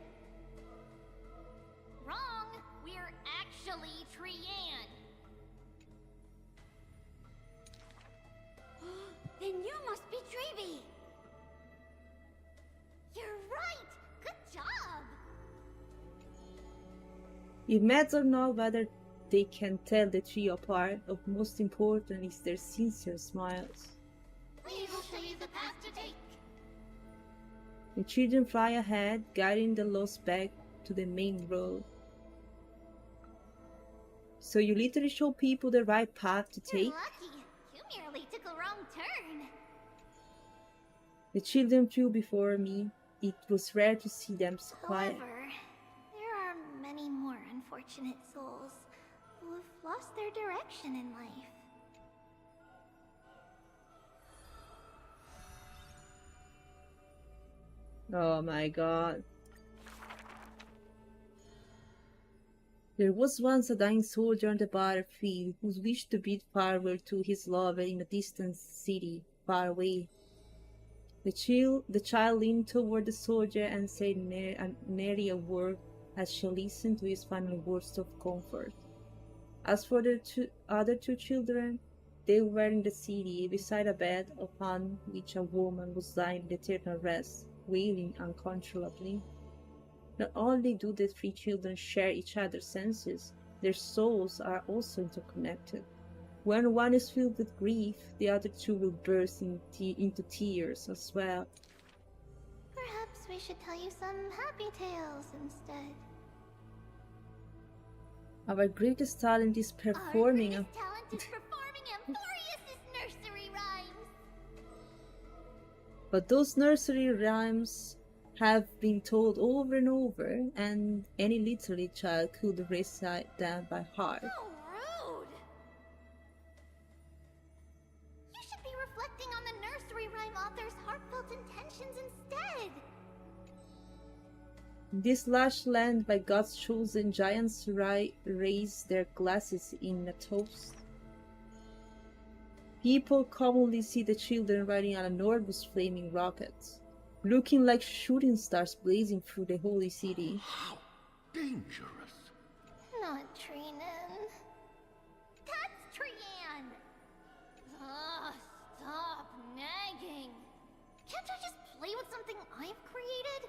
Wrong. We're actually Trian. Then you must be Trevi. You're right. Good job. It matters or not whether they can tell the 3 apart, of most important is their sincere smiles. We will show you the path to take. The children fly ahead, guiding the lost back to the main road. So you literally show people the right path to You're take? lucky. You merely took a wrong turn. The children flew before me. It was rare to see them so quiet. However, there are many more unfortunate souls who have lost their direction in life. Oh my god. There was once a dying soldier on the battlefield who wished to bid farewell to his lover in a distant city far away. The child leaned toward the soldier and said nary a word as she listened to his final words of comfort. As for the other 2 children, they were in the city beside a bed upon which a woman was lying in eternal rest, wailing uncontrollably. Not only do the 3 children share each other's senses, their souls are also interconnected. When one is filled with grief, the other 2 will burst into tears as well. Perhaps we should tell you some happy tales instead. Our greatest talent is performing. Our greatest talent is performing Amphorius' nursery rhymes. But those nursery rhymes have been told over and over, and any literary child could recite them by heart. How rude! You should be reflecting on the nursery rhyme author's heartfelt intentions instead. In this lush land by God's chosen, giants raise their glasses in a toast. People commonly see the children riding on enormous flaming rockets, looking like shooting stars blazing through the holy city. Dangerous. Not Trinan. That's Trian! Ugh, stop nagging. Can't I just play with something I've created?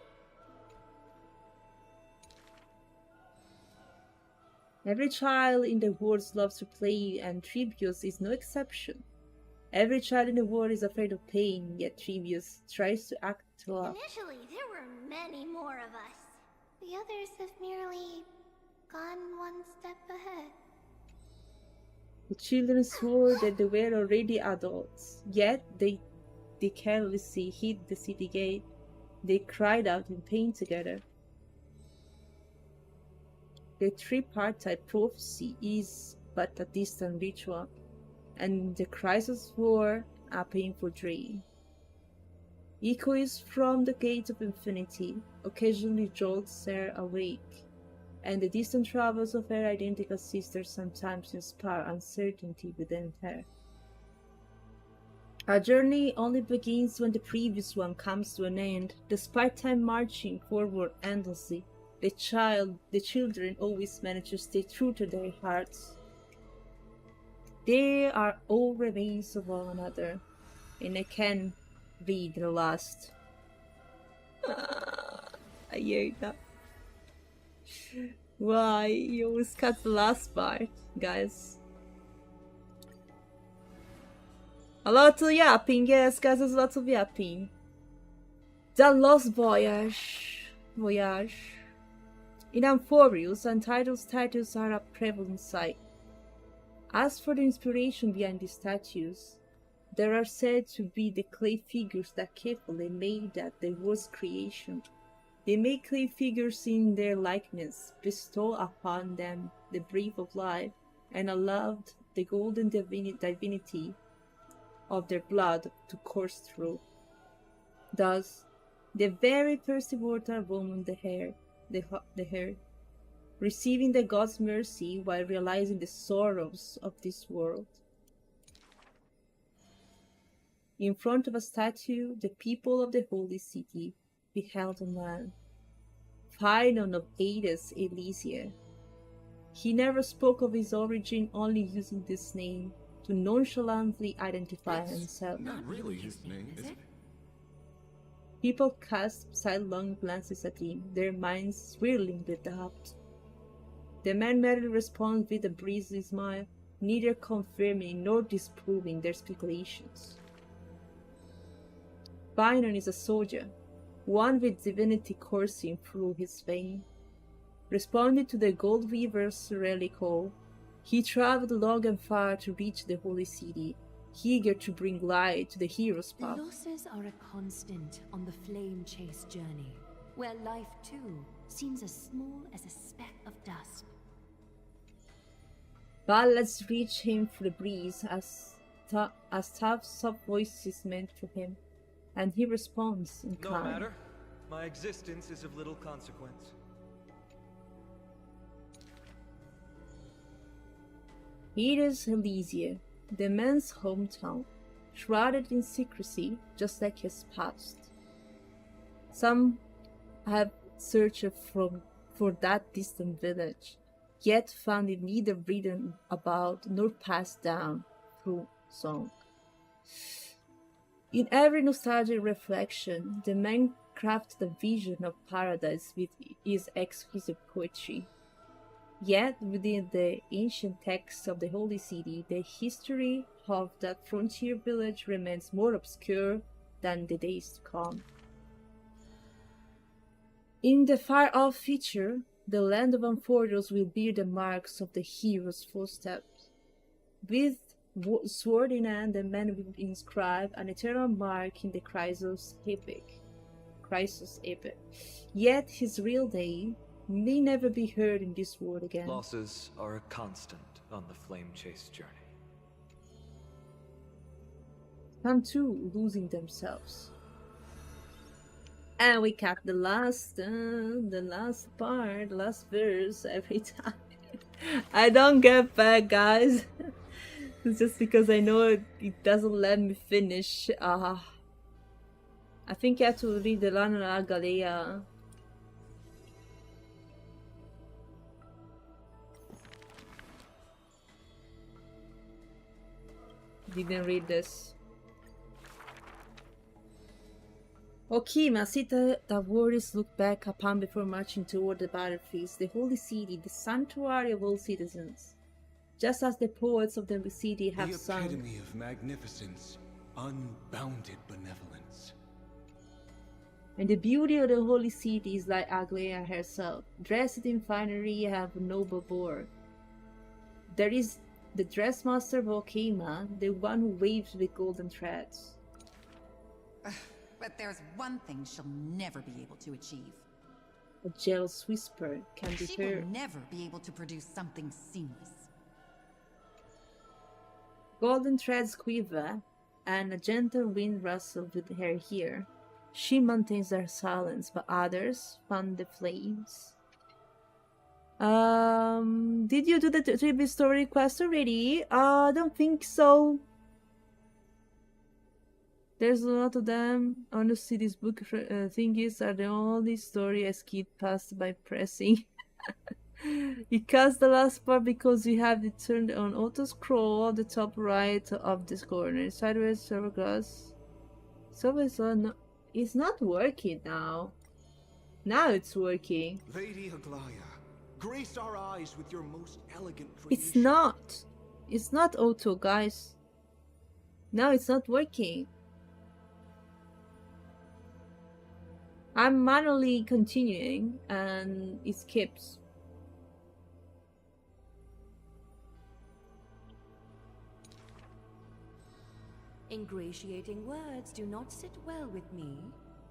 Every child in the world loves to play, and Trebius is no exception. Every child in the world is afraid of pain, yet Trebius tries to act tough. Initially, there were many more of us. The others have merely gone one step ahead. The children swore that they were already adults, yet they carelessly hid the city gate. They cried out in pain together. The tripartite prophecy is but a distant ritual, and the Chrysos War a painful dream. Echoes from the gates of infinity occasionally jolts her awake, and the distant travels of her identical sister sometimes inspire uncertainty within her. Our journey only begins when the previous one comes to an end. Despite time marching forward endlessly, the children always manage to stay true to their hearts. They are all remains of one another, and I can read the last. I hear that. Why? You always cut the last part, guys. A lot of yapping, yes, guys, there's lots of yapping. The Lost Voyage. In Amphorius, untitled statues are a prevalent sight. As for the inspiration behind these statues, there are said to be the clay figures that carefully made at the world's creation. They make clay figures in their likeness, bestow upon them the breath of life, and allowed the golden divinity of their blood to course through. Thus, the very first immortal woman the hair, receiving the god's mercy while realizing the sorrows of this world. In front of a statue, the people of the holy city beheld a man, Phaenon of Hades Elysia. He never spoke of his origin, only using this name to nonchalantly identify himself. Not really his name, is it? People cast sidelong glances at him, their minds swirling with doubt. The man merely responds with a breezy smile, neither confirming nor disproving their speculations. Phaenon is a soldier, one with divinity coursing through his veins. Responding to the gold weaver's rally call, he traveled long and far to reach the holy city, eager to bring light to the hero's path. The losses are a constant on the flame chase journey, where life too seems as small as a speck of dust. But let's reach him through the breeze as tough, soft voices meant for him, and he responds in No kind. matter. My existence is of little consequence. It is Elysia, the man's hometown, shrouded in secrecy, just like his past. Some have searched for that distant village, yet found it neither written about nor passed down through song. In every nostalgic reflection, the man crafted a vision of paradise with his exquisite poetry. Yet, within the ancient texts of the Holy City, the history of that frontier village remains more obscure than the days to come. In the far-off future, the land of Amphorios will bear the marks of the hero's footsteps. With sword in hand, the man will inscribe an eternal mark in the Chrysos epic. Yet his real name may never be heard in this world again. Losses are a constant on the flame chase journey. Some too losing themselves. And we cut the last part, the last verse every time. I don't get back, guys. It's just because I know it doesn't let me finish. I think I have to read the Lana Galea. Didn't read this. Okima, see the warriors look back upon before marching toward the battlefields, the holy city, the sanctuary of all citizens. Just as the poets of the city have sung. The epitome of magnificence, unbounded benevolence. And the beauty of the holy city is like Aglaea herself, dressed in finery of noble boar. There is the dressmaster of Okima, the one who waves with golden threads. But there's one thing she'll never be able to achieve. A jealous whisper can be She heard. will never be able to produce something seamless. Golden threads quiver, and a gentle wind rustles with her hair. She maintains her silence, but others fan the flames. Did you do the tribute story quest already? I don't think so. There's a lot of them. Honestly, these book thingies are the only story I skipped past by pressing. You cast the last part because you have it turned on auto scroll at the top right of this corner. Sideways server glass. Sideways on. It's not working now. Now it's working. Lady Aglaya, grace our eyes with your most elegant creation. It's not. It's not auto, guys. Now it's not working. I'm manually continuing and it skips. Ingratiating words do not sit well with me,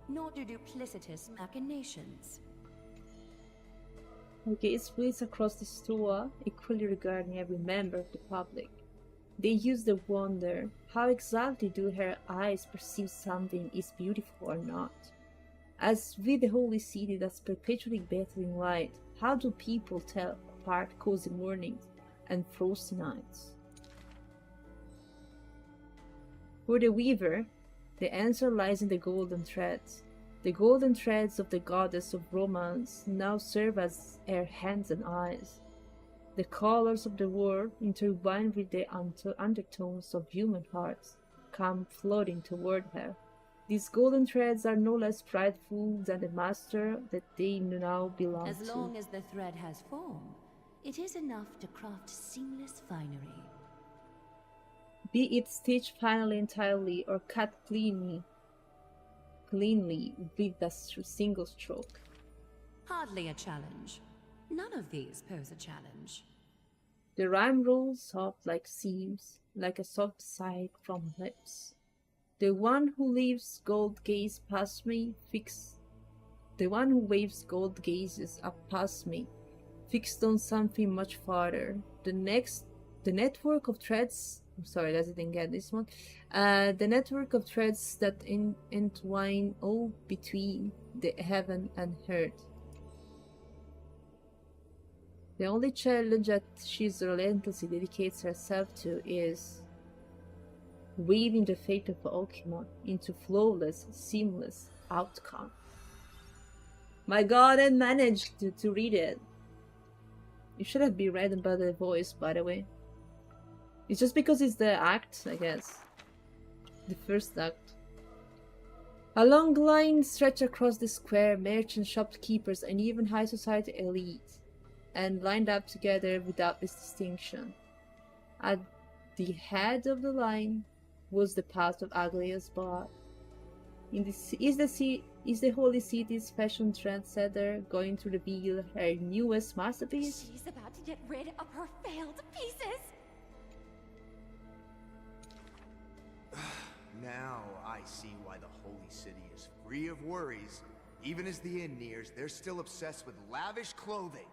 nor do duplicitous machinations. Okay, it splits across the store, equally regarding every member of the public. They use the wonder. How exactly do her eyes perceive something is beautiful or not? As with the holy city that's perpetually bathed in light, how do people tell apart cozy mornings and frosty nights? For the weaver, the answer lies in the golden threads. The golden threads of the goddess of romance now serve as her hands and eyes. The colors of the world, intertwined with the undertones of human hearts, come floating toward her. These golden threads are no less prideful than the master that they now belong to. As long as the thread has form, it is enough to craft seamless finery. Be it stitched finely entirely or cut cleanly with a single stroke. Hardly a challenge. None of these pose a challenge. The rhyme rolls soft like seams, like a soft sigh from lips. The one who leaves gold gaze past me, The one who waves gold gazes up past me, fixed on something much farther. The network of threads. I'm sorry, I didn't get this one. The network of threads that entwine all between the heaven and earth. The only challenge that she relentlessly dedicates herself to is weaving the fate of Okima into flawless, seamless outcome. My god, I managed to read it. It should have been read by the voice, by the way. It's just because it's the act, I guess. The first act. A long line stretched across the square, merchants, shopkeepers, and even high society elite, and lined up together without this distinction. At the head of the line was the path of Aglaea's bar. Is the holy city's fashion trendsetter going to reveal her newest masterpiece? She's about to get rid of her failed pieces! Now I see why the holy city is free of worries. Even as the end nears, they're still obsessed with lavish clothing.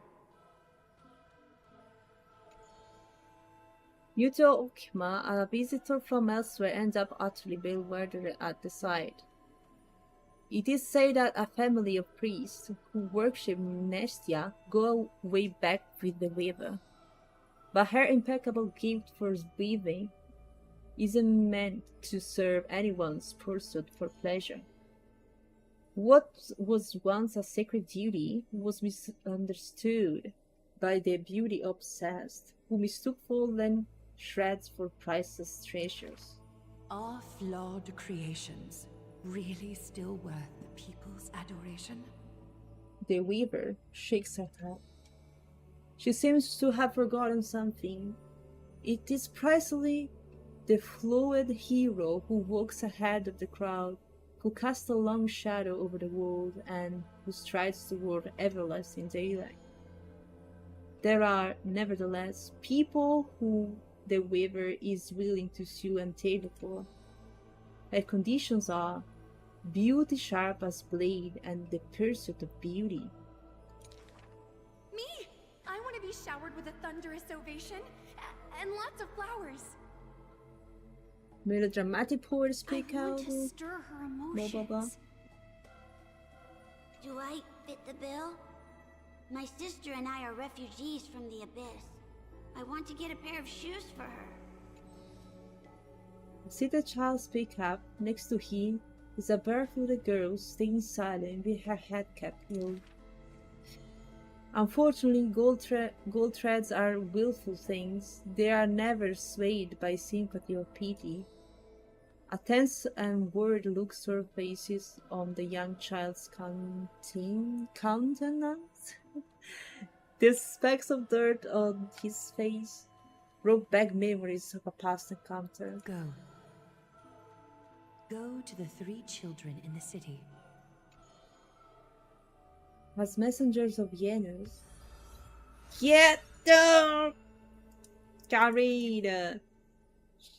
Yuto Okima, a visitor from elsewhere, ends up utterly bewildered at the sight. It is said that a family of priests who worship Nestia go way back with the weaver. But her impeccable gift for weaving isn't meant to serve anyone's pursuit for pleasure. What was once a sacred duty was misunderstood by the beauty-obsessed, who mistook fallen shreds for priceless treasures. Are flawed creations really still worth the people's adoration? The weaver shakes her head. She seems to have forgotten something. It is precisely the fluid hero who walks ahead of the crowd, who casts a long shadow over the world, and who strides toward everlasting daylight. There are, nevertheless, people who the weaver is willing to sue and table for. Their conditions are beauty sharp as blade and the pursuit of beauty. Me! I want to be showered with a thunderous ovation and lots of flowers. Melodramatic poets speak I out. want to stir her emotions. Blah, blah, blah. Do I fit the bill? My sister and I are refugees from the Abyss. I want to get a pair of shoes for her. See the child speak up. Next to him is a barefooted girl staying silent with her head kept low. Unfortunately, gold threads are willful things. They are never swayed by sympathy or pity. A tense and worried look surfaces on the young child's countenance. The specks of dirt on his face brought back memories of a past encounter. Go to the 3 children in the city. As messengers of Yenus. Get them carried.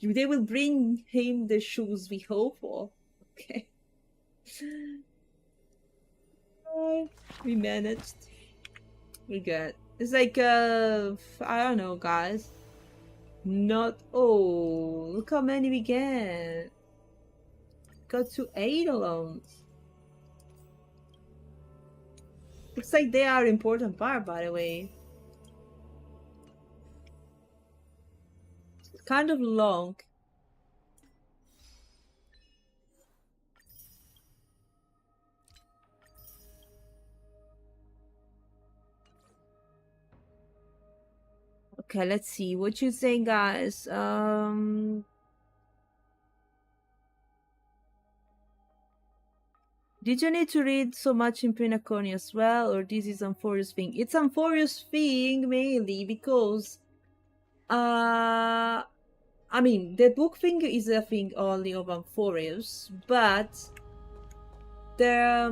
They will bring him the shoes we hope for. Okay. We managed. We got. It's like I don't know, guys. Not. Oh, look how many we get. Got to 8 alone. Looks like they are an important part, by the way. It's kind of long. Okay, let's see. What you think, guys? Did you need to read so much in Pinaconi as well, or this is Amphorius thing? It's Amphorius thing mainly because, I mean, the book thing is a thing only of Amphorius, but there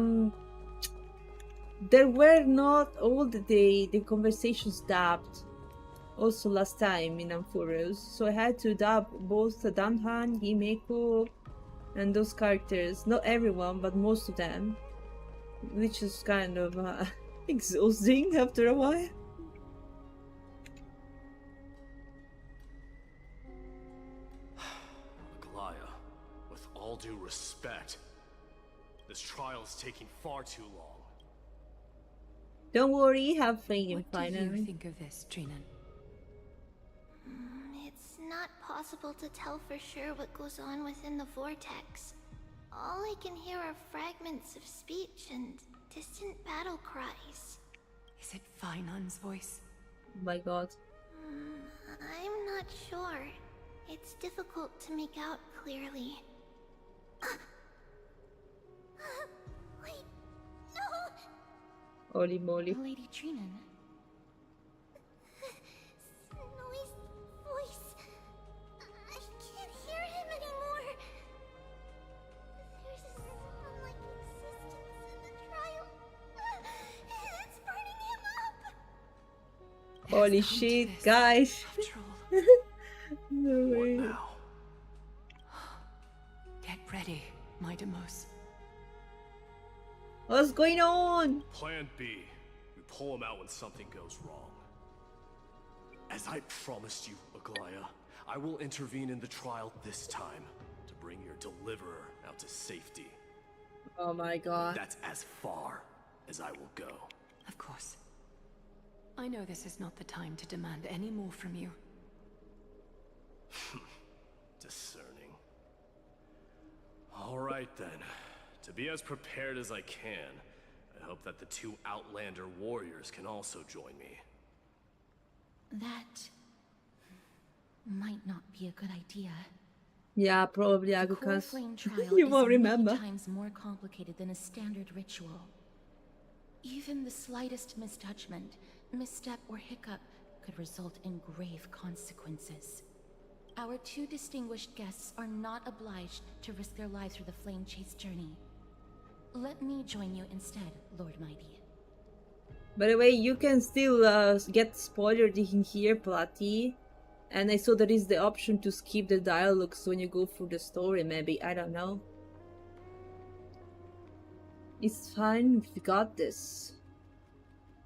were not all the conversations dubbed. Also last time in Amphorius, so I had to dub both Danhan, Himeko, and those characters. Not everyone, but most of them, which is kind of exhausting after a while. Aglaya, with all due respect, this trial is taking far too long. Don't worry, have faith in finally. What do you think of this, Trinan? It's not possible to tell for sure what goes on within the vortex. All I can hear are fragments of speech and distant battle cries. Is it Finon's voice? Oh my god. I'm not sure. It's difficult to make out clearly. Wait, no! Holy moly. Lady Trinan. Snowy's voice. I can't hear him anymore. There's a sun-like existence in the trial. It's burning him up. Holy shit, guys. No way. What now? Get ready, my Demos. What's going on? Plan B. We pull him out when something goes wrong. As I promised you, Aglaya, I will intervene in the trial this time to bring your deliverer out to safety. Oh my god. That's as far as I will go. Of course. I know this is not the time to demand any more from you. Discerning. All right then. To be as prepared as I can, I hope that the two Outlander warriors can also join me. That might not be a good idea. Yeah, probably The core because flame trial you is won't remember. many times more complicated than a standard ritual. Even the slightest misstep or hiccup could result in grave consequences. Our two distinguished guests are not obliged to risk their lives for the flame chase journey. Let me join you instead, Lord Mighty. By the way, you can still get spoiled in here, Platy. And I saw there is the option to skip the dialogues when you go through the story, maybe. I don't know. It's fine, we got this.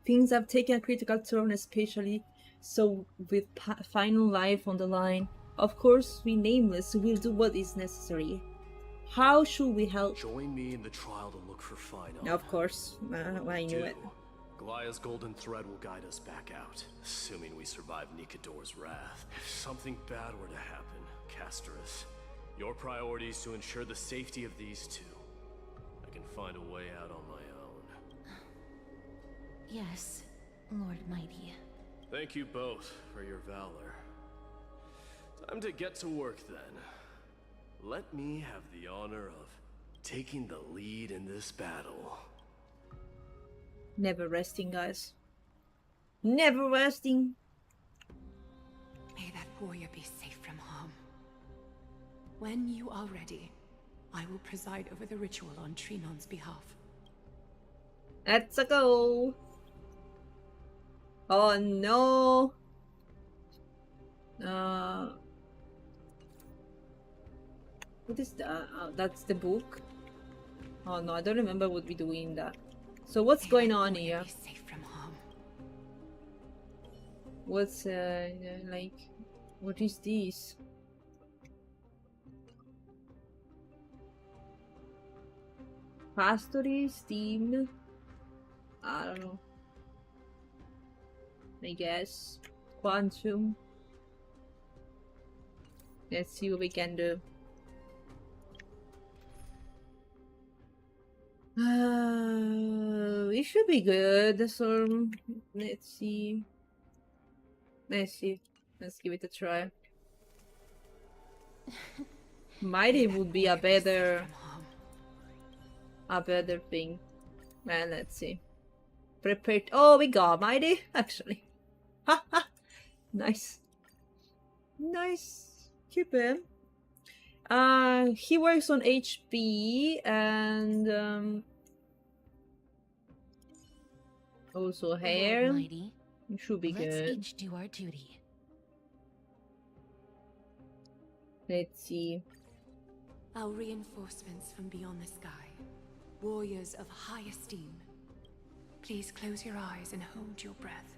Things have taken a critical turn, especially so with final life on the line. Of course, we Nameless will do what is necessary. How should we help? Join me in the trial to look for Final. Of course, I knew it. Goliath's golden thread will guide us back out, assuming we survive Nikador's wrath. If something bad were to happen, Casterus, your priority is to ensure the safety of these two. I can find a way out on my own. Yes, Lord Mighty. Thank you both for your valor. Time to get to work then. Let me have the honor of taking the lead in this battle. Never resting, guys. Never resting. May that warrior be safe from harm. When you are ready, I will preside over the ritual on Trinon's behalf. Let's go. Oh no. What is that? That's the book. Oh no, I don't remember what we do in that. So what's going on here? Safe from harm. What's like, what is this? Pastory, Steam. I don't know. I guess Quantum. Let's see what we can do. It should be good. So let's see. Let's give it a try. Mighty would be a better thing. Well, let's see. Prepared. Oh, we got Mighty actually. Haha. Nice. Keep him. He works on HP and also hair. Mighty, it should be good. Let's each do our duty. Let's see. Our reinforcements from beyond the sky, warriors of high esteem. Please close your eyes and hold your breath.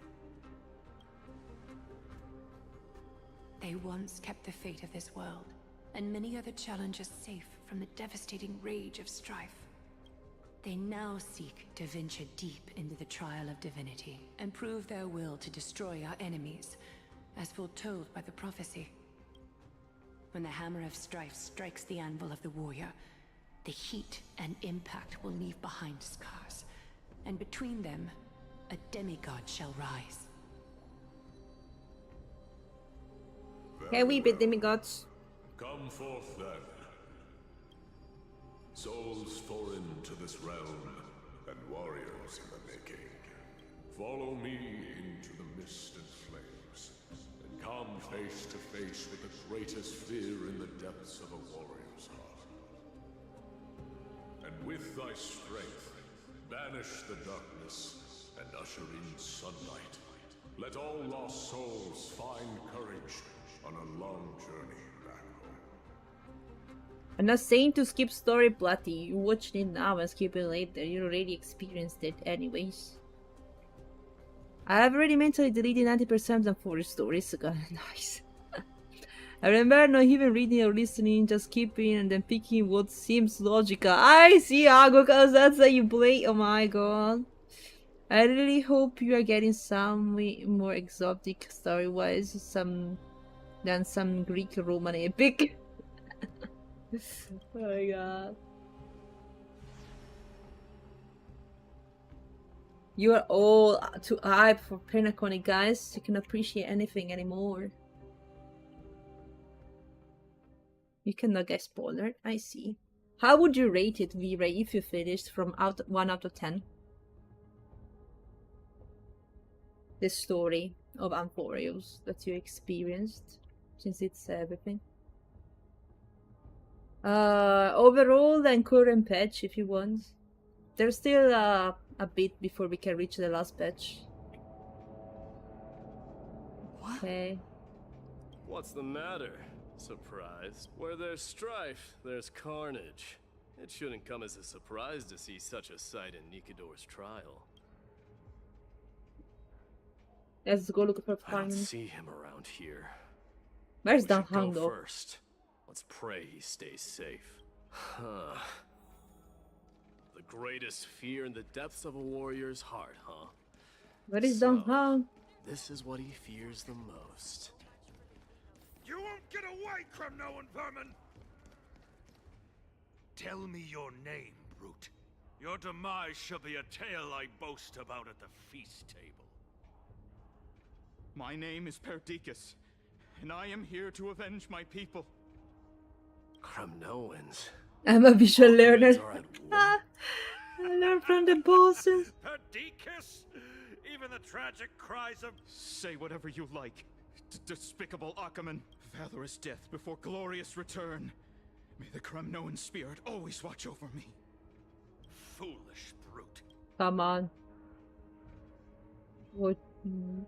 They once kept the fate of this world, and many other challenges safe from the devastating rage of strife. They now seek to venture deep into the trial of divinity and prove their will to destroy our enemies, as foretold by the prophecy. When the hammer of strife strikes the anvil of the warrior, the heat and impact will leave behind scars, and between them, a demigod shall rise. Can we be demigods? Come forth then. Souls foreign to this realm, and warriors in the making. Follow me into the mist and flames, and come face to face with the greatest fear in the depths of a warrior's heart. And with thy strength, banish the darkness and usher in sunlight. Let all lost souls find courage on a long journey back home. I'm not saying to skip story, Platy. You watch it now and skip it later. You already experienced it anyways. I have already mentally deleted 90% of 4 stories. So nice. I remember not even reading or listening, just skipping and then picking what seems logical. I see, Ago, cause that's how you play. Oh my god. I really hope you are getting some more exotic story-wise, than some Greek Roman epic. Oh my god. You are all too hype for Penacony, guys. You can appreciate anything anymore. You cannot get spoiled. I see. How would you rate it, V-Ray, if you finished from 1 out of 10? The story of Amphorios that you experienced, since it's everything. Overall and current patch, if you want. There's still a bit before we can reach the last patch. What? Okay. What's the matter? Surprised? Where there's strife, there's carnage. It shouldn't come as a surprise to see such a sight in Nikidor's trial. Let's go look for I don't carnage. see him around here. Where's We Dan should go Hang though? first. Let's pray he stays safe. Huh. The greatest fear in the depths of a warrior's heart, huh? Where is Dan Hang? This is what he fears the most. You won't get away, Kremnoan vermin! Tell me your name, brute. Your demise shall be a tale I boast about at the feast table. My name is Perdiccas, and I am here to avenge my people. Kremnoans. I'm a visual learner. Are at war. I learned from the bosses. Perdiccas! Even the tragic cries of... Say whatever you like. Despicable Achaman. Valorous death before glorious return. May the Kremnoan spirit always watch over me. Foolish brute. Come on. What?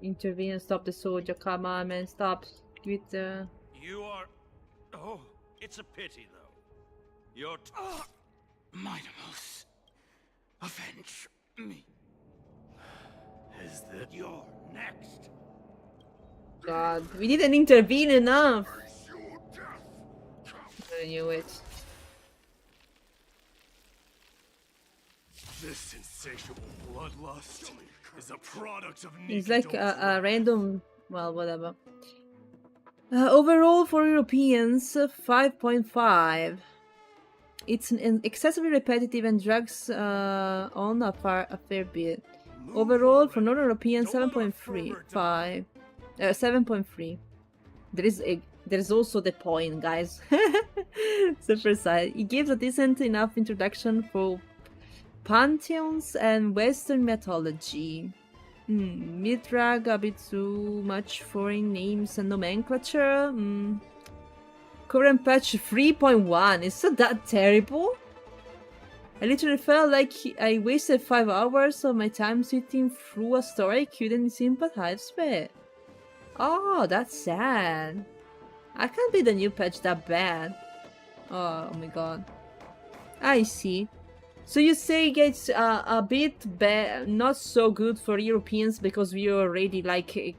Intervene and stop the soldier. Come on, man. Stop with the... You are... Oh, it's a pity, though. You're... Minos, avenge me. Is that... You're next. God, we didn't intervene enough. I knew it. This insatiable bloodlust is a product of It's like a random... Well, whatever. Overall, for Europeans, 5.5. It's excessively repetitive and drags on a fair bit. Overall, for non-Europeans, 7.3. 7.3. There's also the point, guys. Super side. It gives a decent enough introduction for pantheons and Western mythology. Mid-drag a bit too much foreign names and nomenclature. Current patch 3.1. Is that terrible? I literally felt like I wasted 5 hours of my time sitting through a story I couldn't sympathize with. Oh, that's sad. I can't be the new patch that bad. Oh my god. I see. So you say it gets a bit bad, not so good for Europeans because we already like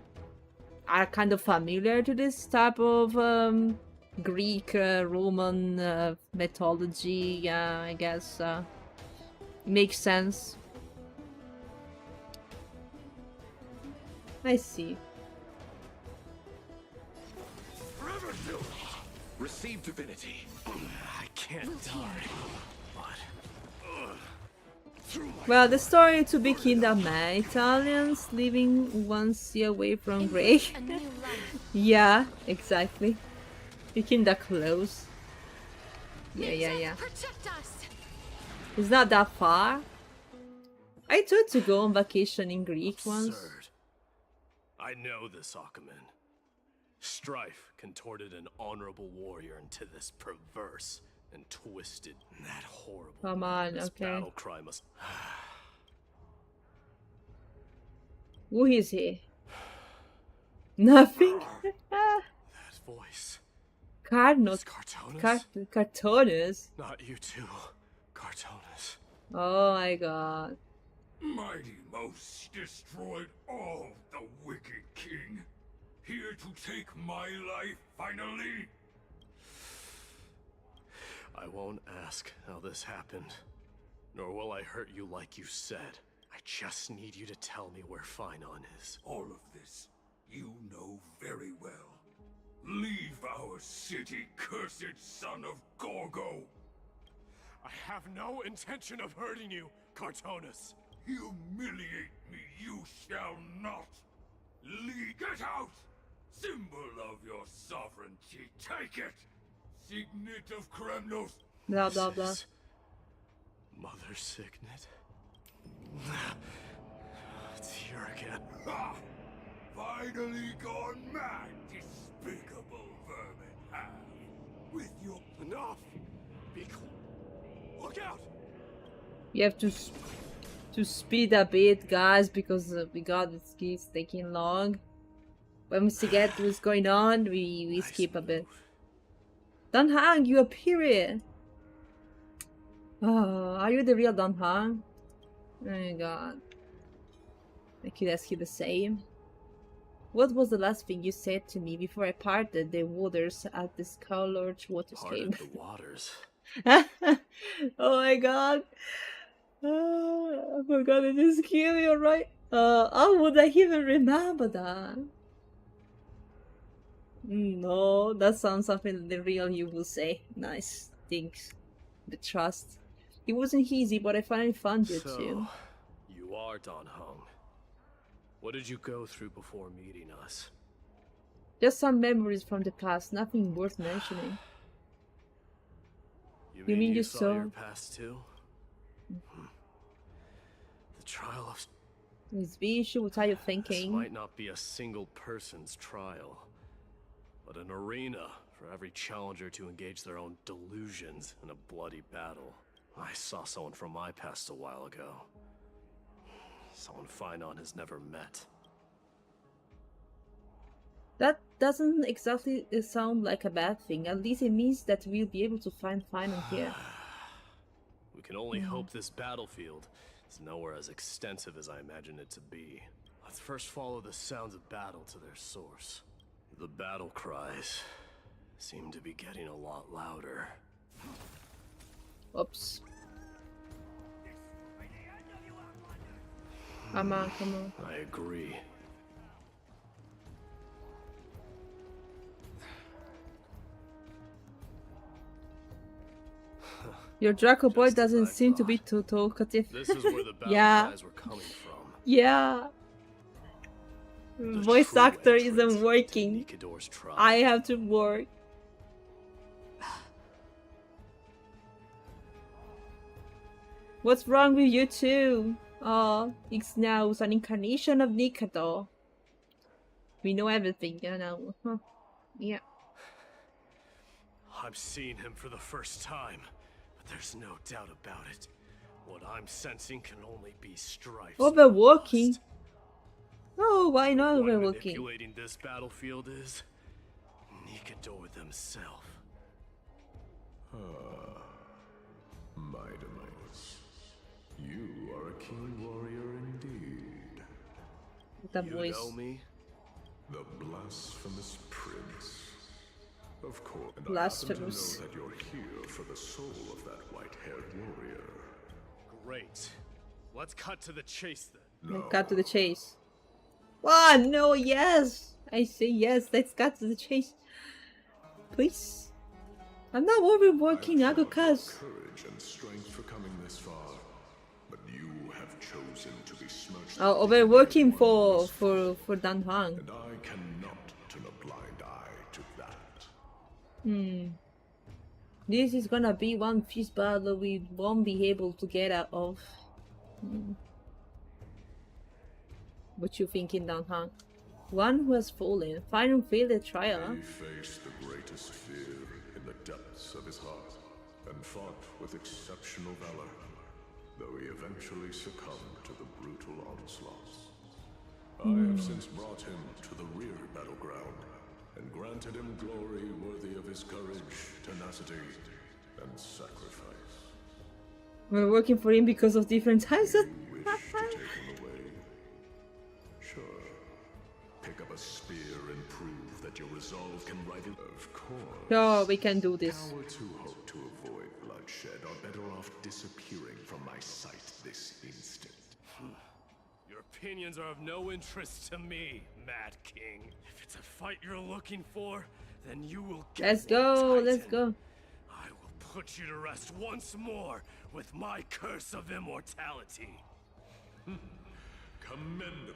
are kind of familiar to this type of Greek, Roman mythology. Yeah, I guess makes sense. I see. Receive divinity. I can't die. Well, the story to be Kindama. Italians living 1 sea away from Grey. Yeah, exactly. Picking that close. Yeah. It's not that far. I tried to go on vacation in Greek once. I know this, Achaman. Strife contorted an honorable warrior into this perverse and twisted. That horrible. Come on, this okay. battle cry must. Who is he? Nothing. That voice. Carnos. Cartonus? Cartonus. Not you too, Cartonus. Oh my god. Mighty Mos destroyed all the wicked king. Here to take my life, finally? I won't ask how this happened, nor will I hurt you like you said. I just need you to tell me where Finon is. All of this you know very well. Leave our city, cursed son of Gorgo! I have no intention of hurting you, Cartonus. Humiliate me you shall not! Get out! Symbol of your sovereignty, take it! Signet of Kremnos! Blah blah blah. Mother Signet? It's here again. Ha! Finally gone mad, despicable vermin have. With your... Enough! Look out! You have to speed a bit, guys, because we got this keeps taking long. When we get what's going on, we skip a bit. Dan Hang, you appear. Oh, are you the real Dan Hang? Oh my god. I could ask you the same. What was the last thing you said to me before I parted the waters at this colored waterscape? Parted the waters? Oh my god. I forgot it is Kyrie, alright? How would I even remember that? No, that sounds something the real you will say. Nice. Thanks. The trust. It wasn't easy, but I finally found you too. You are Dan Heng. What did you go through before meeting us? Just some memories from the past, nothing worth mentioning. You mean you saw your past too? The trial of... Miss Bishu, what are you thinking? This might not be a single person's trial, but an arena for every challenger to engage their own delusions in a bloody battle. I saw someone from my past a while ago. Someone Finon has never met. That doesn't exactly sound like a bad thing. At least it means that we'll be able to find Finon here. We can only hope this battlefield is nowhere as extensive as I imagine it to be. Let's first follow the sounds of battle to their source. The battle cries seem to be getting a lot louder. Oops. Come on, come on. I agree. Your Draco boy doesn't seem to be too talkative. This is where the battle cries were coming from. Yeah. Voice actor isn't working. I have to work. What's wrong with you two? Oh, it's now an incarnation of Nikado. We know everything, you know. Huh. Yeah. I'm seeing him for the first time, but there's no doubt about it. What I'm sensing can only be strife. Overworking. Oh, why not What overworking? manipulating this battlefield is Nikador themselves. Ah, my demise. You are a keen warrior indeed. That You voice. know me? The blasphemous prince. Of course, and Blasphemous. I happen to know that you're here for the soul of that white-haired warrior. Great. Let's cut to the chase then. Cut to the chase. Ah, no, yes! I say yes, let's cut to the chase. Please. I'm not overworking Agokas. Courage and strength for coming this far, but you have chosen to be smirched. Oh, overworking for Dan Hang. And I cannot turn a blind eye to that. This is gonna be one fierce battle we won't be able to get out of. What you thinking, Dan Hang? One who has fallen, finally failed the trial. He faced the greatest fear in the depths of his heart, and fought with exceptional valor, though he eventually succumbed to the brutal onslaughts. I have since brought him to the rear battleground, and granted him glory worthy of his courage, tenacity, and sacrifice. We're working for him because of different times. You wish to take him away? Sure. Pick up a spear and prove that your resolve can rival. Of course. No, we can do this. Cowards who hope to avoid bloodshed are better off disappearing from my sight this instant. Your opinions are of no interest to me, Mad King. If it's a fight you're looking for, then you will get Let's go, let's go. I will put you to rest once more with my curse of immortality. Commendable.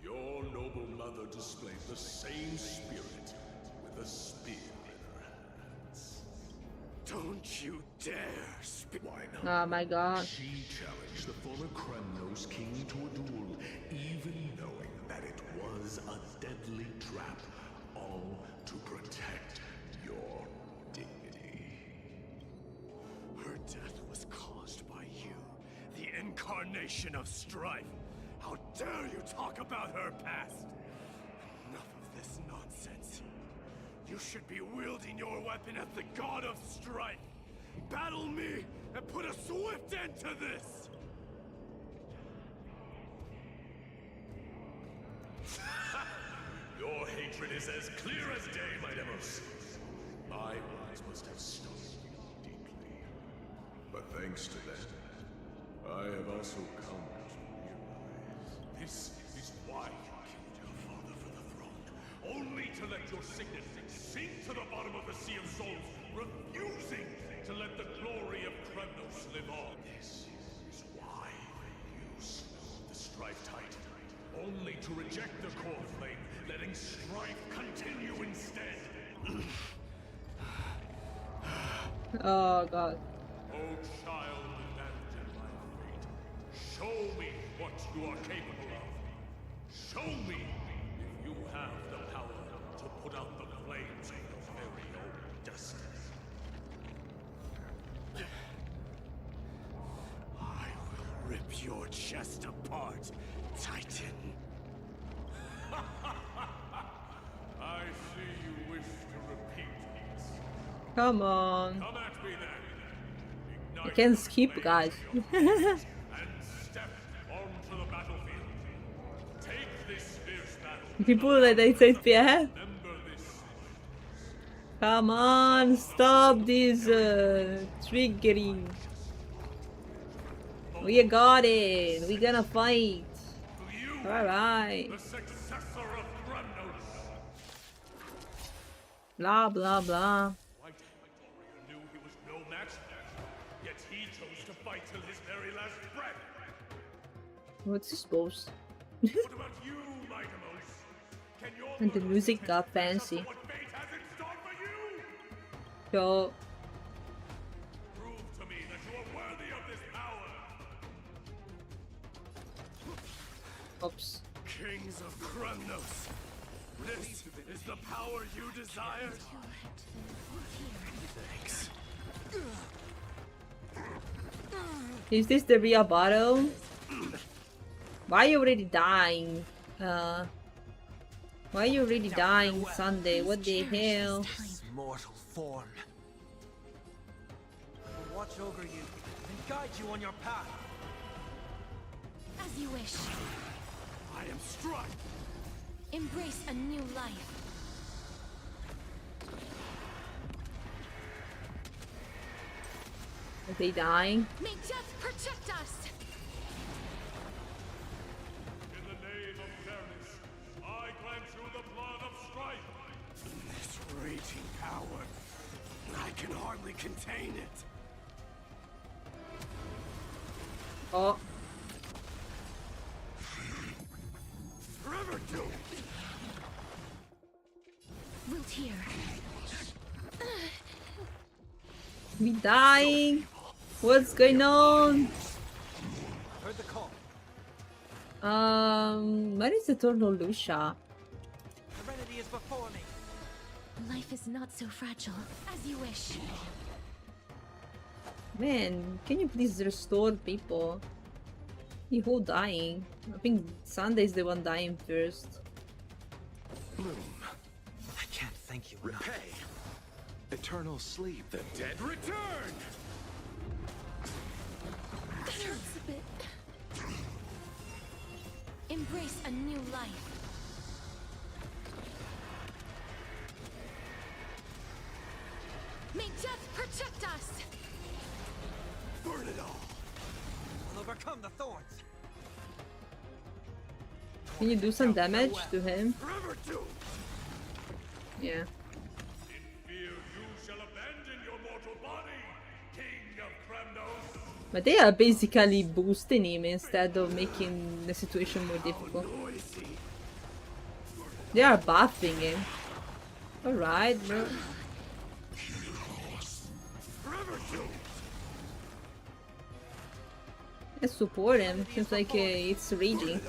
Your noble mother displayed the same spirit with a spear in her hands. Don't you dare speak. Why not? Oh my god. She challenged the former Kremnos king to a duel, even knowing that it was a deadly trap, all to protect your dignity. Her death was caused by you, the incarnation of strife. How dare you talk about her past? Enough of this nonsense. You should be wielding your weapon as the god of strife. Battle me and put a swift end to this! Your hatred is as clear as day, my demos. My words must have stung you deeply. But thanks to them, I have also come to realize This is why you killed your father for the throne. Only to let your signet sink to the bottom of the Sea of Souls, refusing to let the glory of Kremnos live on. This is why you slew the Strife Titan, only to reject the core flame, letting strife continue instead. Oh god. O child abandoned by fate, show me what you are capable of. Show me if you have the power to put out the flames of your very own destiny. I will rip your chest apart, Titan. I see you wish to repeat this. Come on. Come at me then. You can skip, guys. And step onto the battlefield. Take this fierce battle. People that they say yeah. Remember this. Come on, stop this triggering. We got it. We gonna fight. Alright. The successor of Kremnos. Blah blah blah. White warrior knew he was no match, yet he chose to fight till his very last breath. What's this supposed? What about you, my Demos? Can your And the music got fancy. what fate has in store for you? Yo. Prove to me that you are worthy of this power. Oops. Kings of Kremnos. This is the power you desired. Thanks. Is this the real battle? Why are you already dying? Why are you already dying, Sunday? What the hell? Mortal form. I will watch over you and guide you on your path. As you wish. I am Strife. Embrace a new life. Are they dying? May death protect us! In the name of fairness, I grant you the blood of strife. This raging power. I can hardly contain it. Oh. Forever do. Wilt hear. We dying? What's going on? Heard the call. Where is the turtle Lucia? Serenity is before me. Life is not so fragile. As you wish. Man, can you please restore people? You who dying? I think Sunday's the one dying first. Bloom. I can't thank you enough. Repay. Eternal sleep. The dead return. That hurts a bit. Embrace a new life. May death protect us! Burn it all. I'll overcome the thorns. Can you do some damage to him? Yeah. But they are basically boosting him instead of making the situation more difficult. They are buffing him. Alright, bro. Let's support him. Seems like it's raging.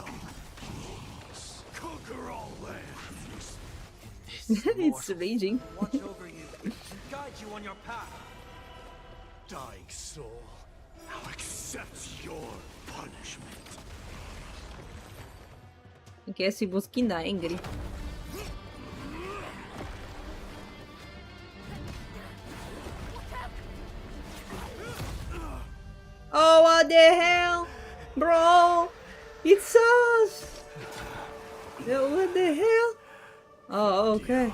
It's raging. Watch over you, guide you on your path. Dying soul, now accept your punishment. I guess he was kinda angry. Oh, what the hell? Bro! It's us! What the hell? Oh, okay.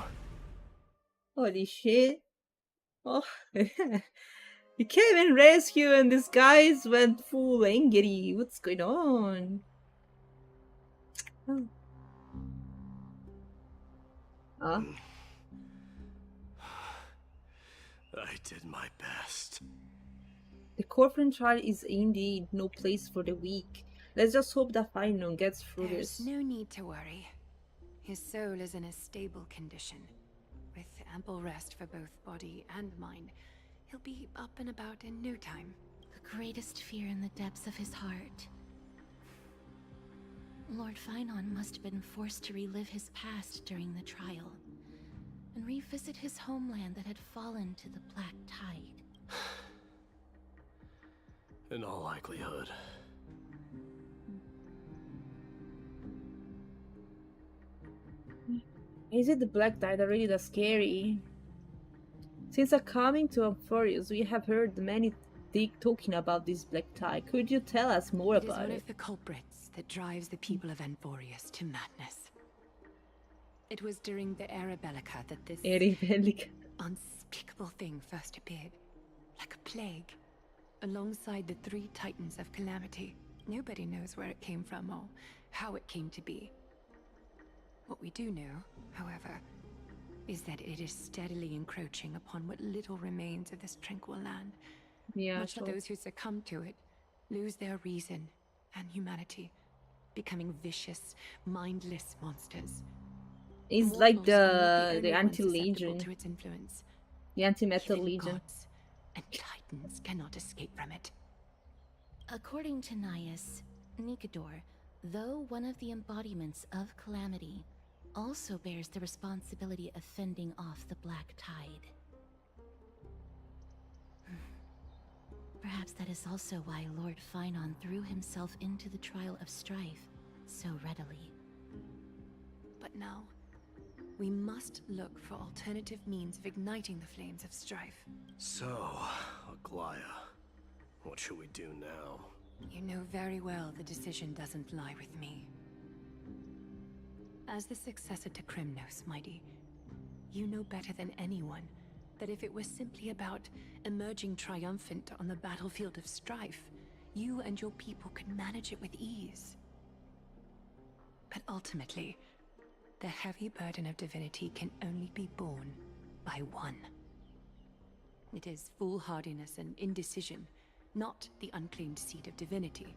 Holy shit. Oh, he came and rescued and this guy went full angry. What's going on? Oh. Huh? I did my best. The Corfin trial is indeed no place for the weak. Let's just hope that Finon gets through There's this. no need to worry. His soul is in a stable condition. With ample rest for both body and mind, he'll be up and about in no time. The greatest fear in the depths of his heart. Lord Finon must have been forced to relive his past during the trial, and revisit his homeland that had fallen to the Black Tide. In all likelihood. Is it the Black Tide already that scary? Since our coming to Amphorius, we have heard many talking about this Black Tide. Could you tell us more It is about one it? of the culprits that drives the people of Amphorius to madness. It was during the Era Bellica that this unspeakable thing first appeared, like a plague, alongside the three titans of calamity. Nobody knows where it came from or how it came to be. What we do know, however, is that it is steadily encroaching upon what little remains of this tranquil land. Yeah, Much of those who succumb to it lose their reason and humanity, becoming vicious, mindless monsters. It's like Mortals are not the only ones anti-legion. susceptible to its influence. The anti-metal Even legion. gods and titans cannot escape from it. According to Naius, Nikador, though one of the embodiments of calamity, also bears the responsibility of fending off the Black Tide. Perhaps that is also why Lord Finon threw himself into the trial of strife so readily. But now, we must look for alternative means of igniting the flames of strife. So, Aglaya, what should we do now? You know very well the decision doesn't lie with me. As the successor to Krymnos, Mighty, you know better than anyone that if it was simply about emerging triumphant on the battlefield of strife, you and your people could manage it with ease. But ultimately, the heavy burden of divinity can only be borne by one. It is foolhardiness and indecision, not the unclaimed seed of divinity,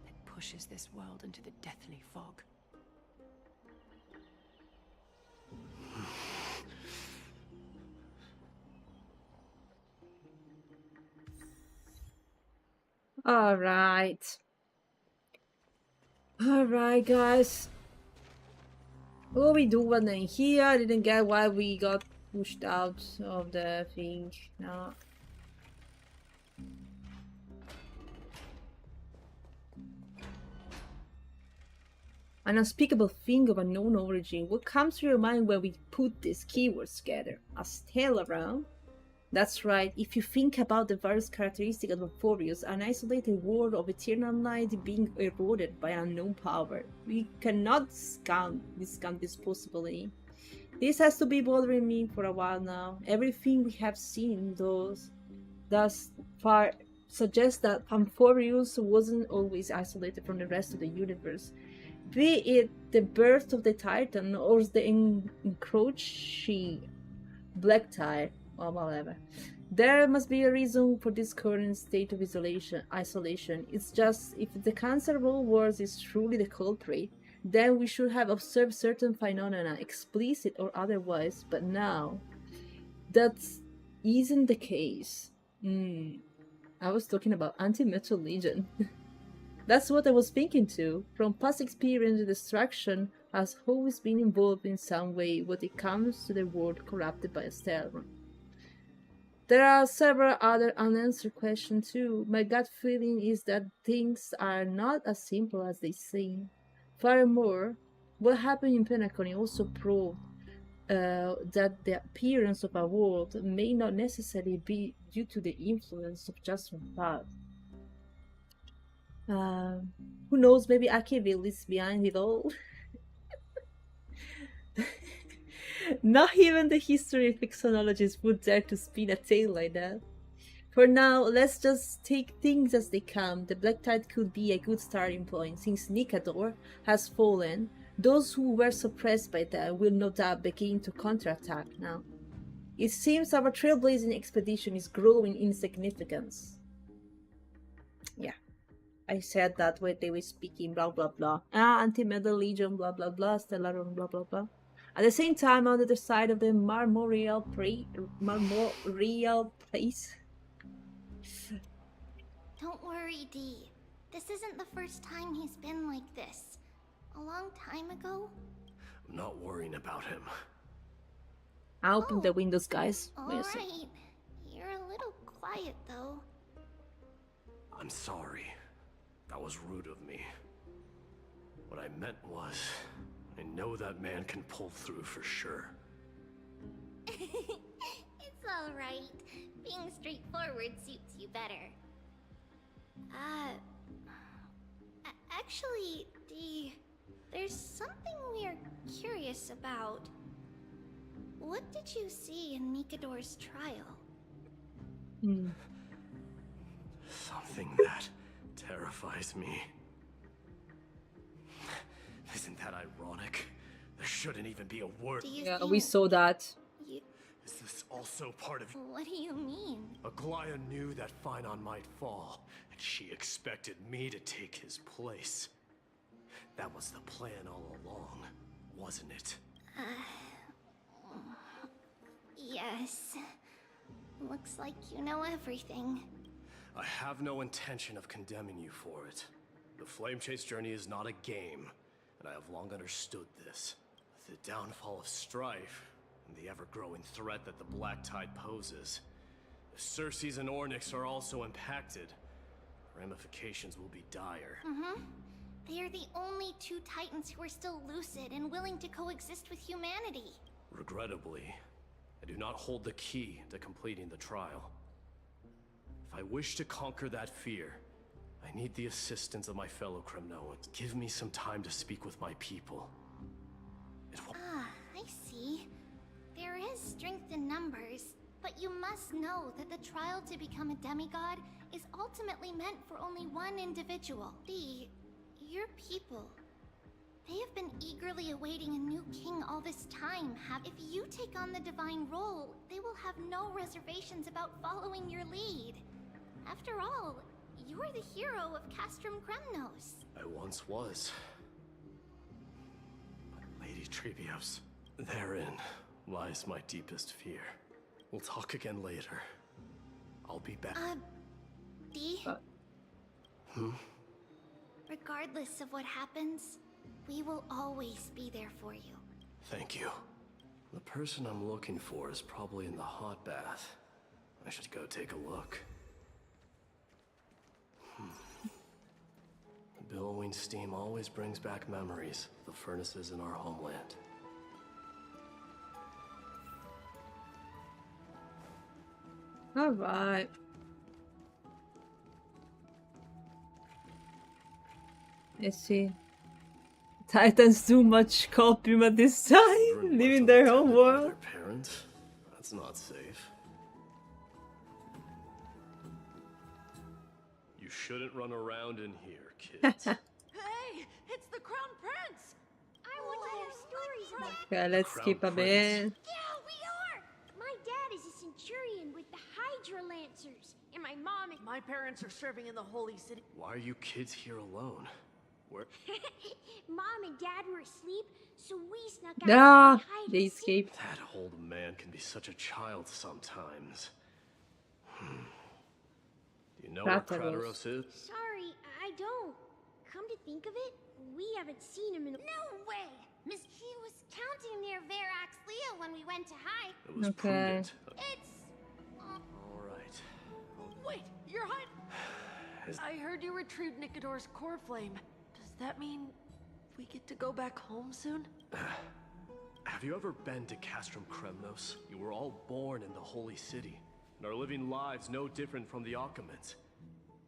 that pushes this world into the deathly fog. Alright. Alright, guys. What we doing in here? I didn't get why we got pushed out of the thing. No. An unspeakable thing of unknown origin. What comes to your mind when we put these keywords together? A stale around? That's right, if you think about the various characteristics of Amphorius, an isolated world of eternal night being eroded by unknown power, we cannot discount this possibility. This has to be bothering me for a while now. Everything we have seen thus far suggests that Amphorius wasn't always isolated from the rest of the universe. Be it the birth of the Titan or the encroaching black tide or whatever. There must be a reason for this current state of isolation. It's just, if the cancerable wars is truly the culprit, then we should have observed certain phenomena, explicit or otherwise, but now that isn't the case. I was talking about Anti-Metal Legion. That's what I was thinking too. From past experience, the destruction has always been involved in some way when it comes to the world corrupted by a Stellar. There are several other unanswered questions too. My gut feeling is that things are not as simple as they seem. Furthermore, what happened in Penacony also proved that the appearance of a world may not necessarily be due to the influence of just one path. Who knows, maybe Akeville is behind it all? Not even the history fictionologists would dare to spin a tale like that. For now, let's just take things as they come. The Black Tide could be a good starting point. Since Nikador has fallen, those who were suppressed by that will no doubt begin to counterattack now. It seems our trailblazing expedition is growing in significance. Yeah, I said that when they were speaking, blah blah blah. Anti-Metal Legion, blah blah blah, Stellarum, blah blah blah. At the same time, on the other side of the Marmoreal place. Don't worry, Dee. This isn't the first time he's been like this. A long time ago? I'm not worrying about him. I'll open the windows, guys. Alright. You're a little quiet, though. I'm sorry. That was rude of me. What I meant was, I know that man can pull through for sure. It's alright. Being straightforward suits you better. Actually, Dee, there's something we're curious about. What did you see in Nikador's trial? Something that terrifies me. Isn't that ironic? There shouldn't even be a word. Yeah, we saw that. Is this also part of... What do you mean? Aglaya knew that Phynon might fall, and she expected me to take his place. That was the plan all along, wasn't it? Yes. Looks like you know everything. I have no intention of condemning you for it. The Flame Chase journey is not a game, and I have long understood this. With the downfall of Strife, and the ever-growing threat that the Black Tide poses, if Circes and Ornyx are also impacted, ramifications will be dire. They are the only two Titans who are still lucid and willing to coexist with humanity. Regrettably, I do not hold the key to completing the trial. If I wish to conquer that fear, I need the assistance of my fellow Kremnoans. Give me some time to speak with my people. I see. There is strength in numbers, but you must know that the trial to become a demigod is ultimately meant for only one individual. Your people. They have been eagerly awaiting a new king all this time. If you take on the divine role, they will have no reservations about following your lead. After all, you are the hero of Castrum Kremnos. I once was. But Lady Trebios, therein lies my deepest fear. We'll talk again later. I'll be back. Dee? Regardless of what happens, we will always be there for you. Thank you. The person I'm looking for is probably in the hot bath. I should go take a look. The billowing steam always brings back memories of the furnaces in our homeland. All right. Let's see. Titans do much copium at this time, leaving their home world. Their parents? That's not safe. You shouldn't run around in here, kids. Hey, it's the Crown Prince! I want to hear stories about Okay, let's skip a bit. Yeah, we are! My dad is a centurion with the Hydra Lancers, and my mom is... My parents are serving in the Holy City. Why are you kids here alone? Where? Mom and Dad were asleep, so we snuck out Ah, and hide they and seek. escaped. That old man can be such a child sometimes. Do you know where Kratos is? Sorry, I don't. Come to think of it, we haven't seen him in a... No way! Miss, he was counting near Verax Leo when we went to hide. It was Okay. prudent. It's... All right. Wait, you're hiding. I heard you retrieved Nicodor's core flame. Does that mean we get to go back home soon? Have you ever been to Castrum Kremnos? You were all born in the Holy City, and are living lives no different from the Achaemenids.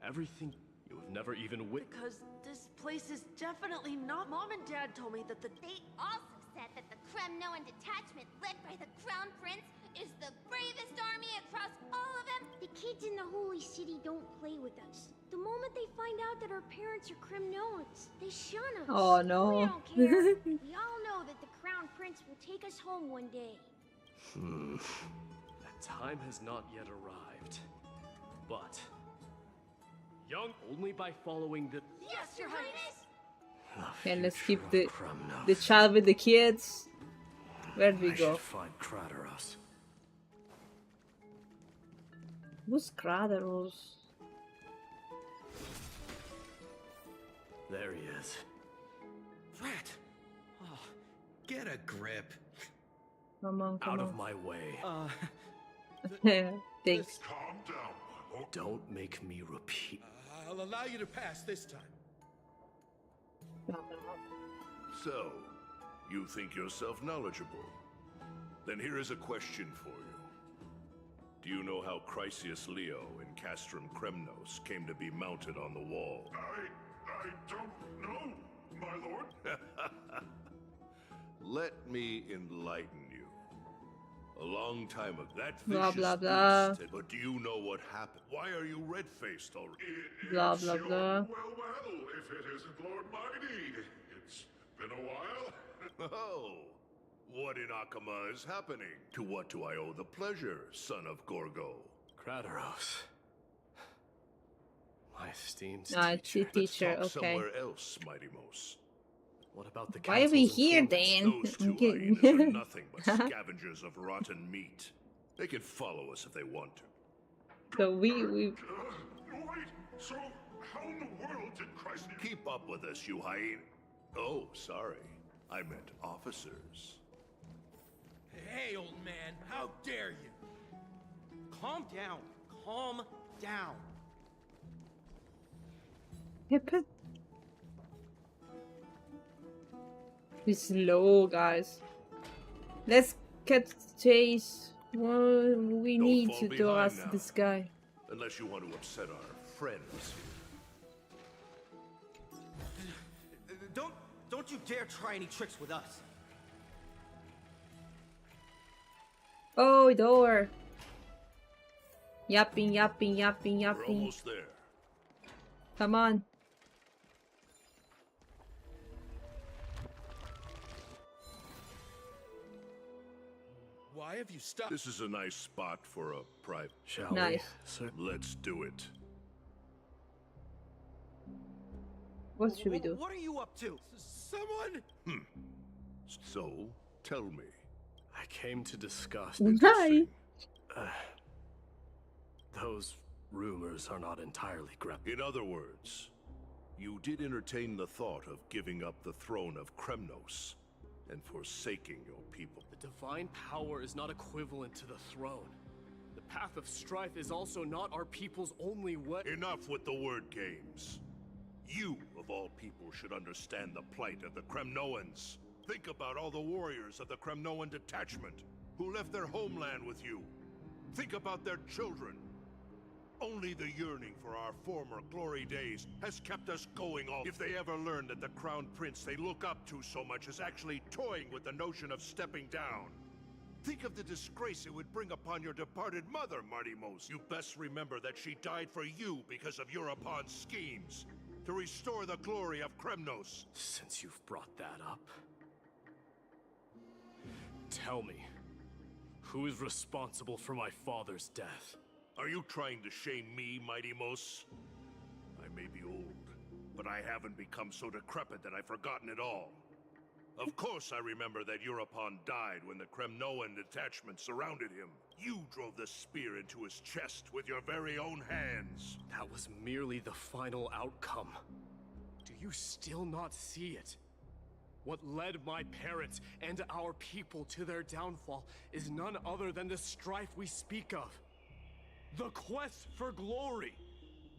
Everything you have never even witnessed. Because this place is definitely not... Mom and Dad told me that the... They also said that the Kremnoan detachment led by the Crown Prince is the bravest army across all of them. The kids in the Holy City don't play with us. The moment they find out that our parents are Kremnoans, they shun us. Oh no. We don't care. We all know that the Crown Prince will take us home one day. That time has not yet arrived. But young only by following the... Yes, Your Highness! Okay, let's keep the child with the kids. Where'd we I go? should find Kratos. Who's Kratos? There he is. Rat! Oh, get a grip. Come on, come Out on. of my way. Thanks. Calm down. Don't make me repeat. I'll allow you to pass this time. So, you think yourself knowledgeable? Then here is a question for you. Do you know how Chrysius Leo in Castrum Kremnos came to be mounted on the wall? I don't know, my lord. Let me enlighten you. A long time ago, that Blah, vicious blah, blah. beast. But do you know what happened? Why are you red-faced already? Blah, blah, blah. Well, if it isn't Lord Mighty. It's been a while. Oh, what in Akama is happening? To what do I owe the pleasure, son of Gorgo? Kratos. My esteemed Teacher. Let's talk Okay. somewhere else, Mighty Mos. What about the Why are we council's here, informants? Dan? Those two I'm hyenas are kidding. nothing but scavengers of rotten meat. They can follow us if they want to. So we Wait, so how in the world did Christ... Keep up with us, you hyena. Oh, sorry. I meant officers. Hey, old man, how dare you? Calm down. Calm down. Hip. Be slow, guys. Let's get chase. What we Don't need fall to do behind us now. this guy. Unless you want to upset our friends. Don't you dare try any tricks with us. Oh, door. Yapping. We're almost there. Come on. Why have you stopped? This is a nice spot for a private. Shall Nice. we, sir? Let's do it. What should we do? What are you up to? Someone? So, tell me. I came to discuss. Hi. Those rumors are not entirely In other words, you did entertain the thought of giving up the throne of Kremnos and forsaking your people. The divine power is not equivalent to the throne. The path of strife is also not our people's only way. Enough with the word games. You, of all people, should understand the plight of the Kremnoans. Think about all the warriors of the Kremnoan detachment who left their homeland with you. Think about their children. Only the yearning for our former glory days has kept us going all. If they ever learn that the Crown Prince they look up to so much is actually toying with the notion of stepping down. Think of the disgrace it would bring upon your departed mother, Marty Mos. You best remember that she died for you because of Europon's schemes. to restore the glory of Kremnos. Since you've brought that up, tell me, who is responsible for my father's death? Are you trying to shame me, Mighty Mos? I may be old, but I haven't become so decrepit that I've forgotten it all. Of course I remember that Europon died when the Kremnoan detachment surrounded him. You drove the spear into his chest with your very own hands. That was merely the final outcome. Do you still not see it? What led my parents and our people to their downfall is none other than the strife we speak of. The quest for glory.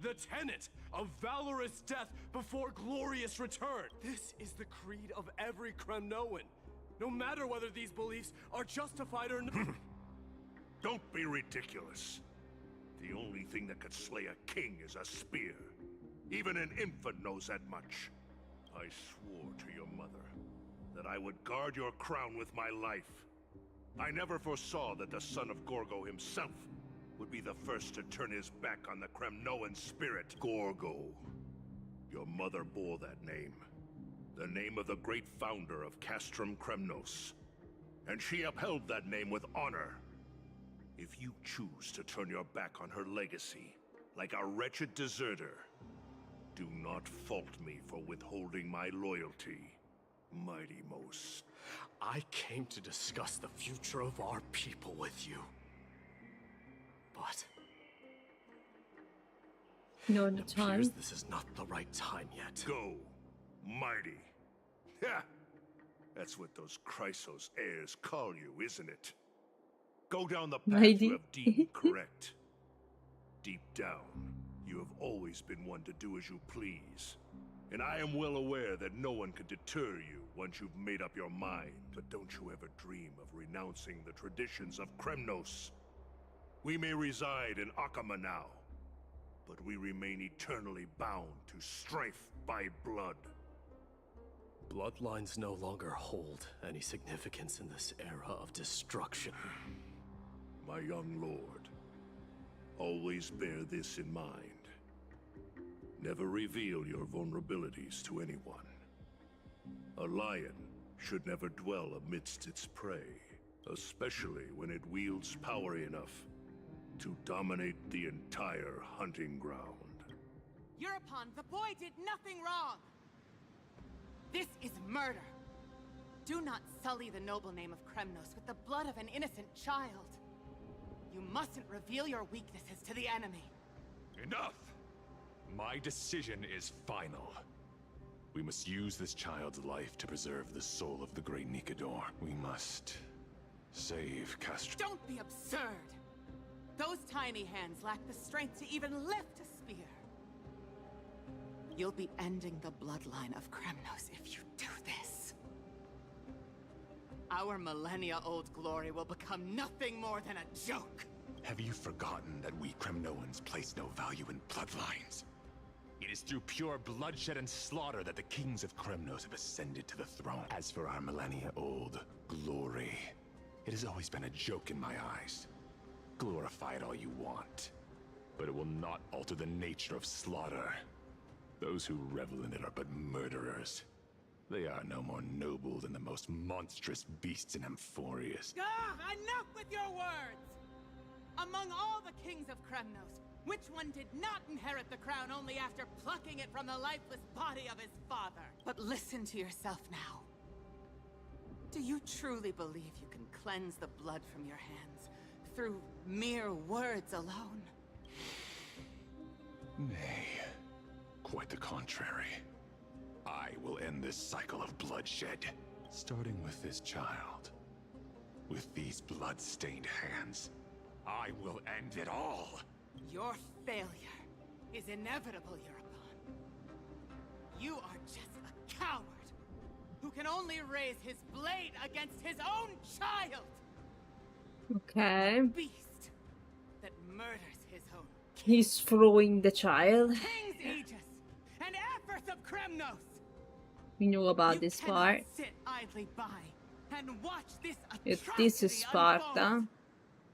The tenet of valorous death before glorious return. This is the creed of every Kremnoan, no matter whether these beliefs are justified or not. Don't be ridiculous. The only thing that could slay a king is a spear. Even an infant knows that much. I swore to your mother that I would guard your crown with my life. I never foresaw that the son of Gorgo himself would be the first to turn his back on the Kremnoan spirit. Gorgo. Your mother bore that name. The name of the great founder of Castrum Kremnos. And she upheld that name with honor. If you choose to turn your back on her legacy, like a wretched deserter, do not fault me for withholding my loyalty, Mighty Mos. I came to discuss the future of our people with you. But no, it appears this is not the right time yet. Go, Mighty. Ha! That's what those Chrysos heirs call you, isn't it? Go down the path Mighty. you have deemed correct. Deep down, you have always been one to do as you please. And I am well aware that no one can deter you once you've made up your mind. But don't you ever dream of renouncing the traditions of Kremnos. We may reside in Akama now, but we remain eternally bound to strife by blood. Bloodlines no longer hold any significance in this era of destruction. My young lord, always bear this in mind. Never reveal your vulnerabilities to anyone. A lion should never dwell amidst its prey, especially when it wields power enough to dominate the entire hunting ground. Europon, the boy did nothing wrong! This is murder! Do not sully the noble name of Kremnos with the blood of an innocent child. You mustn't reveal your weaknesses to the enemy. Enough! My decision is final. We must use this child's life to preserve the soul of the great Nikador. We must save Castrum. Don't be absurd! Those tiny hands lack the strength to even lift a spear. You'll be ending the bloodline of Kremnos if you do this. Our millennia-old glory will become nothing more than a joke. Have you forgotten that we Kremnoans place no value in bloodlines? It is through pure bloodshed and slaughter that the kings of Kremnos have ascended to the throne. As for our millennia-old glory, it has always been a joke in my eyes. Glorify it all you want, but it will not alter the nature of slaughter. Those who revel in it are but murderers. They are no more noble than the most monstrous beasts in Amphorius. Enough with your words! Among all the kings of Kremnos, which one did not inherit the crown only after plucking it from the lifeless body of his father? But listen to yourself now. Do you truly believe you can cleanse the blood from your hands through mere words alone? Nay, quite the contrary. I will end this cycle of bloodshed, starting with this child. With these blood-stained hands, I will end it all! Your failure is inevitable, Europon. You are just a coward who can only raise his blade against his own child! Okay. A beast that murders his own He's throwing the child. King's Aegis and efforts of Kremnos! We know about this part. Sit idly by and watch this If this is Sparta,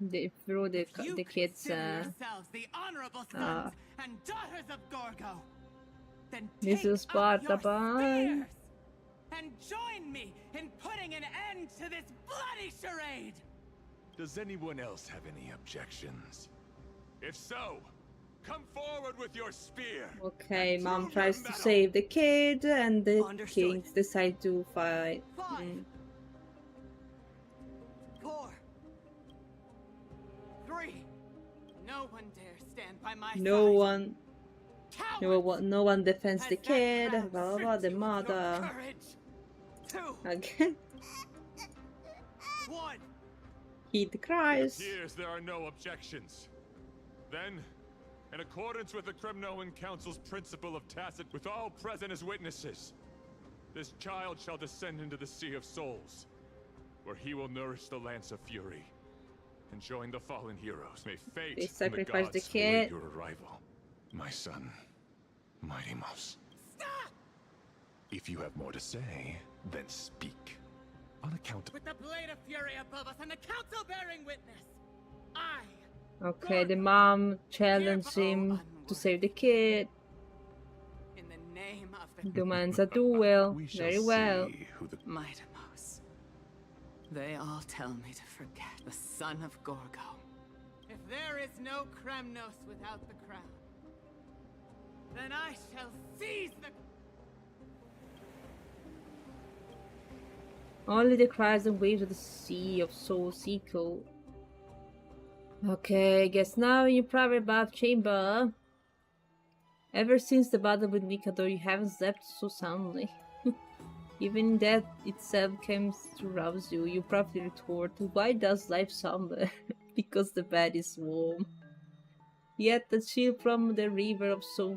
they throw the kids. Yourselves the honorable sons and daughters of Gorgo. Then This take is up Sparta, your bye. spears and join me in putting an end to this bloody charade. Does anyone else have any objections? If so, come forward with your spear. Okay, and mom prove tries your to mettle. save the kid, and the Understood. kings decide to fight. 5, 4, 3. No one dare stand by my No side. one, no one defends the kid. Blah blah blah. The Your mother courage. 2, again. 1. He cries. It appears there are no objections. Then, in accordance with the Kremnoan Council's principle of tacit, with all present as witnesses, this child shall descend into the Sea of Souls, where he will nourish the Lance of Fury and join the fallen heroes. May fate They and the sacrifice the gods kid. await your arrival. My son, Mighty Mouse. Stop! If you have more to say, then speak. On account of... With the blade of fury above us and the council bearing witness, I, Okay, the mom challenged him to save the kid. in the name of the Demands a duel. We shall Very well. see who the... Mighty Mouse. They all tell me to forget the son of Gorgo. If there is no Kremnos without the crown, then I shall seize the... Only the cries and waves of the Sea of Souls echo. Okay, guess now in your private bath chamber. Ever since the battle with Mikado, you haven't slept so soundly. Even that itself comes to rouse you. You probably retort, why does life slumber? Because the bed is warm. Yet the chill from the river of soul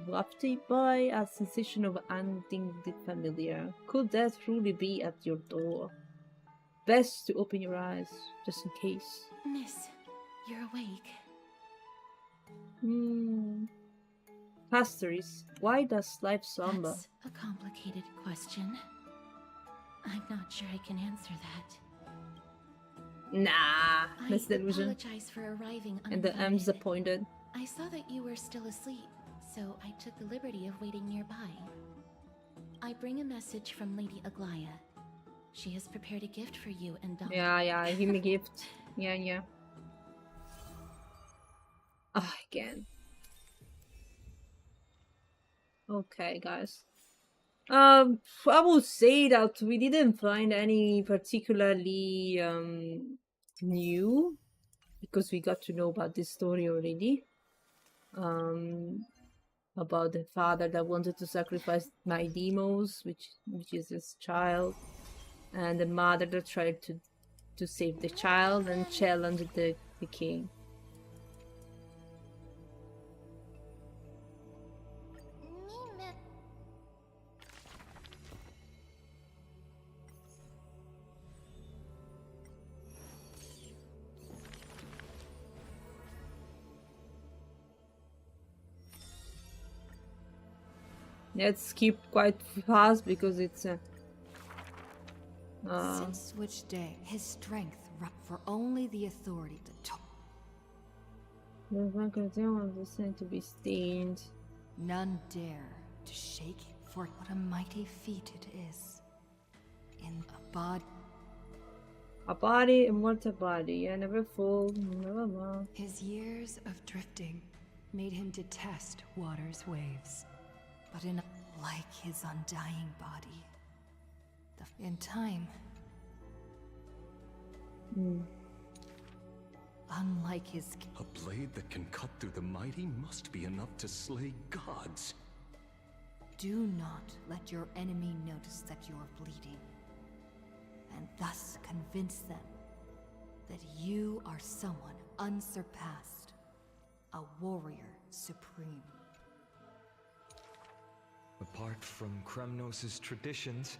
wafted by a sensation of unendingly familiar. Could that truly be at your door? Best to open your eyes, just in case. Miss, you're awake. Pastoris, why does life slumber? That's a complicated question. I'm not sure I can answer that. Nah, that's I delusion. apologize for arriving And I'm uninvited. disappointed. I saw that you were still asleep, so I took the liberty of waiting nearby. I bring a message from Lady Aglaya. She has prepared a gift for you and Dom. Yeah, give me a gift. Yeah. Ah, again. Okay, guys. I would say that we didn't find any particularly new, because we got to know about this story already. About the father that wanted to sacrifice my demos, which is his child, and the mother that tried to save the child and challenged the king. Let's skip quite fast because it's Since which day his strength for only the authority to talk. The Vancrazion was sent to be stained. None dare to shake it, for what a mighty feat it is. In a body. A body, immortal body, yeah, never full, blah, blah. His years of drifting made him detest water's waves. But like his undying body, in time, unlike his... A blade that can cut through the mighty must be enough to slay gods. Do not let your enemy notice that you're bleeding, and thus convince them that you are someone unsurpassed, a warrior supreme. Apart from Kremnos' traditions,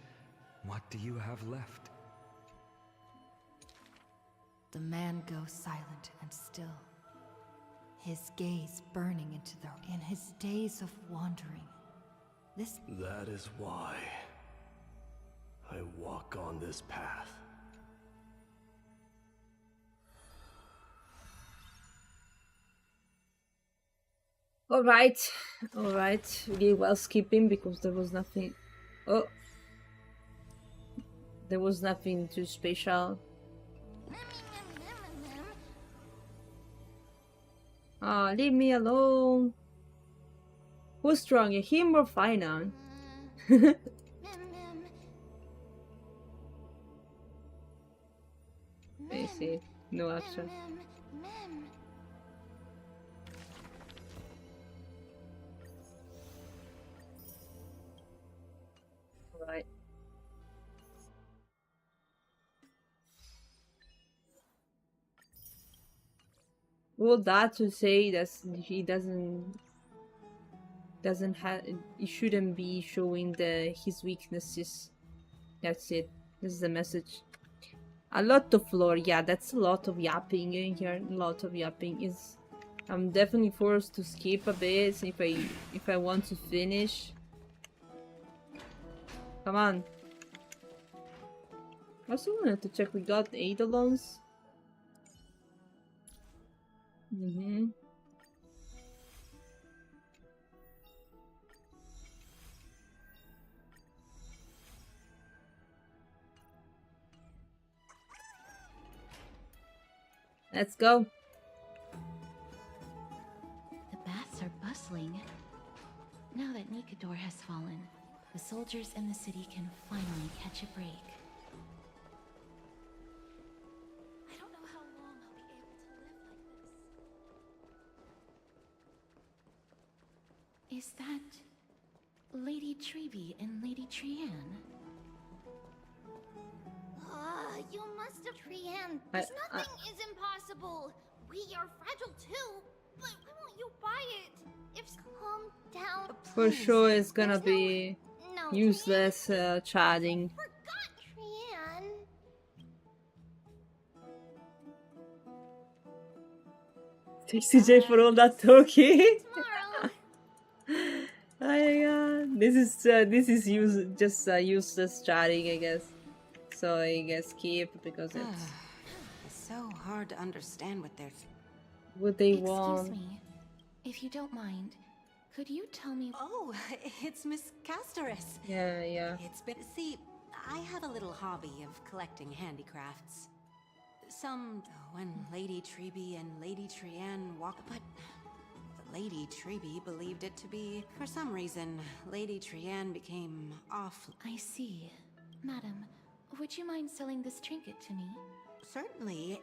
what do you have left? The man goes silent and still, his gaze burning in his days of wandering. That is why I walk on this path. Alright, alright. We well skipping because there was nothing. Oh, there was nothing too special. Ah, leave me alone. Who's stronger, him or Finan? I see. No action. Right. Well, that to say that he doesn't have, he shouldn't be showing his weaknesses. That's it. This is the message. A lot of lore, yeah, that's a lot of yapping in here. A lot of yapping is. I'm definitely forced to skip a bit if I want to finish. Come on. I also wanted to check. We got Eidolons. Let's go. The baths are bustling. Now that Nikador has fallen, the soldiers in the city can finally catch a break. I don't know how long I'll be able to live like this. Is that Lady Treby and Lady Trianne? You must have Trianne. Nothing is impossible. We are fragile too, but why won't you buy it? If calm down. For sure, it's gonna be useless chatting. Forgot Trianne. Thanks CJ for all that talking. This is useless chatting, I guess. So I guess keep because it's so hard to understand what they want. Excuse me, if you don't mind, could you tell me? Oh, it's Miss Casterus. Yeah. It's been. See, I have a little hobby of collecting handicrafts. Some when Lady Treby and Lady Trianne walked, but Lady Treby believed it to be. For some reason, Lady Trianne became off. I see. Madam, would you mind selling this trinket to me? Certainly.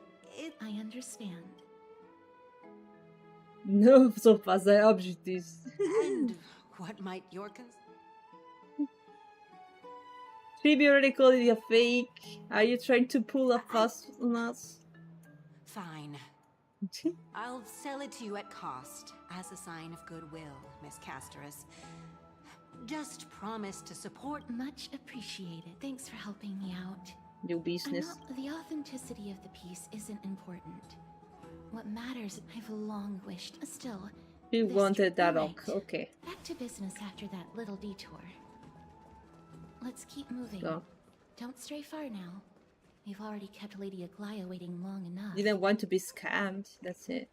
I understand. Não só fazer objetos. And what might your Treby already called it a fake. Are you trying to pull a fuss on us? Fine. I'll sell it to you at cost, as a sign of goodwill, Miss Casterus. Just promise to support. Much appreciated. Thanks for helping me out. Your business. The authenticity of the piece isn't important. What matters, I've long wished. Still, You wanted that rock, okay. Back to business after that little detour. Let's keep moving. Go. Don't stray far now. We've already kept Lady Aglaya waiting long enough. Didn't want to be scammed, that's it.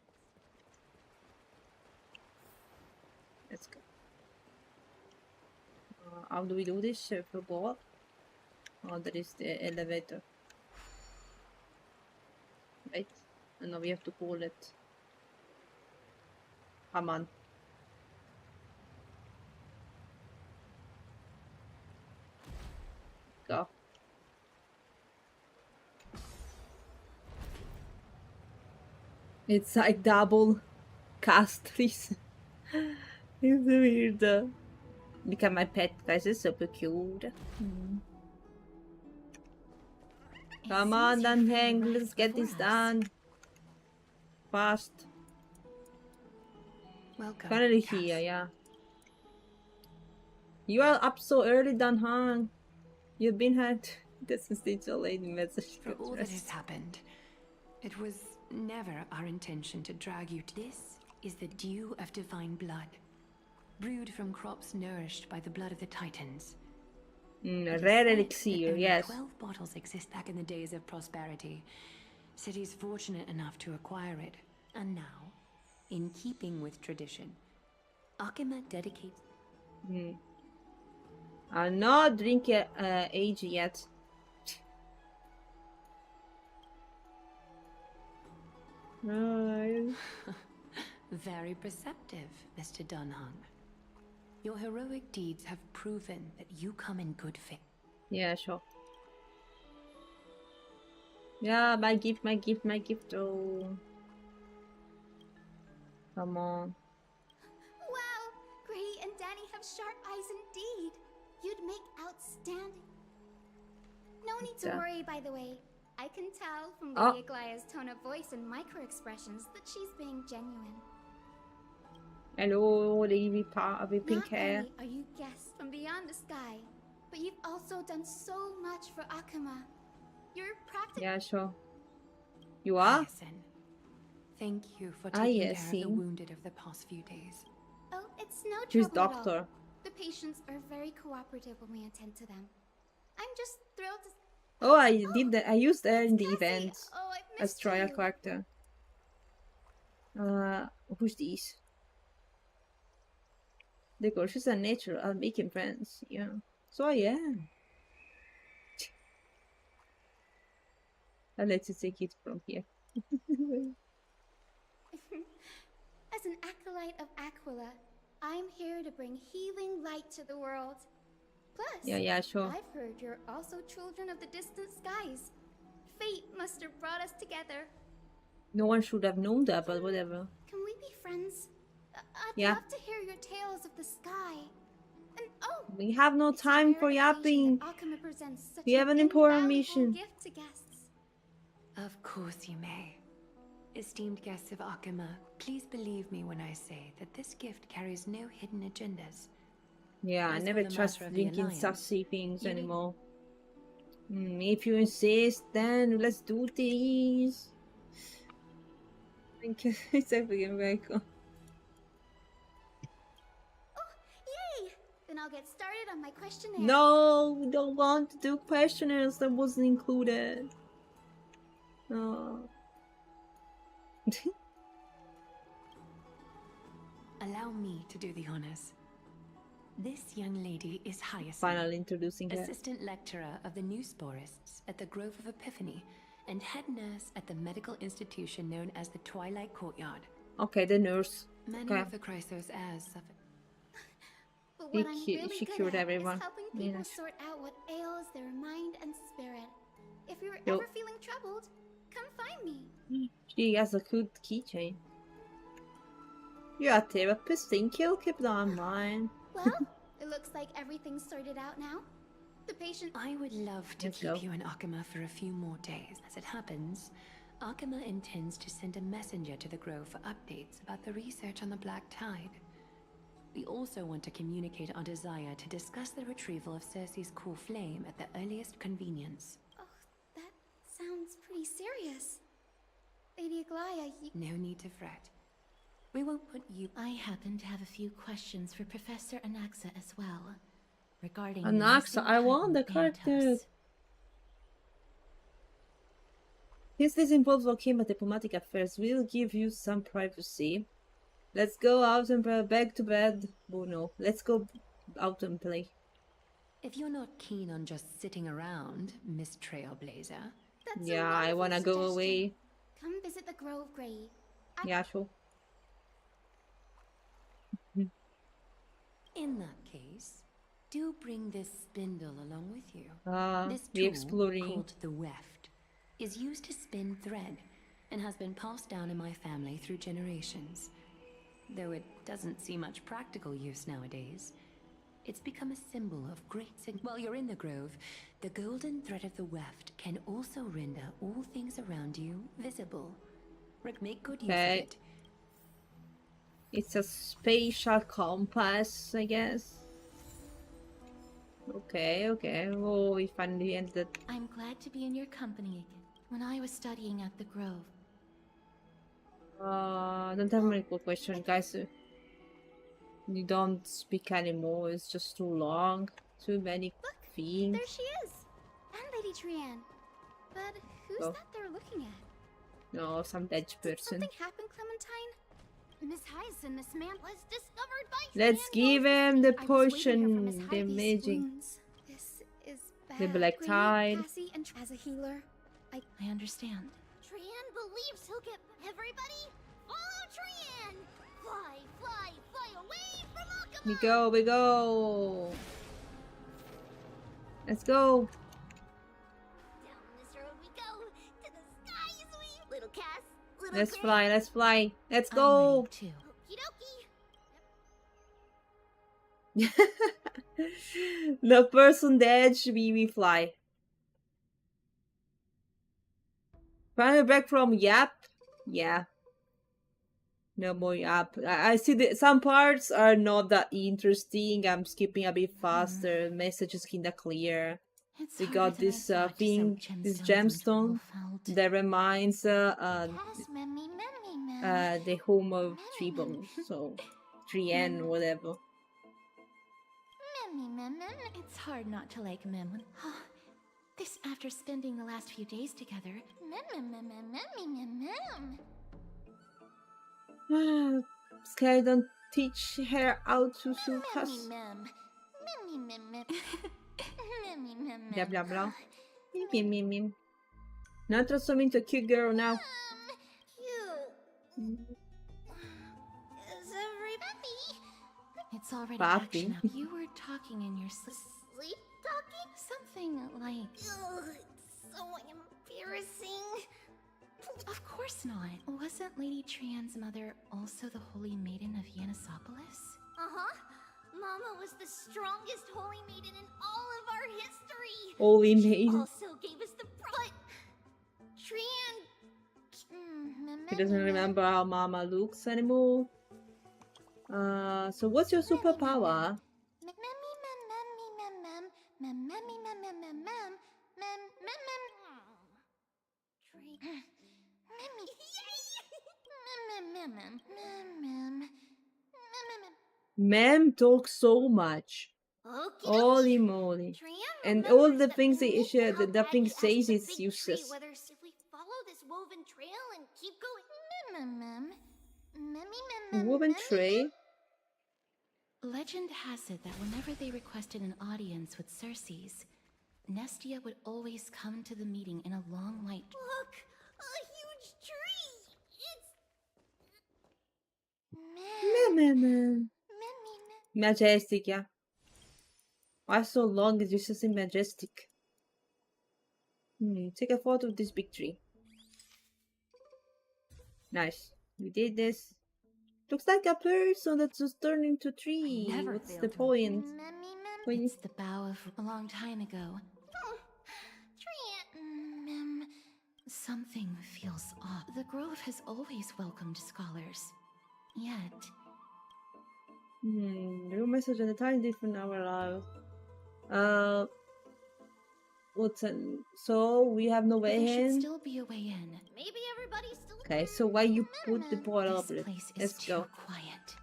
Let's go. How do we do this? Forgot. Oh, there is the elevator. Right? And now we have to pull it. Come on. Go. It's like double cast, please. It's weird. Look at my pet, guys. It's super cute. Come on, don't hang. Let's get this done. Fast. Welcome. Finally here, yeah. You are up so early, Dan Han. You've been had. Doesn't stay so late in message. For all that has happened, it was never our intention to drag you to this. Is the dew of divine blood, brewed from crops nourished by the blood of the Titans. Rare elixir, yes. 12 bottles exist back in the days of prosperity. Cities fortunate enough to acquire it. And now, in keeping with tradition, Akima dedicates. I'm not drinking age yet. Very perceptive, Mr. Dunhung. Your heroic deeds have proven that you come in good faith. Yeah, sure. Yeah, my gift, my gift, my gift. Oh. Come on. Wow! Gray and Danny have sharp eyes indeed. You'd make outstanding. No need to worry, by the way. I can tell from Lady Aglaya's tone of voice and micro-expressions that she's being genuine. Hello, lady with pink hair. Not only are you guests from beyond the sky, but you've also done so much for Akuma. You're practically... Yeah, sure. You are? Listen, thank you for taking care of the wounded of the past few days. Oh, it's no She's trouble doctor. at all. The patients are very cooperative when we attend to them. I'm just thrilled to... Oh, I did that. I used that in the Cassie. event Oh, I've as missed trial you. character. Who's these? The girl, she's a natural. I'll make him friends. Yeah. So I am. I'll let you take it from here. As an acolyte of Aquila, I'm here to bring healing light to the world. Plus, Yeah, sure. I've heard you're also children of the distant skies. Fate must have brought us together. No one should have known that, but whatever. Can we be friends? I'd Yeah. love to hear your tales of the sky. And oh, We have no time for yapping. Akuma presents such We have an important mission. gift to guests. Of course you may. Esteemed guests of Akuma, please believe me when I say that this gift carries no hidden agendas. Yeah, I As never for the trust matter of the drinking Alliance, sassy things you need- anymore. If you insist, then let's do this. It's a freaking vehicle. Yay! Then I'll get started on my questionnaire. No, we don't want to do questionnaires. That wasn't included. Oh. Allow me to do the honors. This young lady is Hyacinth, Finally introducing her. assistant lecturer of the new sporists at the Grove of Epiphany, and head nurse at the medical institution known as the Twilight Courtyard. Okay, the nurse. Many Okay. of the Chrysos heirs suffered. But what I'm She really good cured at everyone. is helping people Yes. sort out what ails their mind and spirit. If you're Yo. ever feeling troubled, come find me. She has a good keychain. You're a therapist, thank you. Keep that in mind. Well, it looks like everything's sorted out now. The patient... I would love to Let's keep go. you in Akuma for a few more days. As it happens, Akuma intends to send a messenger to the Grove for updates about the research on the Black Tide. We also want to communicate our desire to discuss the retrieval of Circe's core flame at the earliest convenience. Oh, that sounds pretty serious. Lady Aglaya, No need to fret. We won't put you... I happen to have a few questions for Professor Anaxa as well. Regarding Anaxa, I want the character. Since this involves Okima diplomatic affairs, we'll give you some privacy. Let's go out and back to bed. Oh no, let's go out and play. If you're not keen on just sitting around, Miss Trailblazer... That's Yeah, a I wonderful wanna go suggestion. away. Come visit the Grove, Gray. Yeah, sure. In that case, do bring this spindle along with you. This we tool, exploring. called the weft, is used to spin thread and has been passed down in my family through generations. Though it doesn't see much practical use nowadays, it's become a symbol of great While you're in the grove, the golden thread of the weft can also render all things around you visible. Make good use of Okay. it. It's a spatial compass, I guess. Okay, okay. Oh, we finally ended. I'm glad to be in your company again. When I was studying at the Grove, I don't have many good questions, guys. You don't speak anymore. It's just too long. Too many things. There she is! And Lady Trianne. But who's Oh. that they're looking at? No, some dead Did person. something happen, Clementine? Miss Hyacinth, this man was discovered by Let's give him the I was waiting here for potion, Miss the Heidi's magic, wounds. This is bad. the black tide. Cassie, and as a healer, I understand. Trian believes he'll get everybody. Follow Trian. Fly, fly, fly away from Akuma. We go. Let's go. Down this road we go. To the skies we. Little Cass. Little Let's Gray. fly. Let's fly. Let's go. Okie dokie. The person dead, we fly. Finally back from Yap. Yeah. No more Yap. I see that some parts are not that interesting. I'm skipping a bit faster. Message is kinda clear. We got this thing, this gemstone that reminds the home of Tribon, so Trian, whatever. It's hard not to like Mem. This after spending the last few days together. Sky, don't teach her how to sue us. Blah blah blah. Mim. Now transform into a cute girl now. Is everybody It's already Papi. action up. You were talking in your sleep talking? something like. Ugh, it's so embarrassing. Of course not. Wasn't Lady Trian's mother also the Holy Maiden of Yanisopolis? Uh-huh. Mama was the strongest holy maiden in all of our history. Holy She maiden. also gave us the but Trian. He doesn't remember how Mama looks anymore. So what's your superpower? Mem talks so much. Holy moly. And all the things that she, the thing says is useless. Whether if we follow this woven trail and keep going. Woven tray? Legend has it that whenever they requested an audience with Circes, Nestia would always come to the meeting in a long white. Look, a huge tree. It's Majestic, yeah. Why so long? It's just saying majestic. Take a photo of this big tree. Nice. We did this. Looks like a person that's just turned into a tree. What's the point? It's the bough of a long time ago. Something feels off. The Grove has always welcomed scholars. Yet... New message at a time different our lives. So we have no way There should in. still be a way in. Maybe everybody's still. Okay, so why you put the portal up? This place is Let's too go. quiet.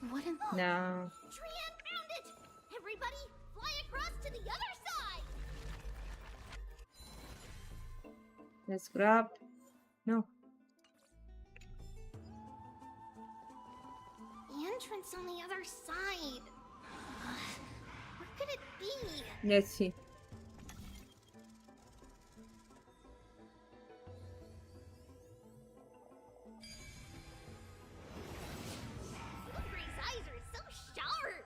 What an... No. Trian found it. Everybody, fly across to the other side. Let's grab. No. The entrance on the other side. Where could it be? Let's see. Gray's eyes are so sharp.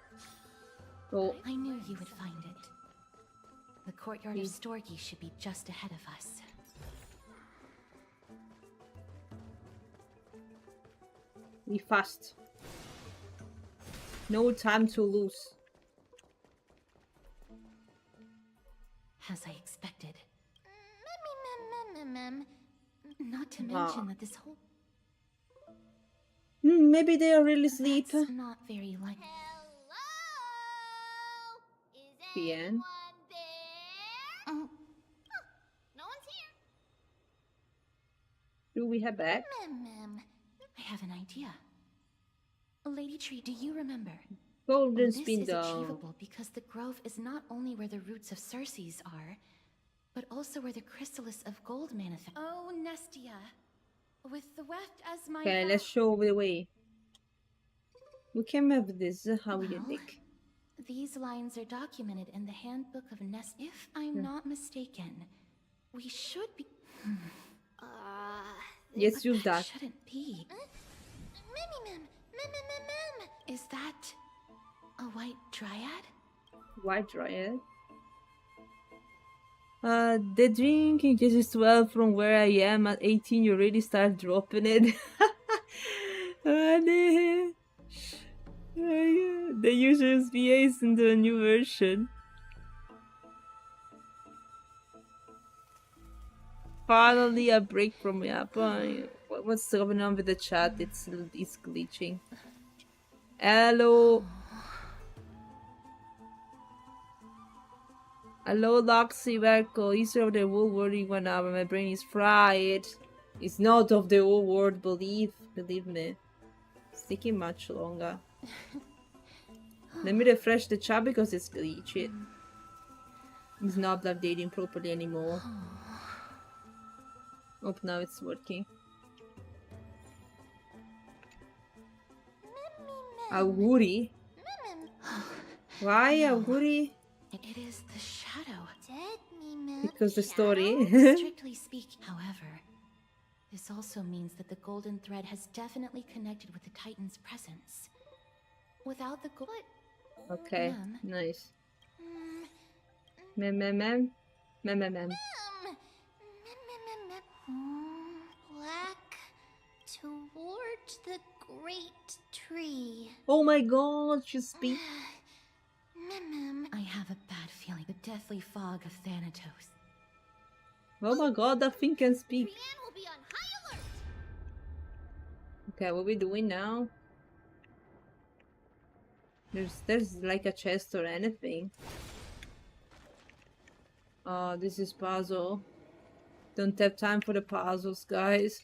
Oh. I knew you would find it. The courtyard of Storky should be just ahead of us. Be fast. No time to lose. As I expected. Not to mention that this whole... Maybe they are really asleep. That's not very like... The end. No one's here. Do we have back? I have an idea. Lady Tree, do you remember? Golden This is spindle. achievable because the grove is not only where the roots of Circes are, but also where the chrysalis of gold manifests. Oh, Nestia. with the weft as my Okay, let's show the way. We can have this. How you think? These lines are documented in the Handbook of Nest. If I'm not mistaken, we should be. Yes, use that. Shouldn't be. Is that a white dryad? White dryad. The drink increases 12 from where I am. At 18, you already start dropping it. The usual VAs in the new version. Finally, a break from the app. What's going on with the chat? It's glitching. Hello. Hello, Loxy Verco. Easter of the whole world in 1 hour. My brain is fried. It's not of the whole world, believe me. It's taking much longer. Let me refresh the chat because it's glitchy. It's not updating properly anymore. Oh, now it's working. Auguri? Why Auguri? It is the shadow. Because the story. Strictly speaking, however, this also means that the golden thread has definitely connected with the Titan's presence. Without the gold. Okay, nice. Mem. Black towards the great tree. Oh my god, she speaks. I have a bad feeling. The deathly fog of Thanatos. Oh my god, that thing can speak. Will be on high alert. Okay, what are we doing now? There's like a chest or anything. Oh, this is puzzle. Don't have time for the puzzles, guys.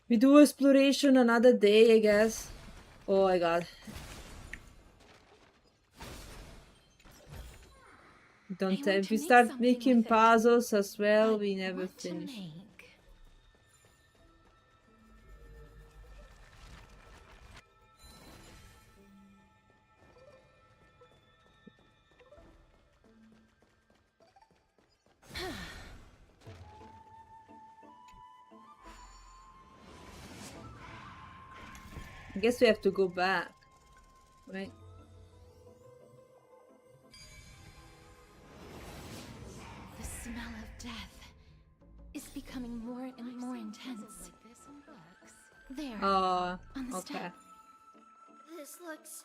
We do exploration another day, I guess. Oh my god. Don't have. We start making puzzles as well, we never finish. I guess we have to go back, right? The smell of death is becoming more and more intense. There. On the okay. step. This looks.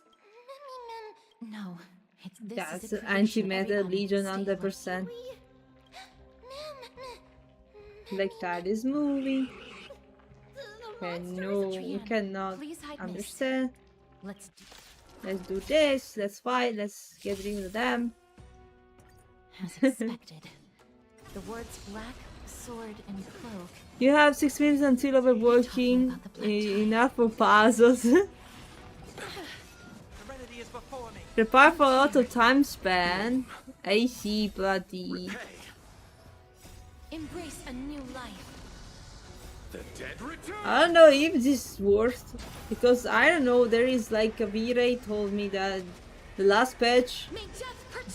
No, it's this. That's is a tradition antimatter everybody legion stay 100%. Like that is moving. Okay, no, we cannot understand. Let's do this. Let's fight. Let's get rid of them. As expected. The words black, sword, and cloak. You have 6 minutes until overworking enough for puzzles. Prepare for a lot of time span. I see, bloody. Embrace a new life. The dead return. I don't know if this is worth, because I don't know, there is like a V-Ray told me that the last patch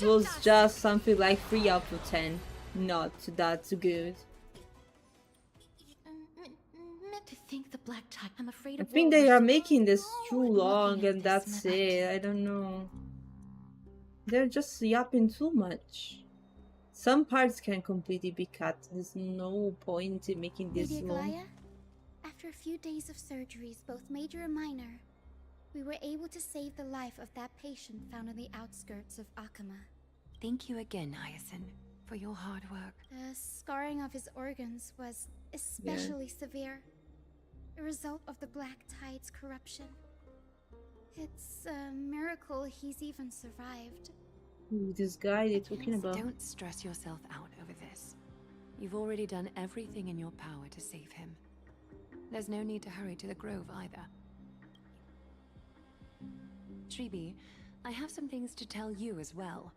was just something like 3 out of 10. Not that good. To think the black tie. I'm afraid I think they are making this too long and that's it. I don't know. They're just yapping too much. Some parts can completely be cut. There's no point in making this Lady long. Aglaya, after a few days of surgeries, both major and minor, we were able to save the life of that patient found on the outskirts of Akama. Thank you again, Hyacinth, for your hard work. The scarring of his organs was especially severe, a result of the Black Tide's corruption. It's a miracle he's even survived. Ooh, this guy they're talking about. Don't stress yourself out over this. You've already done everything in your power to save him. There's no need to hurry to the grove either. Tribi, I have some things to tell you as well.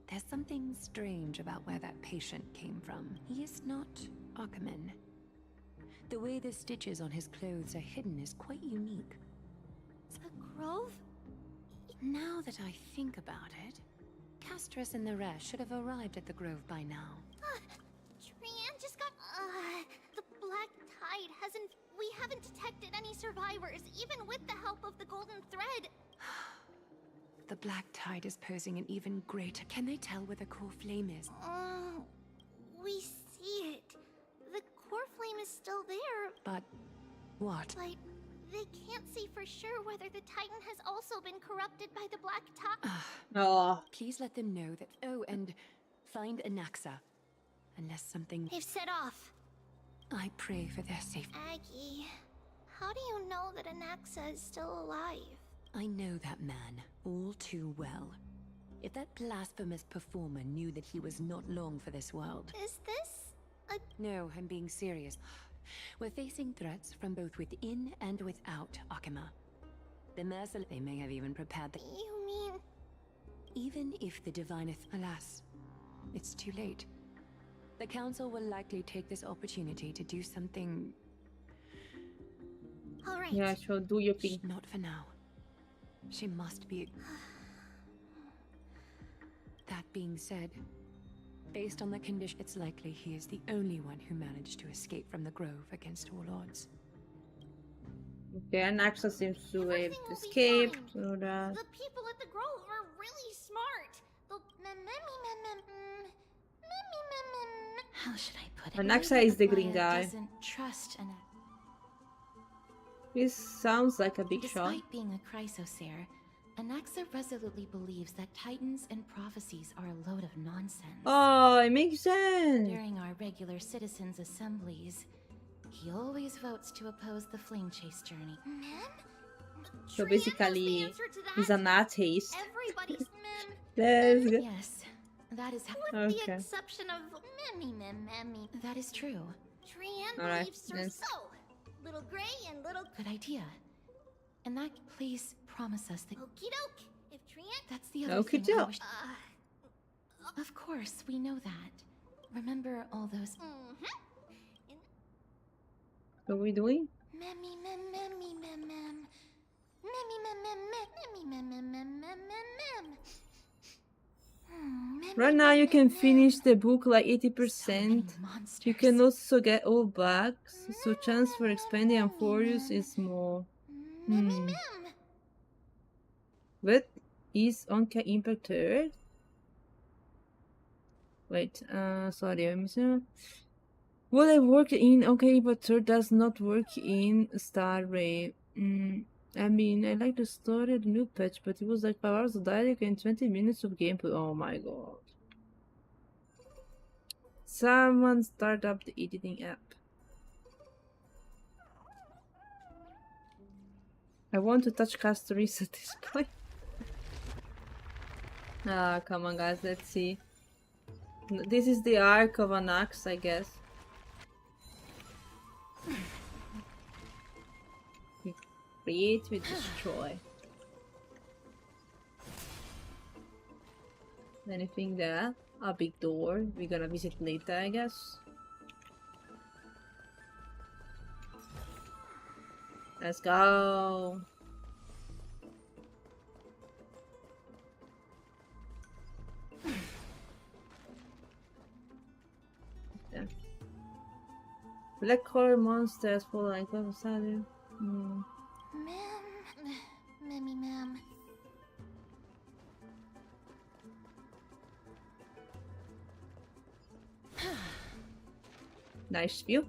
There's something strange about where that patient came from. He is not Akaman. The way the stitches on his clothes are hidden is quite unique. The grove? Now that I think about it, Castris and the rest should have arrived at the grove by now. Trian just got... the black tide hasn't... We haven't detected any survivors, even with the help of the golden thread. The black tide is posing an even greater... Can they tell where the core flame is? We see it. The core flame is still there. But... what? But they can't see for sure whether the Titan has also been corrupted by the black tide. Oh. Please let them know that... Oh, and find Anaxa. Unless something... They've set off. I pray for their safety. Aggie, how do you know that Anaxa is still alive? I know that man all too well. If that blasphemous performer knew that he was not long for this world... Is this a... No, I'm being serious. We're facing threats from both within and without Akima. The merciless... They may have even prepared the... You mean... Even if the Divineth... Alas, it's too late. The Council will likely take this opportunity to do something... Alright. Yeah, sure, do your thing. Not for now. She must be... That being said, based on the condition, it's likely he is the only one who managed to escape from the grove against all odds. Okay, Anaxa seems to have escaped. So that... The people at the grove are really smart. How should I put it? Anaxa is the green guy. Doesn't trust Anaxa. This sounds like a big shot. Despite being a Chrysosaur, Anaxa resolutely believes that Titans and prophecies are a load of nonsense. Oh, it makes sense. During our regular citizens' assemblies, he always votes to oppose the flame chase journey. So basically, he's an atheist. Everybody's That's good. Yes, that is how. With the exception of Memmy. That is true. Trian Alright, believes her yes. so. Little Gray and Little... Good idea. And that, please promise us that... Okie doke. If Trian... That's the other Okie thing I doke. wish... Of course, we know that. Remember all those... What are we doing? Memmy. Right now you can finish the book like 80%. You can also get all bugs, so chance for expanding and for use is small. What is Onka Impact Third? Wait, sorry, I'm missing. What I work in Onka Impact Third does not work in Star Ray. I mean, I like the story of the new patch, but it was like 5 hours of dialogue and 20 minutes of gameplay. Oh my god. Someone start up the editing app. I want to touch Castoris at this point. Ah, come on guys, let's see. This is the arc of an axe, I guess. We create, we destroy. Anything there? A big door. We're gonna visit later, I guess. Let's go. Yeah. Black color monsters for like what was that? Ma'am. Nice view.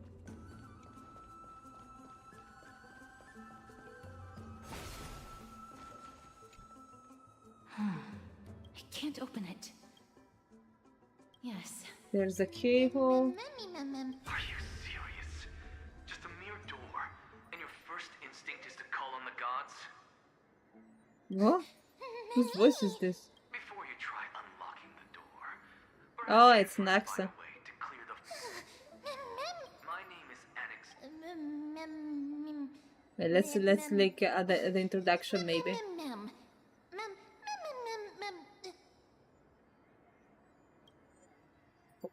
I can't open it. Yes. There's a keyhole. Are you serious? Just a mere door, and your first instinct is to call on the gods? What? Whose voice is this? Before you try unlocking the door. Oh, it's Naxa. My name is Alex. Wait, let's like the introduction maybe.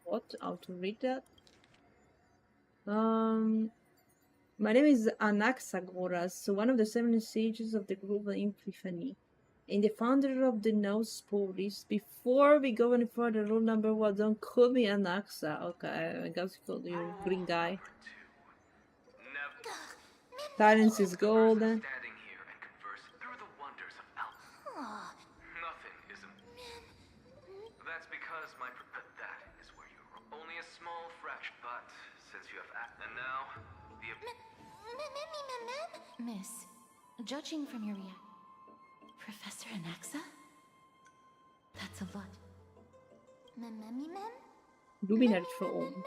What? How to read that? My name is Anaxagoras, one of the 7 sages of the group of Epiphany, and the founder of the Nosepolis. Before we go any further, rule number 1, don't call me Anaxa. Okay, I guess you call you green guy. Silence is golden. Standing here and converse through the wonders of alchemy. Nothing is That's because that is where you're only a small fraction. But since you have and now the Miss, judging from your Professor Anaxa? That's a lot. Luminary Throne.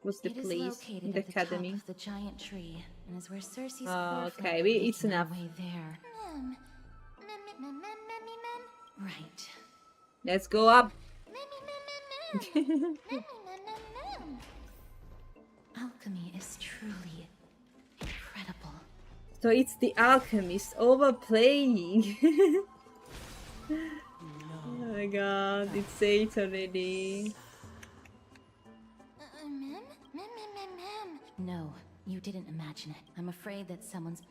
What's the It is place? located The at the academy. top of the giant tree, and is where Cersei's Okay, it's enough. Way there. Right. Let's go up. Alchemy is truly incredible. So it's the alchemist overplaying. Oh my god, it's 8 already. No, you didn't imagine it. I'm afraid that someone's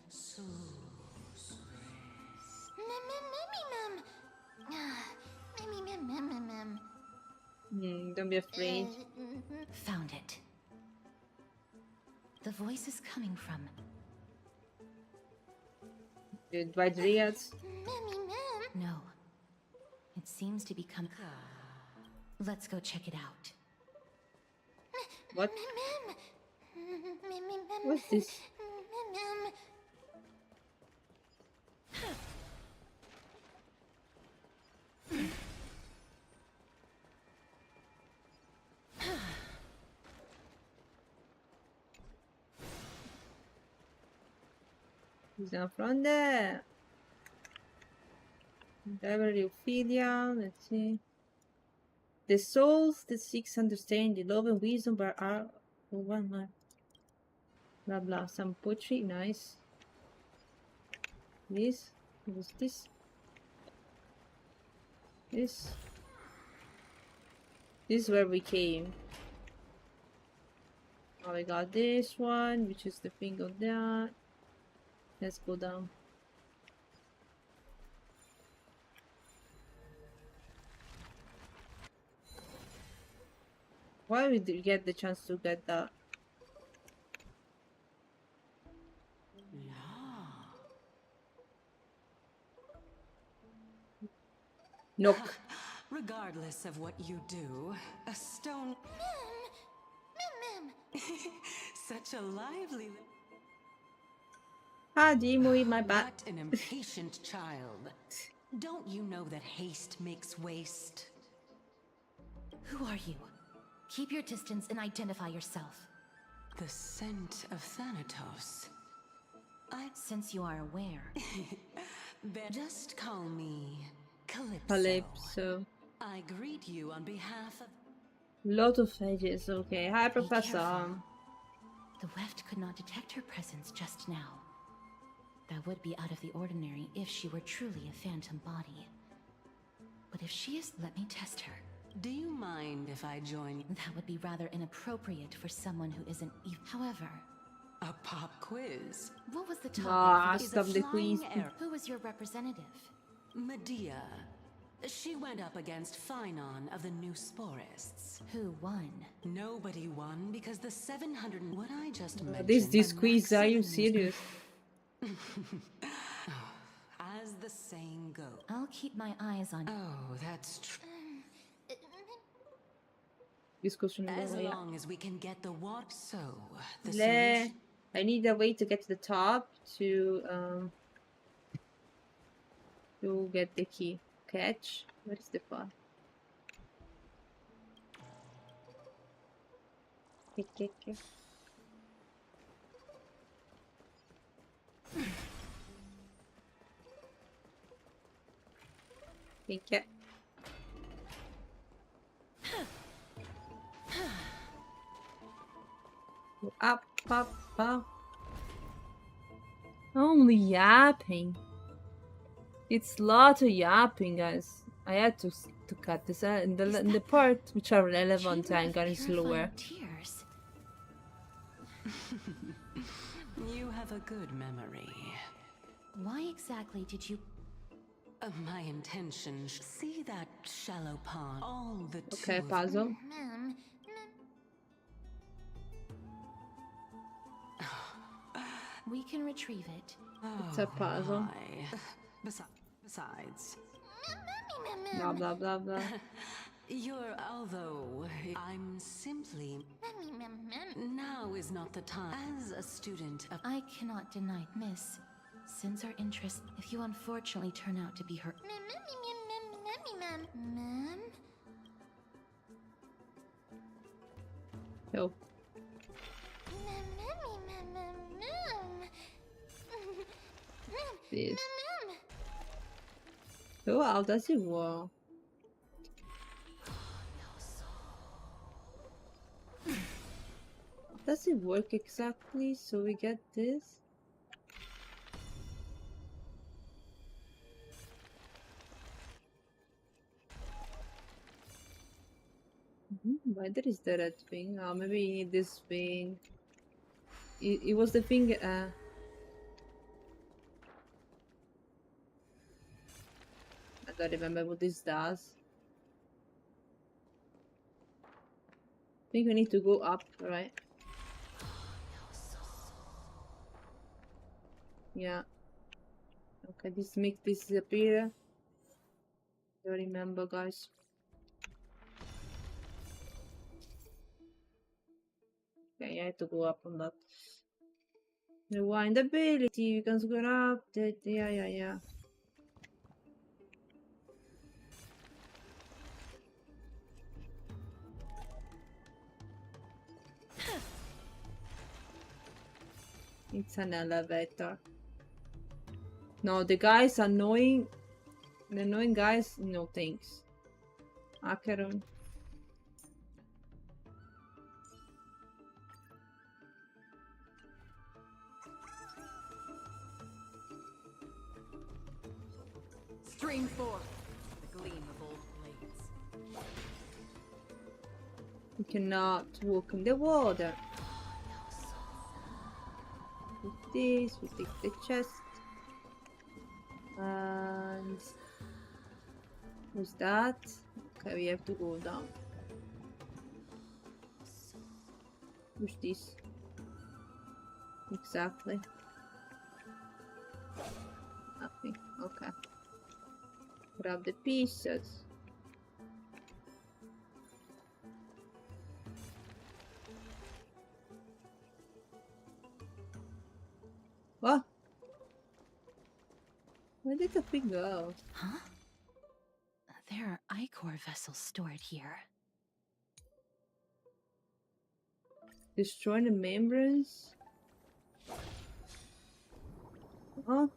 Don't be afraid. Found it. The voice is coming from The Dryadriads. No. It seems to be coming. Let's go check it out. What? What's this? He's not from there. Library of Ophelia, let's see. The souls that seeks understanding, love and wisdom but are one man. Blah blah. Some poetry, nice. This, what's this? This is where we came. Oh, we got this one, which is the thing of that. Let's go down. Why we did get the chance to get that? Nope. Regardless of what you do, a stone. Such a lively. Ah, Dimo, eat my butt. What an impatient child. Don't you know that haste makes waste? Who are you? Keep your distance and identify yourself. The scent of Thanatos. Since you are aware. Just call me Calypso. Calypso. I greet you on behalf of... Lot of edges, okay. Hi, Professor. The weft could not detect her presence just now. That would be out of the ordinary if she were truly a phantom body. But if she is, let me test her. Do you mind if I join? That would be rather inappropriate for someone who isn't evil. However, a pop quiz. What was the topic? Ah, stop the quiz. Who was your representative? Medea. She went up against Phynon of the New Sporists. Who won? Nobody won because the 700. What I just mentioned. This quiz, are you serious? As the saying goes. I'll keep my eyes on. Oh, that's true. Discussion. As long as we can get the what, so the solution. I need a way to get to the top to get the key. Catch. Where is the file? Okay. Up. Only yapping. It's a lot of yapping, guys. I had to cut this out. In the part which are relevant, I'm going slower. Tears. You have a good memory. Why exactly did you... My intention. See that shallow pond? All the Okay, two. puzzle. We can retrieve it. It's a puzzle. Besides. Blah blah blah blah. Although I'm simply. Now is not the time. As a student of. I cannot deny, Miss. Since our interest, if you unfortunately turn out to be her. Yo. This. Oh, wow, does it work? Does it work exactly? So we get this? Why there is the red thing? Oh, maybe you need this thing. It was the thing. I don't remember what this does. I think we need to go up, right? Yeah. Okay, this make this disappear. Don't remember, guys. Okay, I have to go up on that. Rewind ability, you can scroll up. Yeah. It's an elevator. No, the guys annoying. The annoying guys, no thanks. Acheron. Stream forth the gleam of old blades. You cannot walk in the water. With this, we take the chest. And what's that? Okay, we have to go down. Push this. Exactly. Nothing. Okay. Grab the pieces. What? Where did the pig go? Huh? There are Ichor vessels stored here. Destroy the membranes? Huh?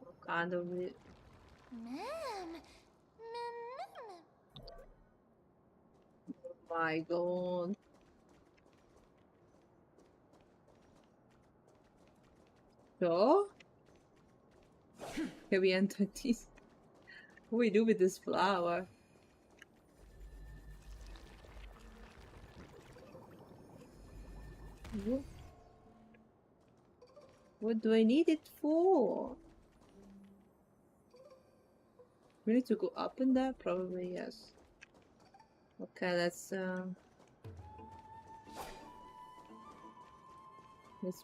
What kind of it? Oh my god. So? Can we enter this? What do we do with this flower? What do I need it for? We need to go up in there? Probably yes. Okay, let's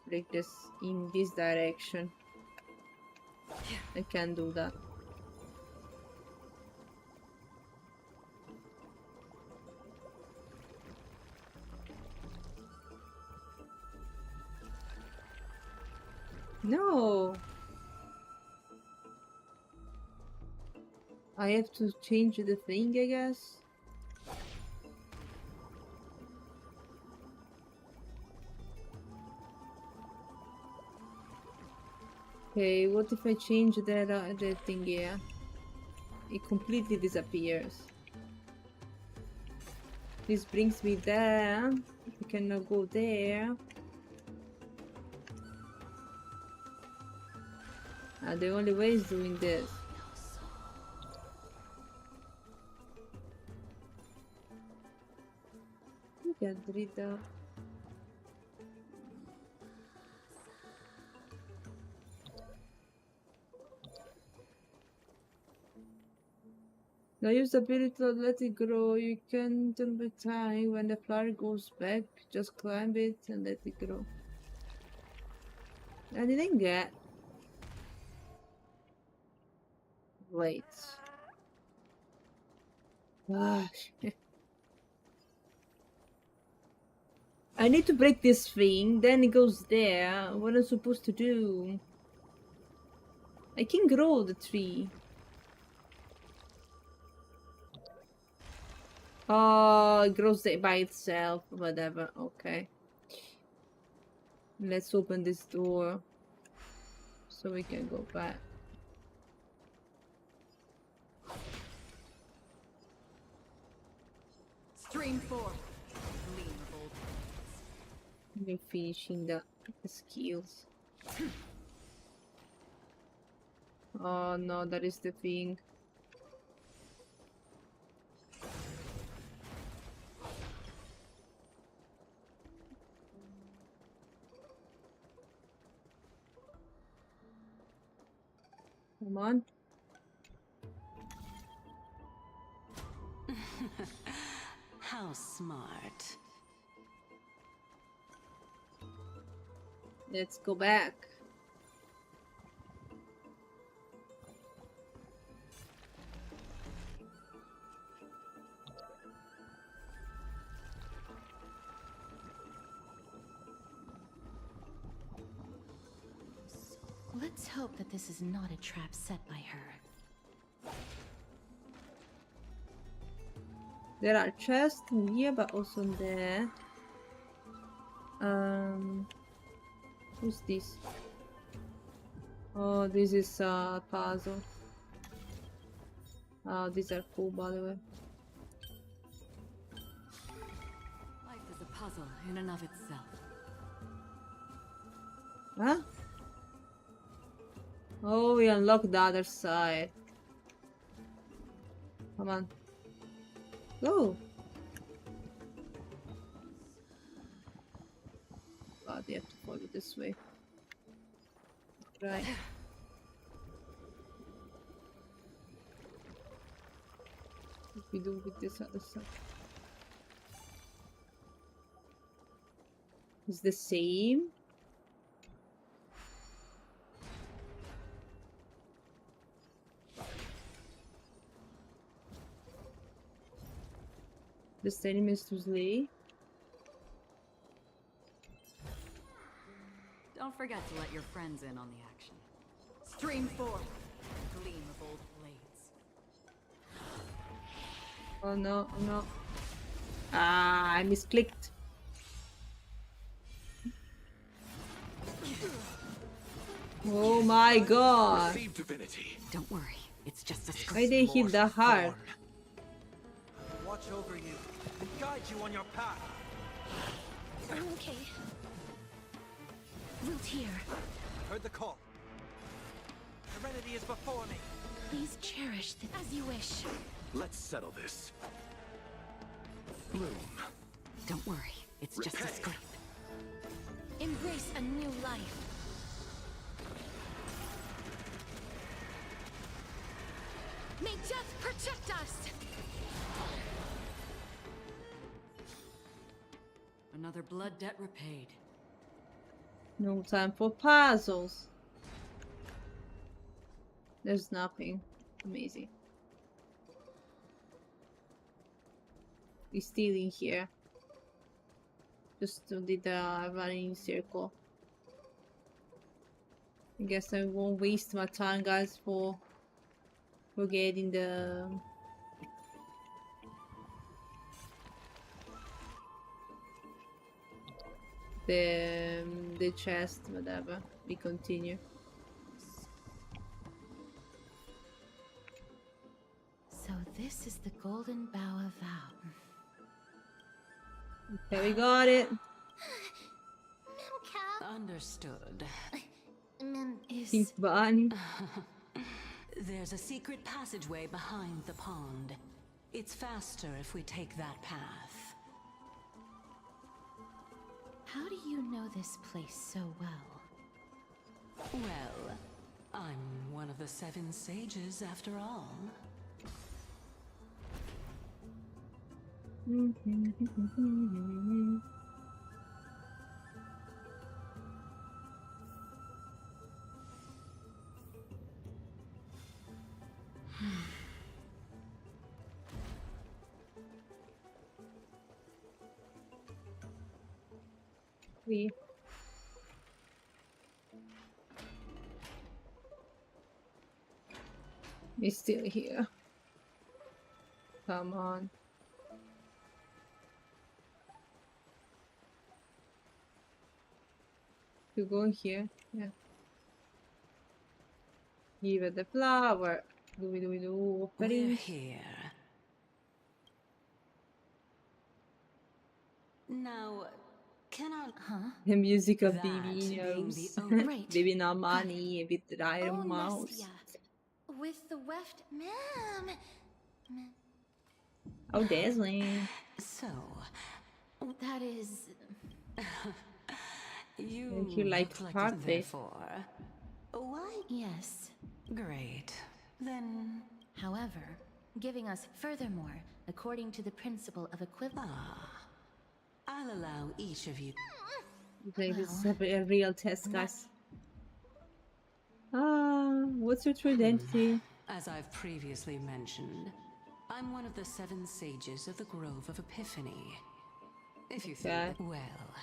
break this in this direction. I can't do that. No! I have to change the thing, I guess. Okay, what if I change the thing here? It completely disappears. This brings me there. I cannot go there. The only way is doing this. Get rid of I use the ability to let it grow. You can turn back time. When the flower goes back, just climb it and let it grow. I didn't get. Wait. I need to break this thing, then it goes there. What am I supposed to do? I can grow the tree. Oh, it grows by itself, whatever, okay. Let's open this door so we can go back. Stream 4. We're finishing the skills. Oh no, that is the thing. Come on. How smart. Let's go back. Let's hope that this is not a trap set by her. There are chests here, but also there. Who's this? Oh, this is a puzzle. Oh, these are cool, by the way. Life is a puzzle in and of itself. Huh? Oh, we unlocked the other side. Come on. Go! God, you have to follow this way. Right. What we do with this other side? It's the same? The same is to slay. Don't forget to let your friends in on the action. Stream 4. Gleam of old blades. Oh no, oh no. Ah, I misclicked. Oh my god. Don't worry, it's just a script. Why they hit the heart? Watch over you and guide you on your path. I'm okay. Wilt here. Heard the call. Serenity is before me. Please cherish this as you wish. Let's settle this. Bloom. Don't worry, it's just a script. Embrace a new life. May death protect us! Another blood debt repaid. No time for puzzles. There's nothing. Amazing. We're still in here. Just to do the running circle. I guess I won't waste my time, guys, for getting the chest, whatever. We continue. So this is the golden bough of vow. Okay, we got it. Understood. Pink bunny. There's a secret passageway behind the pond. It's faster if we take that path. How do you know this place so well? Well, I'm one of the 7 sages after all. We. He's still here. Come on. You go here. Yeah. Give it the flower. Do. We're here. Now, cannot... Huh? The music of That Baby being knows. the only- Baby Namani with the iron Oh, mouse. Nestia. With the weft... Ma'am! Oh, dazzling. So... That is... You Don't you like collected carpet? therefore. Why? Yes. Great. Then... However, giving us furthermore, according to the principle of equivalence. I'll allow each of you... This is a real test, guys. What's your true identity? As I've previously mentioned, I'm one of the 7 sages of the Grove of Epiphany. If you think, well,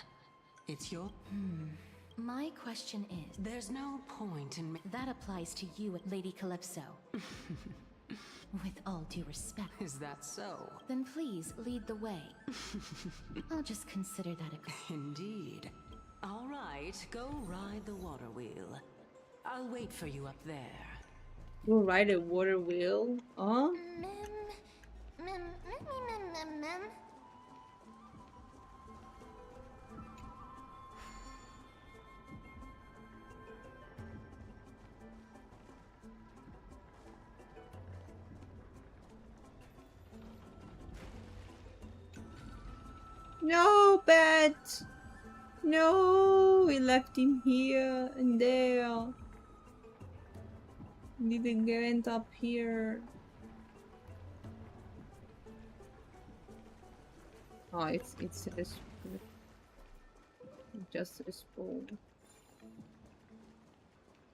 it's your... My question is... There's no point in... That applies to you, Lady Calypso. With all due respect. Is that so? Then please lead the way. I'll just consider that a... Indeed. All right, go ride the water wheel. I'll wait for you up there. Go ride a water wheel? Huh? Mem. No, Bet! No, we left him here and there. Didn't get up here. Oh, it's just a spoon.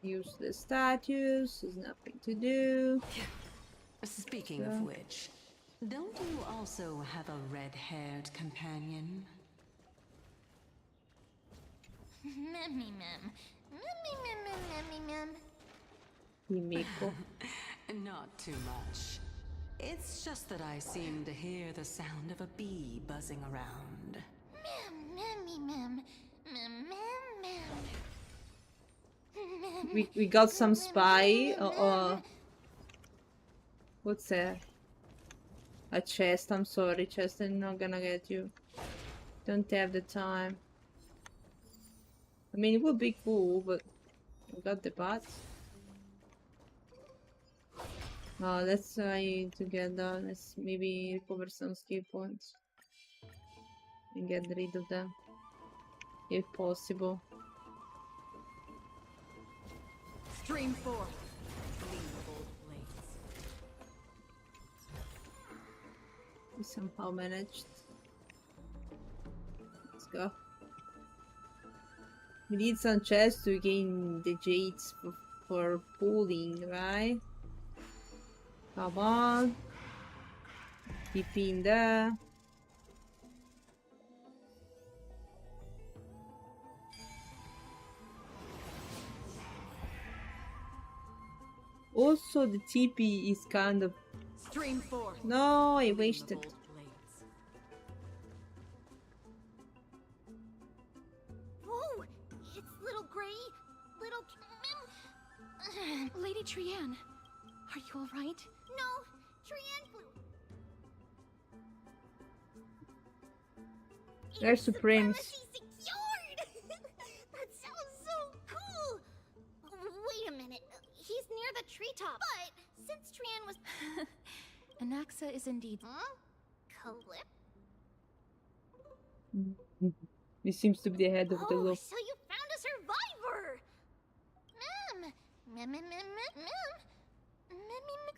Use the statues. There's nothing to do. Speaking of which, don't you also have a red-haired companion? Himiko. Not too much. It's just that I seem to hear the sound of a bee buzzing around. We got some spy. What's that? A chest. I'm sorry, chest. I'm not gonna get you. Don't have the time. I mean, it would be cool, but we got the bots. Let's try together. Let's maybe recover some skill points and get rid of them, if possible. Stream 4. We somehow managed. Let's go. We need some chests to gain the jades for pooling, right? Come on. Keep in there. Also, the TP is kind of... Stream 4. No, I wasted. Whoa! It's little Gray, little Lady Trianne, are you all right? No, Trianne flew. They're supremes. Secured! That sounds so cool. Wait a minute. He's near the treetop. But since Trianne was Anaxa is indeed... Calypso? He seems to be the head of the law. So you found a survivor! Mem.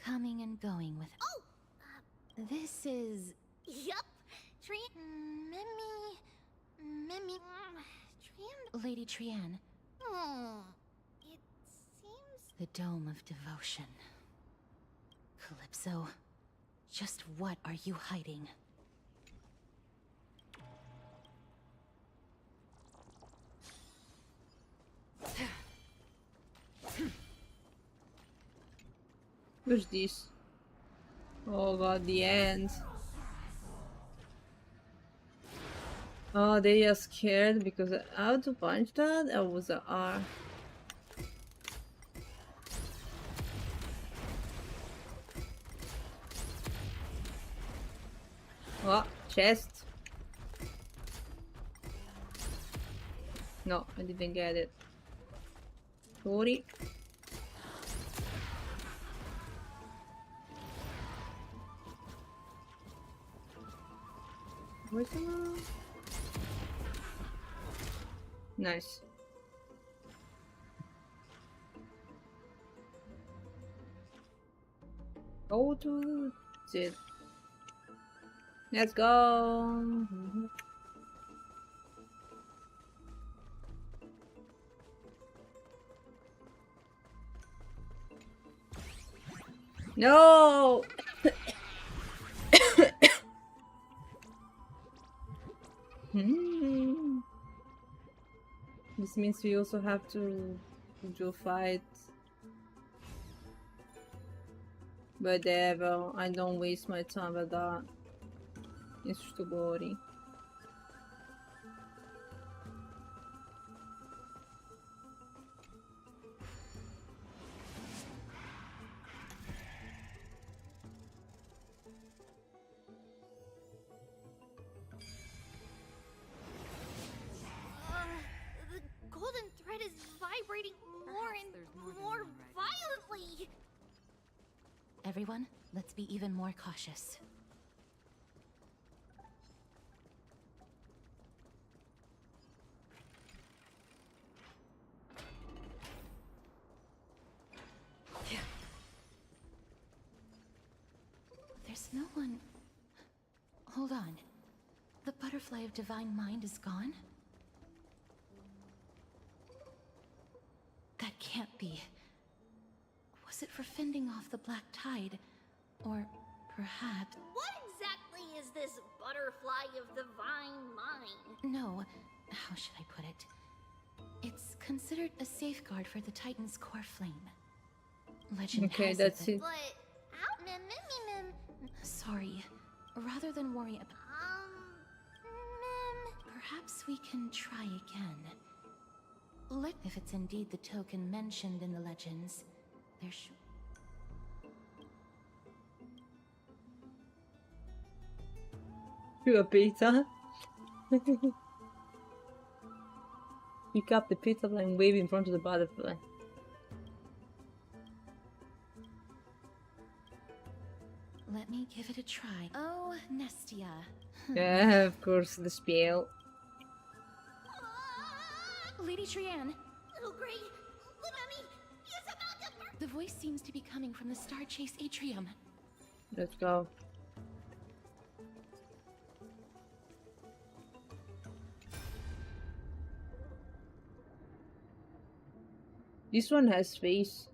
Coming and going with... Oh! This is... Yup. Lady Trian. It seems... The Dome of Devotion. Calypso, just what are you hiding? Where's this? Oh god, the end. Oh, they are scared because how to punch that? Or was it R? Oh, chest. No, I didn't get it. Sorry. Where's the... Nice. Go to it. Let's go. No. This means we also have to do a fight. Whatever, I don't waste my time with that. It's too boring. The golden thread is vibrating more and more violently. Everyone, let's be even more cautious. There's no one... Hold on. The butterfly of divine mind is gone? That can't be. Was it for fending off the black tide? Or perhaps... What exactly is this butterfly of divine mind? No, how should I put it? It's considered a safeguard for the Titan's core flame. Legend has that's it. it. But how? Sorry. Rather than worry about... Perhaps we can try again. If it's indeed the token mentioned in the legends, there should... You a pizza? Pick up the pizza and wave in front of the butterfly. Let me give it a try. Oh, Nestia. Yeah, of course, the spell. Lady Trian. Little Gray, Lumami, he's about to burn. The voice seems to be coming from the Star Chase atrium. Let's go. This one has face.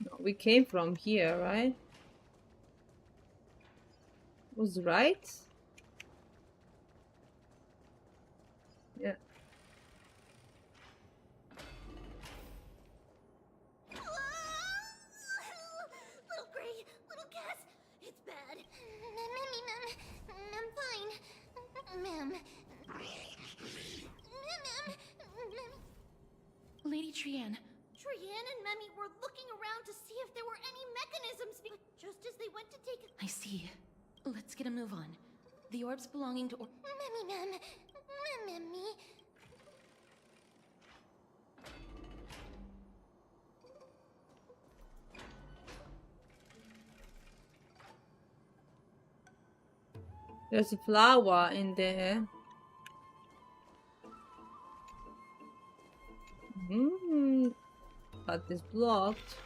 No, we came from here, right? Was right? Yeah. Little Gray, little Cass, it's bad. I'm fine. Ma'am. Lady Trian. Trian and Memmy were looking around to see if there were any mechanisms, but just as they went to take a... I see. Let's get a move on. The orbs belonging to... Memmy, Memmy. There's a flower in there. But it's blocked.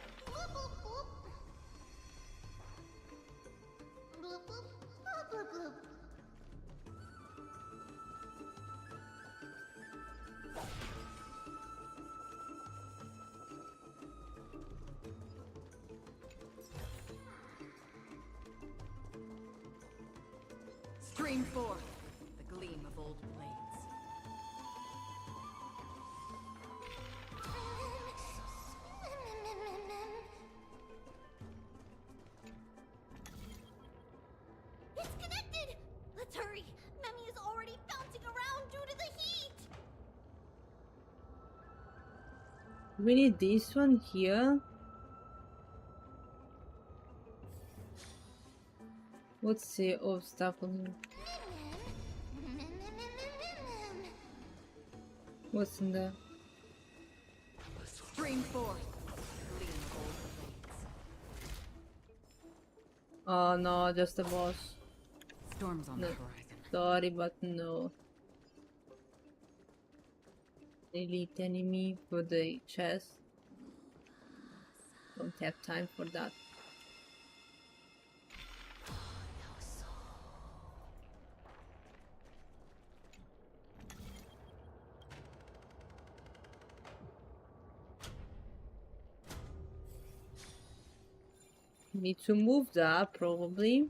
Stream forth the gleam of old blades. It's connected! Let's hurry! Memmy is already bouncing around due to the heat! We need this one here. What's the stuff on here? What's in there? Stream forth the gleam of old blades. Oh no, just the boss. Storms on No, the horizon. sorry, but no. Elite enemy for the chest. Don't have time for that. Need to move that probably.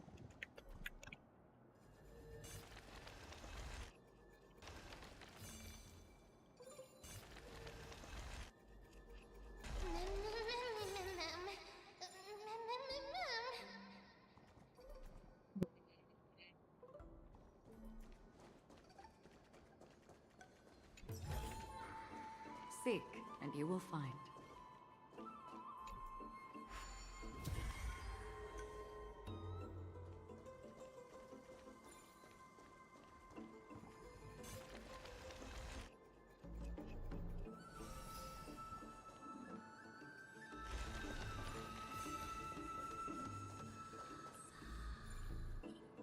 Seek, and you will find.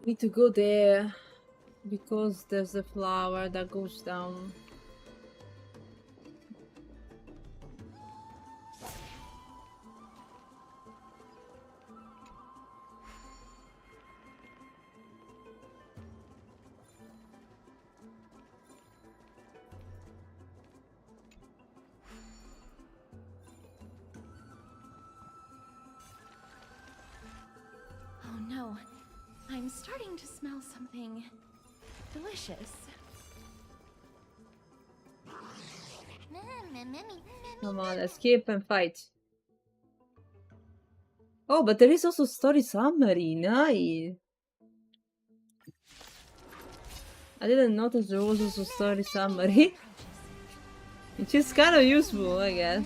Need to go there because there's a flower that goes down. Oh no, I'm starting to smell something delicious. Come on, escape and fight. Oh, but there is also story summary. Nice. I didn't notice there was also story summary. Which is kind of useful, I guess.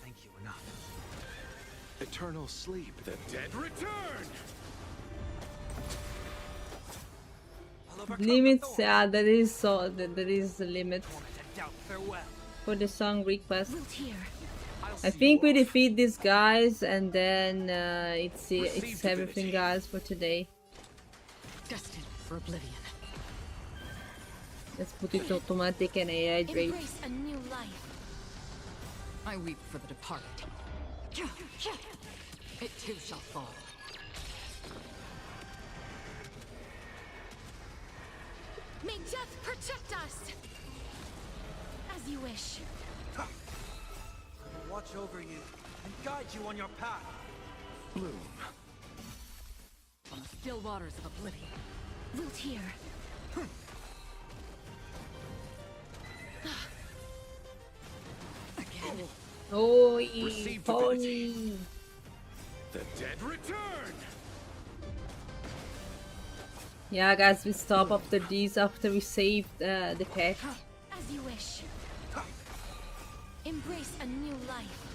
Thank you enough. Eternal sleep. The dead return! Limits, yeah, there is a limit for the song request. I think we defeat these guys and then it's everything, guys, for today. Destined for oblivion. Let's put it automatic and AI rate. Embrace a new life. I weep for the departed. It too shall fall. May death protect us! As you wish. Watch over you and guide you on your path. Bloom. On the still waters of oblivion. Voltaire. Again. Oh, Receive pony. The dead return! Yeah, guys, we stop after these after we saved the pack. As you wish. Embrace a new life.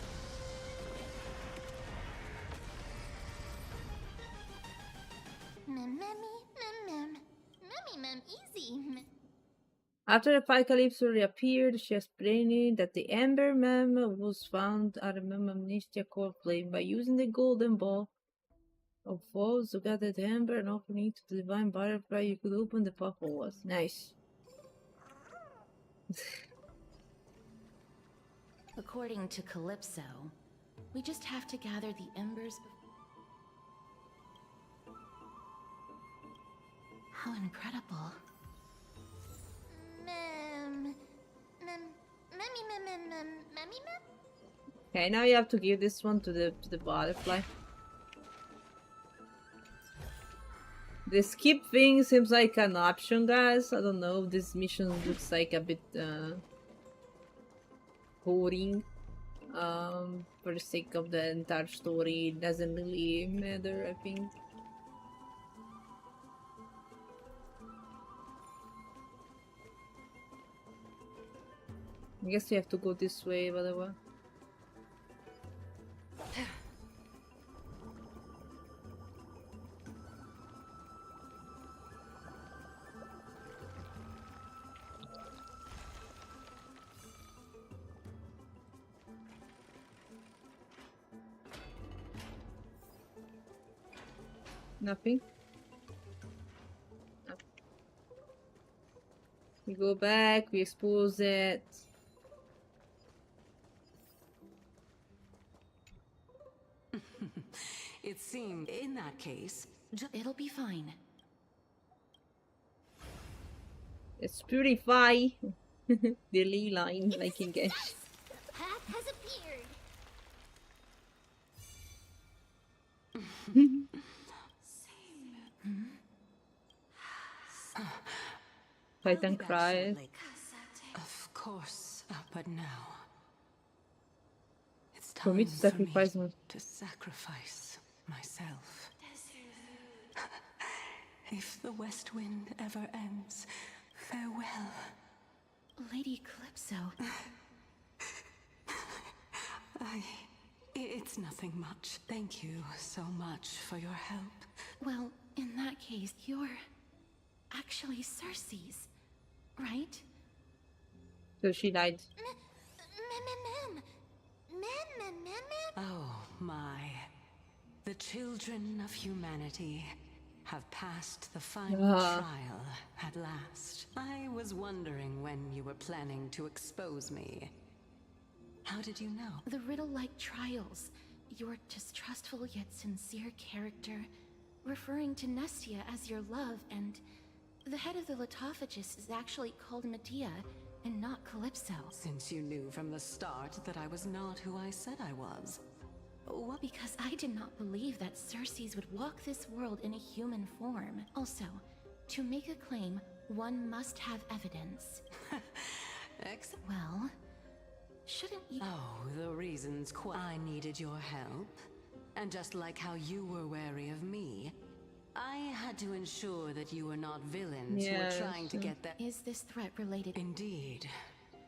Easy. After the fight, Calypso reappeared. She explained that the Ember Mem was found at the Mem Amnestia core flame by using the golden ball of foes to gather the ember and open it to the divine butterfly. You could open the purple walls. Nice. According to Calypso, we just have to gather the embers. How incredible. Okay, now you have to give this one to the butterfly. The skip thing seems like an option, guys. I don't know. This mission looks like a bit boring. For the sake of the entire story, it doesn't really matter, I think. I guess you have to go this way, by the way. Nothing. No. We go back, we expose it. It seemed, in that case, it'll be fine. Let's purify the ley line like in Gesh. Path has appeared. Titan cries. Of course, but now it's time For me to sacrifice myself. If the West Wind ever ends, farewell. Lady Calypso. It's nothing much. Thank you so much for your help. Well, in that case, you're actually Cersei's, right? So she died. Oh my. The children of humanity have passed the final trial at last. I was wondering when you were planning to expose me. How did you know? The riddle-like trials. Your distrustful yet sincere character, referring to Nestia as your love, and the head of the Litophagus is actually called Medea and not Calypso. Since you knew from the start that I was not who I said I was. What? Because I did not believe that Cersei's would walk this world in a human form. Also, to make a claim, one must have evidence. Well, shouldn't you— Oh, the reasons I needed your help. And just like how you were wary of me, I had to ensure that you were not villains who were trying to get that— Is this threat related? Indeed.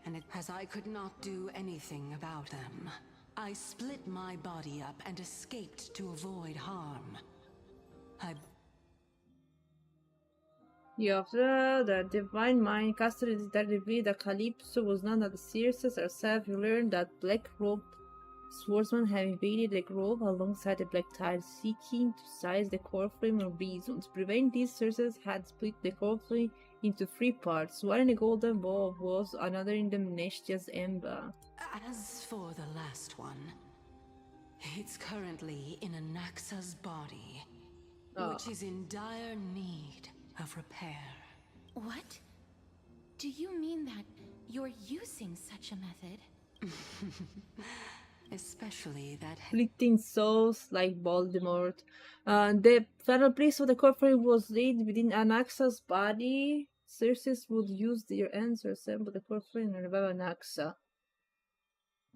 And as I could not do anything about them, I split my body up and escaped to avoid harm. After the divine mind casted it revealed that Calypso was none of the Circes herself. You learned that black-robed swordsmen have invaded the grove alongside the Black Tide, seeking to seize the core flame of reason. To prevent this, Circes had split the core flame into 3 parts, one in the golden bow of walls, another in the Nestia's ember. As for the last one, it's currently in Anaxa's body, which is in dire need of repair. What? Do you mean that you're using such a method? Especially that Fleeting souls like Voldemort. The final place of the core flame was laid within Anaxa's body. Circes would use their hands to assemble the core flame and revive Anaxa.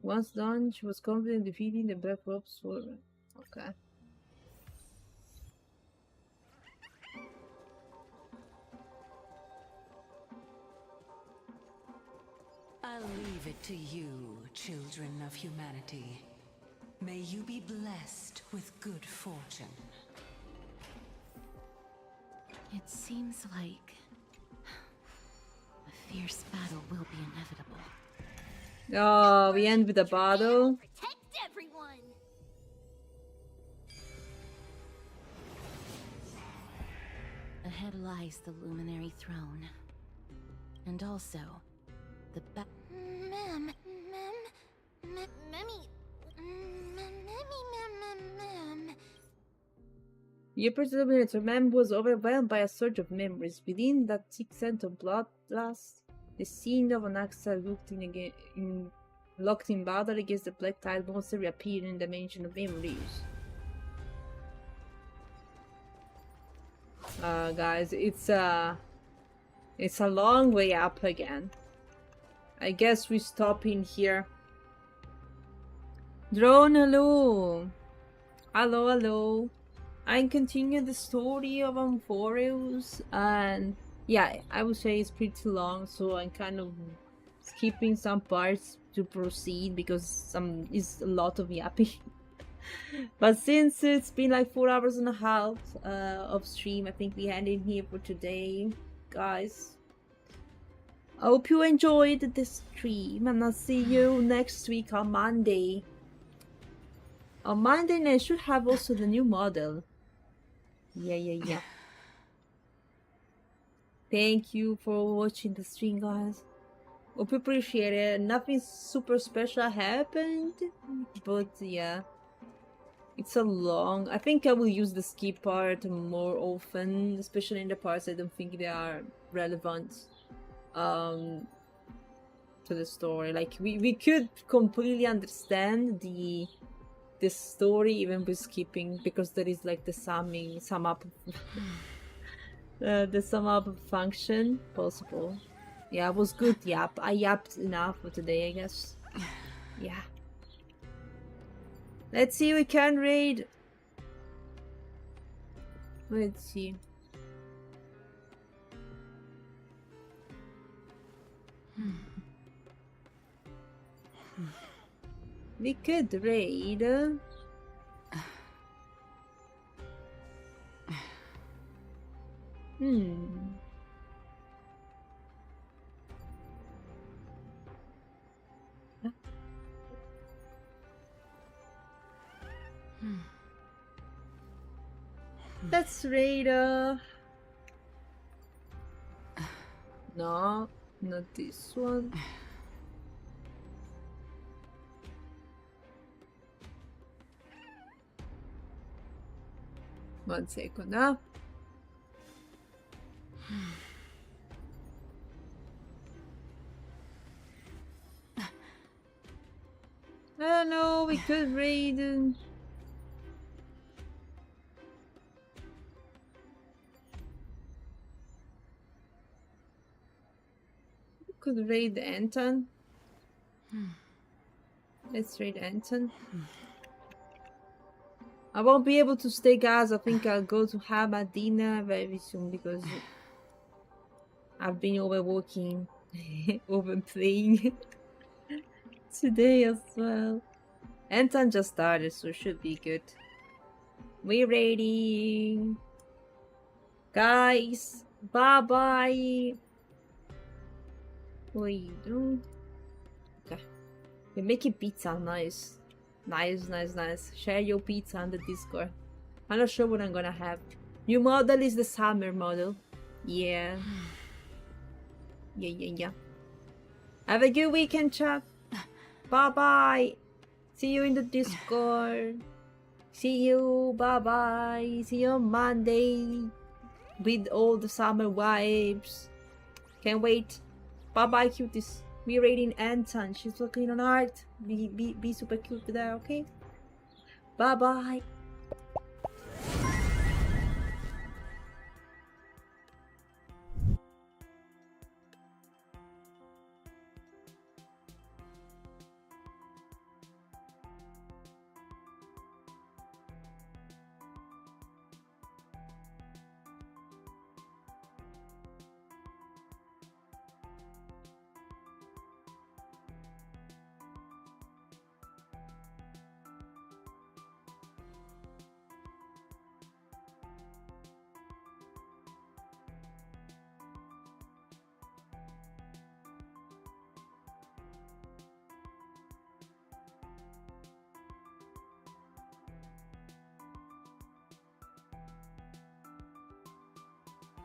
Once done, she was confident in defeating the Black Robe Sword. Okay. I'll leave it to you, children of humanity. May you be blessed with good fortune. It seems like a fierce battle will be inevitable. Oh, we end with a battle. Protect everyone. Ahead lies the Luminary Throne. And also, the Ma'am. Your presumed man was overwhelmed by a surge of memories. Within that thick scent of bloodlust, the scene of an axe locked in battle against the black tide monster reappeared in the dimension of memories. Guys, it's a long way up again. I guess we stop in here. Drone, hello. Hello. I continue the story of Amphoreus, and yeah, I would say it's pretty long, so I'm kind of skipping some parts to proceed because it's a lot of yapping. But since it's been like 4 hours and a half of stream, I think we end in here for today, guys. I hope you enjoyed this stream, and I'll see you next week on Monday. On Monday, I should have also the new model. Yeah. Thank you for watching the stream, guys. Hope you appreciate it. Nothing super special happened, but yeah. It's a long... I think I will use the skip part more often, especially in the parts I don't think they are relevant to the story. Like, we could completely understand the story even with skipping, because there is like the sum up the sum up function possible. Yeah, it was good yap. I yapped enough for today, I guess. Yeah. Let's see, we can raid. Let's see. We could raid. Let's raid. No, not this one. One second now. I don't know, we could raid. We could raid Anton. Let's raid Anton. I won't be able to stay, guys. I think I'll go to have a dinner very soon because I've been overworking, overplaying today as well. Anton just started, so it should be good. We're raiding. Guys, bye-bye. What are you doing? Okay. We're making pizza, nice. Nice. Share your pizza on the Discord. I'm not sure what I'm gonna have. New model is the summer model. Yeah. Yeah. Have a good weekend, chat. Bye-bye. See you in the Discord. See you. Bye-bye. See you on Monday with all the summer vibes. Can't wait. Bye-bye, cuties. We're raiding Anton. She's looking on art. Be super cute with her, okay? Bye-bye.